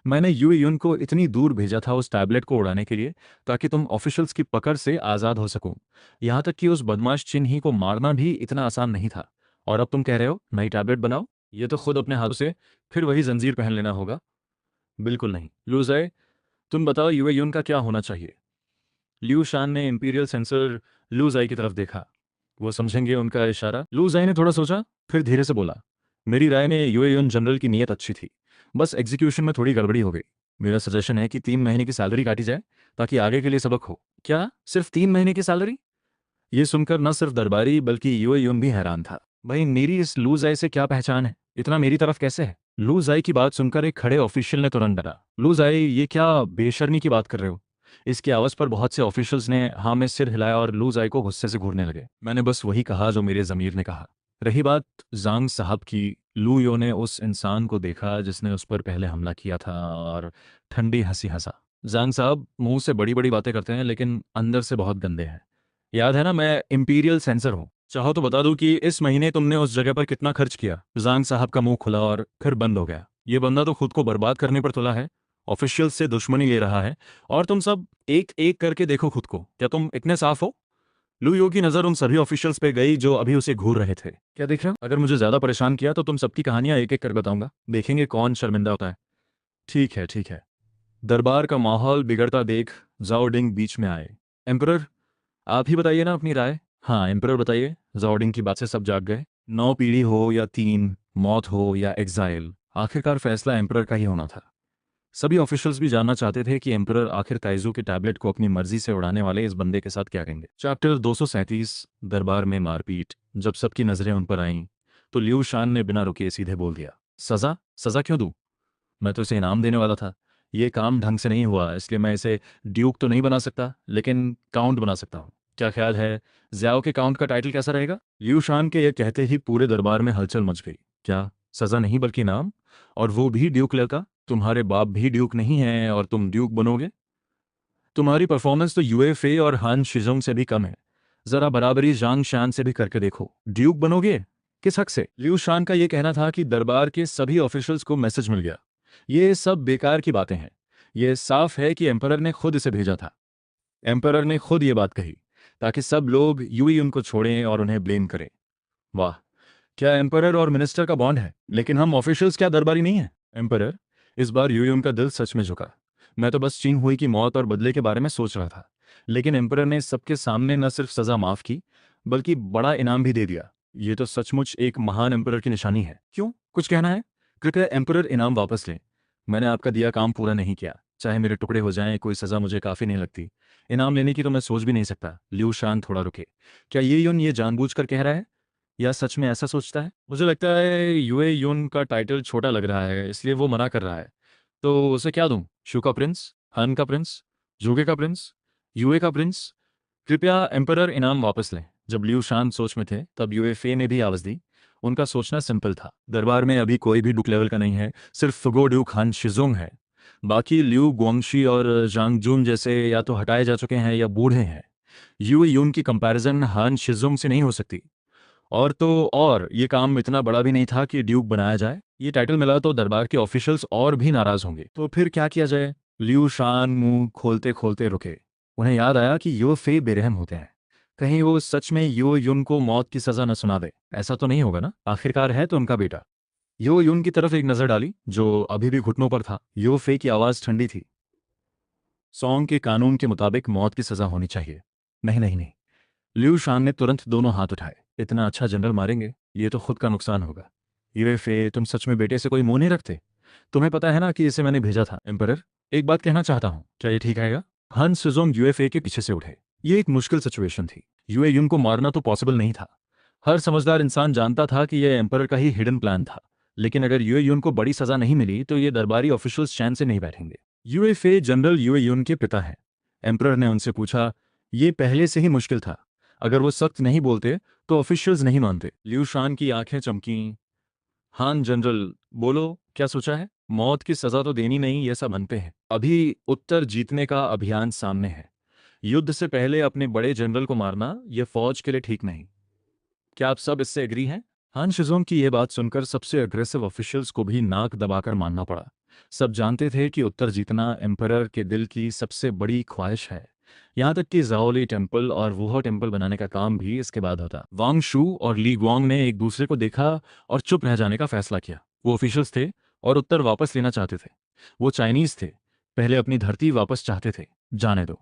मैंने यू युन को इतनी दूर भेजा था उस टैबलेट को उड़ाने के लिए, ताकि तुम ऑफिशियल्स की पकड़ से आज़ाद हो सको। यहाँ तक कि उस बदमाश चिन्ही को मारना भी इतना आसान नहीं था। और अब तुम कह रहे हो नई टैबलेट बनाओ? ये तो खुद अपने हाथों से फिर वही जंजीर पहन लेना होगा। बिल्कुल नहीं। लूजाई, तुम बताओ यूए युन का क्या होना चाहिए? लिू शान ने इंपीरियल सेंसर लूजाई की तरफ देखा। वो समझेंगे उनका इशारा? लूजाई ने थोड़ा सोचा, फिर धीरे से बोला, मेरी राय में यूए युन जनरल की नीयत अच्छी थी, बस एग्जीक्यूशन में थोड़ी गड़बड़ी हो गई। मेरा सजेशन है कि 3 महीने की सैलरी काटी जाए, ताकि आगे के लिए सबक हो। क्या सिर्फ 3 महीने की सैलरी? ये सुनकर न सिर्फ दरबारी बल्कि यूए युन भी हैरान था। भाई, मेरी इस लूज आई से क्या पहचान है? इतना मेरी तरफ कैसे है? लूज आई की बात सुनकर एक खड़े ऑफिशियल ने तुरंत डरा। लूज आई, ये क्या बेशर्मी की बात कर रहे हो? इसकी आवाज पर बहुत से ऑफिशियल्स ने हाँ में सिर हिलाया और लूज आई को गुस्से से घूरने लगे। मैंने बस वही कहा जो मेरे जमीर ने कहा। रही बात जांग साहब की, लू यो ने उस इंसान को देखा जिसने उस पर पहले हमला किया था और ठंडी हंसी हंसा। जांग साहब मुंह से बड़ी बड़ी बातें करते हैं, लेकिन अंदर से बहुत गंदे हैं। याद है ना, मैं इंपीरियल सेंसर हूँ। चाहो तो बता दूं कि इस महीने तुमने उस जगह पर कितना खर्च किया? जांग साहब का मुंह खुला और फिर बंद हो गया। ये बंदा तो खुद को बर्बाद करने पर तुला है, ऑफिशियल से दुश्मनी ले रहा है, और तुम सब एक एक करके देखो खुद को। क्या तुम इतने साफ हो? लू यो की नजर उन सभी ऑफिशियल्स पे गई जो अभी उसे घूर रहे थे। क्या देख रहे हो? अगर मुझे ज्यादा परेशान किया तो तुम सबकी कहानियां एक एक कर बताऊंगा। देखेंगे कौन शर्मिंदा होता है। ठीक है ठीक है। दरबार का माहौल बिगड़ता देख जाओडिंग बीच में आए। एम्परर, आप ही बताइए ना अपनी राय। हाँ एम्परर बताइए। जाओडिंग की बात से सब जाग गए। 9 पीढ़ी हो या 3, मौत हो या एग्जाइल, आखिरकार फैसला एम्परर का ही होना था। सभी ऑफिशियल्स भी जानना चाहते थे कि एम्परर आखिर काइजू के टैबलेट को अपनी मर्जी से उड़ाने वाले इस बंदे के साथ क्या करेंगे। चैप्टर 237, दरबार में मारपीट। जब सबकी नजरें उन पर आईं तो लिऊ शान ने बिना रुके सीधे बोल दिया, सजा? सजा क्यों दूं? मैं तो इसे इनाम देने वाला था। ये काम ढंग से नहीं हुआ, इसलिए मैं इसे ड्यूक तो नहीं बना सकता, लेकिन काउंट बना सकता हूँ। क्या ख्याल है ज़्याओ के काउंट का टाइटल कैसा रहेगा? लिऊ शान के ये कहते ही पूरे दरबार में हलचल मच गई। क्या सजा नहीं बल्कि इनाम? और वो भी ड्यूक लेवल का? तुम्हारे बाप भी ड्यूक नहीं हैं और तुम ड्यूक बनोगे? तुम्हारी परफॉर्मेंस तो यूएफए और हान शिजोंग से भी कम है। जरा बराबरी जांग शान से भी करके देखो। ड्यूक बनोगे? किस हक से? लिऊ शान का यह कहना था कि दरबार के सभी ऑफिशियल्स को मैसेज मिल गया। ये सब बेकार की बातें हैं। ये साफ है कि एम्परर ने खुद इसे भेजा था। एम्परर ने खुद ये बात कही ताकि सब लोग यूई उनको छोड़ें और उन्हें ब्लेम करें। वाह, क्या एम्परर और मिनिस्टर का बॉन्ड है। लेकिन हम ऑफिशियल्स क्या दरबारी नहीं हैं? एम्परर, इस बार यूई का दिल सच में झुका। मैं तो बस चिंग हुई की मौत और बदले के बारे में सोच रहा था, लेकिन एम्परर ने सबके सामने न सिर्फ सजा माफ की बल्कि बड़ा इनाम भी दे दिया। ये तो सचमुच एक महान एम्परर की निशानी है। क्यों, कुछ कहना है? कृपया एम्परर इनाम वापस लें। मैंने आपका दिया काम पूरा नहीं किया, चाहे मेरे टुकड़े हो जाएं, कोई सजा मुझे काफ़ी नहीं लगती। इनाम लेने की तो मैं सोच भी नहीं सकता। लिऊ शान थोड़ा रुके। क्या ये यून ये जानबूझकर कह रहा है या सच में ऐसा सोचता है? मुझे लगता है यूए यून का टाइटल छोटा लग रहा है, इसलिए वो मना कर रहा है। तो उसे क्या दूं? शू का प्रिंस, हन का प्रिंस, जूगे का प्रिंस, यूए का प्रिंस? कृपया एम्परर इनाम वापस लें। जब लिऊ शान सोच में थे तब यूएफए ने भी आवाज दी। उनका सोचना सिंपल था। दरबार में अभी कोई भी डुक लेवल का नहीं है, सिर्फ फुगो ड्यूक हान शिजोंग है। बाकी लिऊ गुआंगशी और जांग जून जैसे या तो हटाए जा चुके हैं या बूढ़े हैं। यूए यून की कंपैरिजन हान शिजोंग से नहीं हो सकती। और तो और ये काम इतना बड़ा भी नहीं था कि ड्यूक बनाया जाए। ये टाइटल मिला तो दरबार के ऑफिशियल्स और भी नाराज होंगे। तो फिर क्या किया जाए? लिऊ शान मुंह खोलते खोलते रुके। उन्हें याद आया कि यो फे बेरहम होते हैं। कहीं वो सच में यो युन को मौत की सजा न सुना दे। ऐसा तो नहीं होगा ना? आखिरकार है तो उनका बेटा। यो युन की तरफ एक नजर डाली, जो अभी भी घुटनों पर था। यो फे की आवाज ठंडी थी। सॉन्ग के कानून के मुताबिक मौत की सजा होनी चाहिए। नहीं नहीं नहीं। लिऊ शान ने तुरंत दोनों हाथ उठाए। इतना अच्छा जनरल मारेंगे, ये तो खुद का नुकसान होगा। यूएफए, तुम सच में बेटे से कोई मुंह नहीं रखते? तुम्हें पता है ना कि इसे मैंने भेजा था। एम्परर, एक बात कहना चाहता हूँ, क्या ये ठीक आएगा? हन सुजोंग यूएफए के पीछे से उठे। ये एक मुश्किल सिचुएशन थी। यूए युन को मारना तो पॉसिबल नहीं था। हर समझदार इंसान जानता था कि यह एम्परर का ही हिडन प्लान था। लेकिन अगर यूए युन को बड़ी सजा नहीं मिली तो ये दरबारी ऑफिशियल्स चैन से नहीं बैठेंगे। यूएफए जनरल यूए युन के पिता हैं। एम्परर ने उनसे पूछा, ये पहले से ही मुश्किल था। अगर वो सख्त नहीं बोलते तो ऑफिशियल्स नहीं मानते। लिऊ शान की आंखें चमकीं। हान जनरल, बोलो, क्या सोचा है? मौत की सजा तो देनी नहीं, ये सब मनते हैं। अभी उत्तर जीतने का अभियान सामने है। युद्ध से पहले अपने बड़े जनरल को मारना यह फौज के लिए ठीक नहीं। क्या आप सब इससे एग्री हैं? हान शिजोंग की यह बात सुनकर सबसे अग्रेसिव ऑफिशियल्स को भी नाक दबाकर मानना पड़ा। सब जानते थे कि उत्तर जीतना एम्परर के दिल की सबसे बड़ी ख्वाहिश है। यहाँ तक कि जाओली टेम्पल और वुहो टेम्पल बनाने का काम भी इसके बाद होता। वांग शू और ली गुआंग ने एक दूसरे को देखा और चुप रह जाने का फैसला किया। वो ऑफिशियल्स थे और उत्तर वापस लेना चाहते थे। वो चाइनीज थे, पहले अपनी धरती वापस चाहते थे। जाने दो,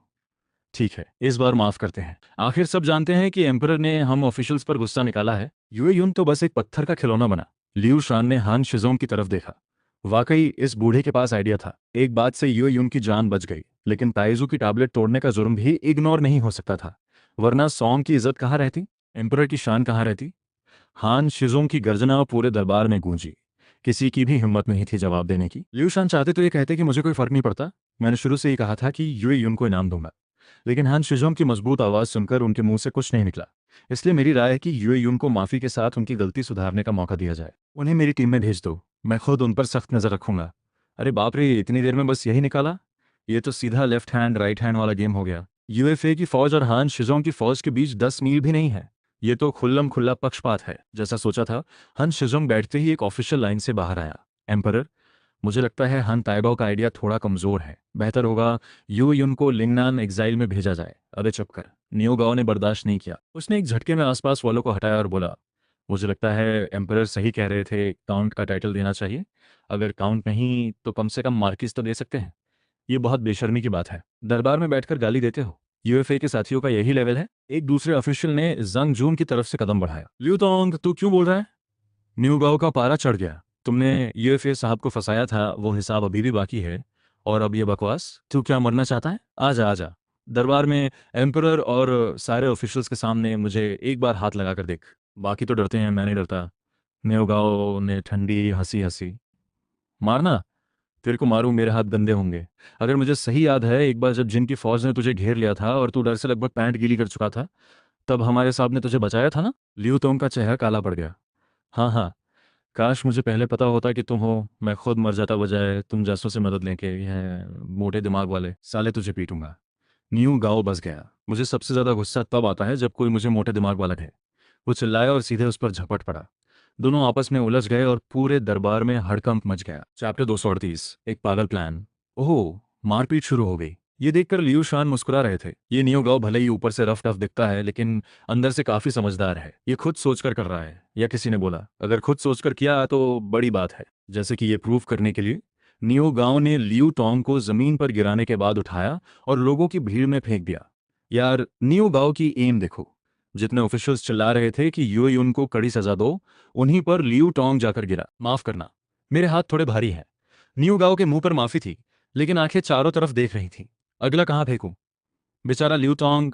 ठीक है, इस बार माफ करते हैं। आखिर सब जानते हैं कि एम्परर ने हम ऑफिशियल्स पर गुस्सा निकाला है। यूए युन तो बस एक पत्थर का खिलौना बना। लिऊ शान ने हान शिजोंग की तरफ देखा। वाकई इस बूढ़े के पास आइडिया था। एक बात से यूए युन की जान बच गई, लेकिन ताइजू की टैबलेट तोड़ने का जुर्म भी इग्नोर नहीं हो सकता था। वरना सॉन्ग की इज्जत कहाँ रहती? एम्परर की शान कहाँ रहती? हान शिजोंग की गर्जना पूरे दरबार में गूंजी। किसी की भी हिम्मत नहीं थी जवाब देने की। लिऊ शान चाहते तो ये कहते कि मुझे कोई फर्क नहीं पड़ता, मैंने शुरू से ही कहा था कि यूए युन को इनाम दूंगा। लेकिन हान शिजोंग की मजबूत आवाज सुनकर उनके मुंह से कुछ नहीं निकला। इसलिए मेरी राय है कि यूए युन को माफी के साथ उनकी गलती सुधारने का मौका दिया जाए। उन्हें मेरी टीम में भेज दो, मैं खुद उन पर सख्त नजर रखूंगा। अरे बाप रे, इतनी देर में बस यही निकाला? ये तो सीधा लेफ्ट हैंड राइट हैंड वाला गेम हो गया। यूएफए की फौज और हान शिजोंग की फौज के बीच 10 मील भी नहीं है। ये तो खुल्लम खुल्ला पक्षपात है। जैसा सोचा था, हन शिजोंग बैठते ही एक ऑफिशियल लाइन से बाहर आया। एम्परर, मुझे लगता है हन ताइबाओ का आइडिया थोड़ा कमजोर है। बेहतर होगा यू युन को लिंगनान एग्जाइल में भेजा जाए। अबे चुप कर। नियो गाओ ने बर्दाश्त नहीं किया। उसने एक झटके में आसपास वालों को हटाया और बोला, मुझे लगता है एम्परर सही कह रहे थे, काउंट का टाइटल देना चाहिए। अगर काउंट नहीं तो कम से कम मार्किस तो दे सकते हैं। ये बहुत बेशर्मी की बात है, दरबार में बैठकर गाली देते हो। यूएफए के साथियों का यही लेवल है। एक दूसरे ऑफिशियल ने जंग जून की तरफ से कदम बढ़ाया। लियो तोंग, तू क्यों बोल रहा है? न्यू गांव का पारा चढ़ गया। तुमने यूएफए साहब को फंसाया था, वो हिसाब अभी भी बाकी है। और अब ये बकवास, तू क्या मरना चाहता है? आजा आजा, दरबार में एम्परर और सारे ऑफिशियल्स के सामने मुझे एक बार हाथ लगा कर देख। बाकी तो डरते हैं, मैं नहीं डरता। न्यू गांव ने ठंडी हंसी हंसी। मारना? तेरे को मारूं, मेरे हाथ गंदे होंगे। अगर मुझे सही याद है, एक बार जब जिन की फौज ने तुझे घेर लिया था और तू डर से लगभग पैंट गीली कर चुका था, तब हमारे साहब ने तुझे बचाया था ना? लियो तोंग का चेहरा काला पड़ गया। हाँ हाँ, काश मुझे पहले पता होता कि तुम हो, मैं खुद मर जाता बजाय तुम जैसों से मदद लेके। यह मोटे दिमाग वाले साले, तुझे पीटूंगा। न्यू गांव बस गया। मुझे सबसे ज्यादा गुस्सा तब आता है जब कोई मुझे मोटे दिमाग वाला कहे। वो चिल्लाया और सीधे उस पर झपट पड़ा। दोनों आपस में उलझ गए और पूरे दरबार में हड़कंप मच गया। चैप्टर 238, एक पागल प्लान। ओह, मारपीट शुरू हो गई। ये देखकर लियू शान मुस्कुरा रहे थे। ये नियो गांव भले ही ऊपर से रफ टफ दिखता है, लेकिन अंदर से काफी समझदार है। ये खुद सोचकर कर रहा है, या किसी ने बोला। अगर खुद सोचकर किया तो बड़ी बात है। जैसे कि ये प्रूव करने के लिए नियो गांव ने लियू टोंग को जमीन पर गिराने के बाद उठाया और लोगों की भीड़ में फेंक दिया। यार, नियो गांव की एम देखो। जितने ऑफिशियल्स चिल्ला रहे थे कि यूएयून को कड़ी सजा दो, उन्हीं पर लियू टोंग जाकर गिरा। माफ करना, मेरे हाथ थोड़े भारी हैं। नियो गांव के मुंह पर माफी थी, लेकिन आंखें चारों तरफ देख रही थीं। अगला कहाँ फेंकूं? बेचारा लियू टोंग।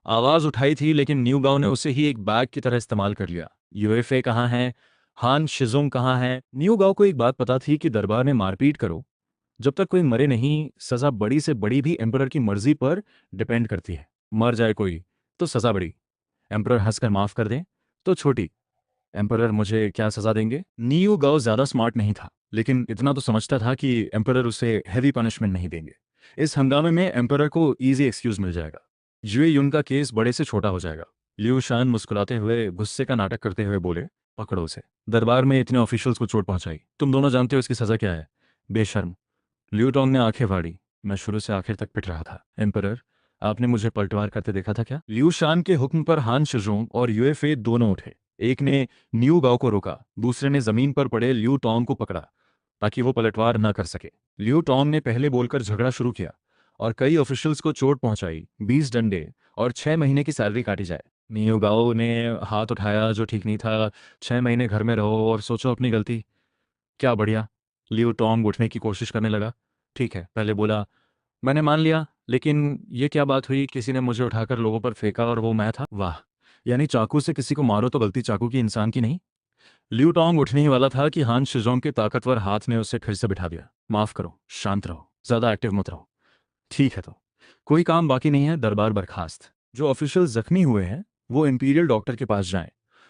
आवाज उठाई थी, लेकिन न्यू गांव ने उसे ही एक बैग की तरह इस्तेमाल कर लिया। यूएफए कहाँ है? हान शिजोंग कहाँ है? न्यू गांव को एक बात पता थी कि दरबार में मारपीट करो, जब तक कोई मरे नहीं, सजा बड़ी से बड़ी भी एम्परर की मर्जी पर डिपेंड करती है। मर जाए कोई तो सजा बड़ी, एम्परर हंसकर माफ कर दे तो छोटी। एम्परर मुझे क्या सजा देंगे? नियो गाओ ज्यादा स्मार्ट नहीं था, लेकिन इतना तो समझता था कि एम्परर उसे हैवी पनिशमेंट नहीं देंगे। इस हंगामे में एम्परर को इजी एक्सक्यूज मिल जाएगा। जुए युन का केस बड़े से छोटा हो जाएगा। लियू शान मुस्कुराते हुए गुस्से का नाटक करते हुए बोले, पकड़ो उसे। दरबार में इतने ऑफिशियल्स को चोट पहुंचाई, तुम दोनों जानते हो इसकी सजा क्या है? बेशर्म। लियू टोंग ने आंखें फाड़ी। मैं शुरू से आखिर तक पिट रहा था। एम्परर, आपने मुझे पलटवार करते देखा था क्या? लियू शान के हुक्म पर हान शिजोंग और यूएफए दोनों उठे। एक ने न्यू गाओ को रोका, दूसरे ने जमीन पर पड़े लियू टोंग को पकड़ा ताकि वो पलटवार न कर सके। लियू टोंग ने पहले बोलकर झगड़ा शुरू किया और कई ऑफिशियल्स को चोट पहुंचाई। 20 डंडे और 6 महीने की सैलरी काटी जाए। न्यू गाओ ने हाथ उठाया, जो ठीक नहीं था। 6 महीने घर में रहो और सोचो अपनी गलती। क्या बढ़िया। लियू टोंग उठने की कोशिश करने लगा। ठीक है, पहले बोला, मैंने मान लिया, लेकिन ये क्या बात हुई? किसी ने मुझे उठाकर लोगों पर फेंका और वो मैं था। वाह, यानी चाकू से किसी को मारो तो गलती चाकू की, इंसान की नहीं। लियू टोंग उठने ही वाला था कि हान शिजोंग के ताकतवर हाथ ने उसे फिर से बिठा दिया। माफ करो, शांत रहो, ज्यादा एक्टिव मत रहो। ठीक है, तो कोई काम बाकी नहीं है, दरबार बर्खास्त। जो ऑफिशियल जख्मी हुए हैं वो इंपीरियल डॉक्टर के पास जाएं,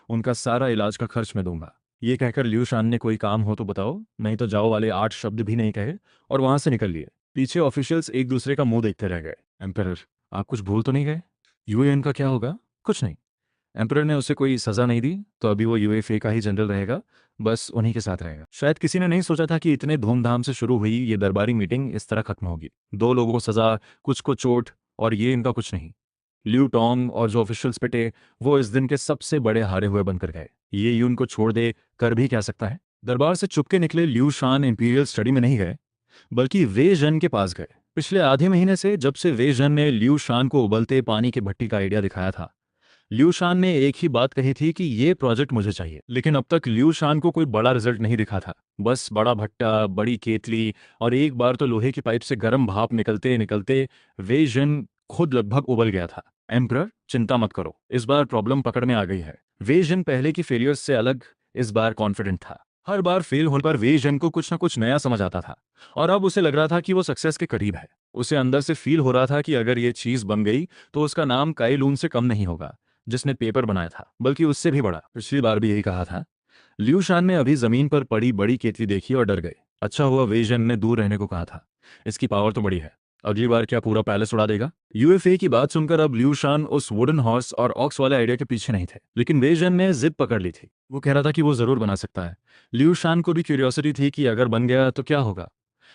उनका सारा इलाज का खर्च मैं दूंगा। ये कहकर लियू शान ने, कोई काम हो तो बताओ, नहीं तो जाओ वाले 8 शब्द भी नहीं कहे और वहां से निकल लिए। पीछे ऑफिशियल्स एक दूसरे का मुंह देखते रह गए। एम्परर, आप कुछ भूल तो नहीं गए? यूएन का क्या होगा? कुछ नहीं। एम्परर ने उसे कोई सजा नहीं दी, तो अभी वो यूएफए का ही जनरल रहेगा, बस उन्हीं के साथ रहेगा। शायद किसी ने नहीं सोचा था कि इतने धूमधाम से शुरू हुई ये दरबारी मीटिंग इस तरह खत्म होगी। 2 लोगों को सजा, कुछ को चोट, और ये इनका कुछ नहीं। लियू टोंग और जो ऑफिशियल्स पिटे, वो इस दिन के सबसे बड़े हारे हुए बनकर गए। ये यून को छोड़ दे, कर भी क्या सकता है? दरबार से चुपके निकले लियू शान इंपीरियल स्टडी में नहीं गए, बल्कि वे जन के पास गए। पिछले आधे महीने से, जब से वे जन ने लियू शान को उबलते पानी के भट्टी का आइडिया दिखाया था, लियू शान ने एक ही बात कही थी कि ये प्रोजेक्ट मुझे चाहिए। लेकिन अब तक लियू शान को कोई बड़ा रिजल्ट नहीं दिखा था। बस बड़ा भट्टा, बड़ी केतली, और एक बार तो लोहे की पाइप से गर्म भाप निकलते निकलते वे जन खुद लगभग उबल गया था। एम्परर, चिंता मत करो, इस बार प्रॉब्लम पकड़ में आ गई है। वे जन पहले की फेलियर्स से अलग इस बार कॉन्फिडेंट था। हर बार फेल होने पर वे जन को कुछ ना कुछ नया समझ आता था, और अब उसे लग रहा था कि वो सक्सेस के करीब है। उसे अंदर से फील हो रहा था कि अगर ये चीज बन गई तो उसका नाम काई लून से कम नहीं होगा, जिसने पेपर बनाया था, बल्कि उससे भी बड़ा। पिछली बार भी यही कहा था। लियू शान ने अभी जमीन पर पड़ी बड़ी केतली देखी और डर गए। अच्छा हुआ वे जन ने दूर रहने को कहा था, इसकी पावर तो बड़ी है। अगली बार क्या पूरा पैलेस उड़ा देगा? यूएफए की बात सुनकर अब लियू शान उस वुडन हॉर्स और ऑक्स वाले आइडिया के पीछे नहीं थे, लेकिन वे जन ने जिद पकड़ ली थी। वो कह रहा था कि वो जरूर बना सकता है। लियू शान को भी क्यूरियोसिटी थी कि अगर बन गया तो क्या होगा।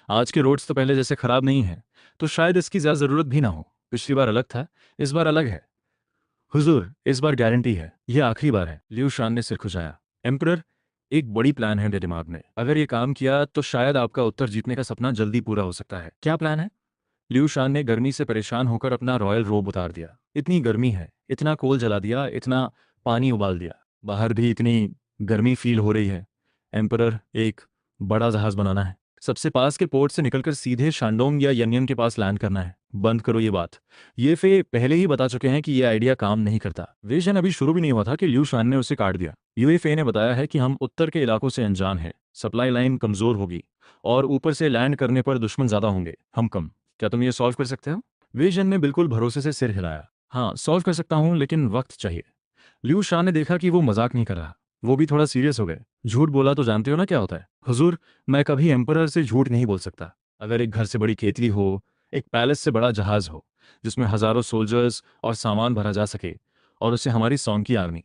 आज के रोड्स तो पहले जैसे खराब नहीं है, तो शायद इसकी ज्यादा जरूरत भी ना हो। पिछली बार अलग था, इस बार अलग है। हुजूर, इस बार गारंटी है, यह आखिरी बार है। लियू शान ने सिर खुजाया। एम्परर, एक बड़ी प्लान है मेरे दिमाग में। अगर ये काम किया तो शायद आपका उत्तर जीतने का सपना जल्दी पूरा हो सकता है। क्या प्लान है? लियू शान ने गर्मी से परेशान होकर अपना रॉयल रोब उतार दिया। इतनी गर्मी है, इतना कोल जला दिया, इतना पानी उबाल दिया, बाहर भी इतनी गर्मी फील हो रही है। एम्परर, एक बड़ा जहाज बनाना है। सबसे पास के पोर्ट से निकलकर सीधे शांडोंग या यनयन के पास लैंड करना है। बंद करो ये बात। ये फे पहले ही बता चुके हैं कि ये आइडिया काम नहीं करता। विजन अभी शुरू भी नहीं हुआ था कि लियू शान ने उसे काट दिया। यूएफए ने बताया है कि हम उत्तर के इलाकों से अनजान हैं, सप्लाई लाइन कमजोर होगी और ऊपर से लैंड करने पर दुश्मन ज्यादा होंगे, हम कम। क्या तुम ये सॉल्व कर सकते हो? विजन ने बिल्कुल भरोसे से सिर हिलाया। हाँ, सॉल्व कर सकता हूँ, लेकिन वक्त चाहिए। लियू शाह ने देखा कि वो मजाक नहीं कर रहा। वो भी थोड़ा सीरियस हो गए। झूठ बोला तो जानते हो ना क्या होता है। हुजूर, मैं कभी एम्परर से झूठ नहीं बोल सकता। अगर एक घर से बड़ी खेती हो, एक पैलेस से बड़ा जहाज हो जिसमें हजारों सोल्जर्स और सामान भरा जा सके, और उसे हमारी सॉन्ग की आर्मी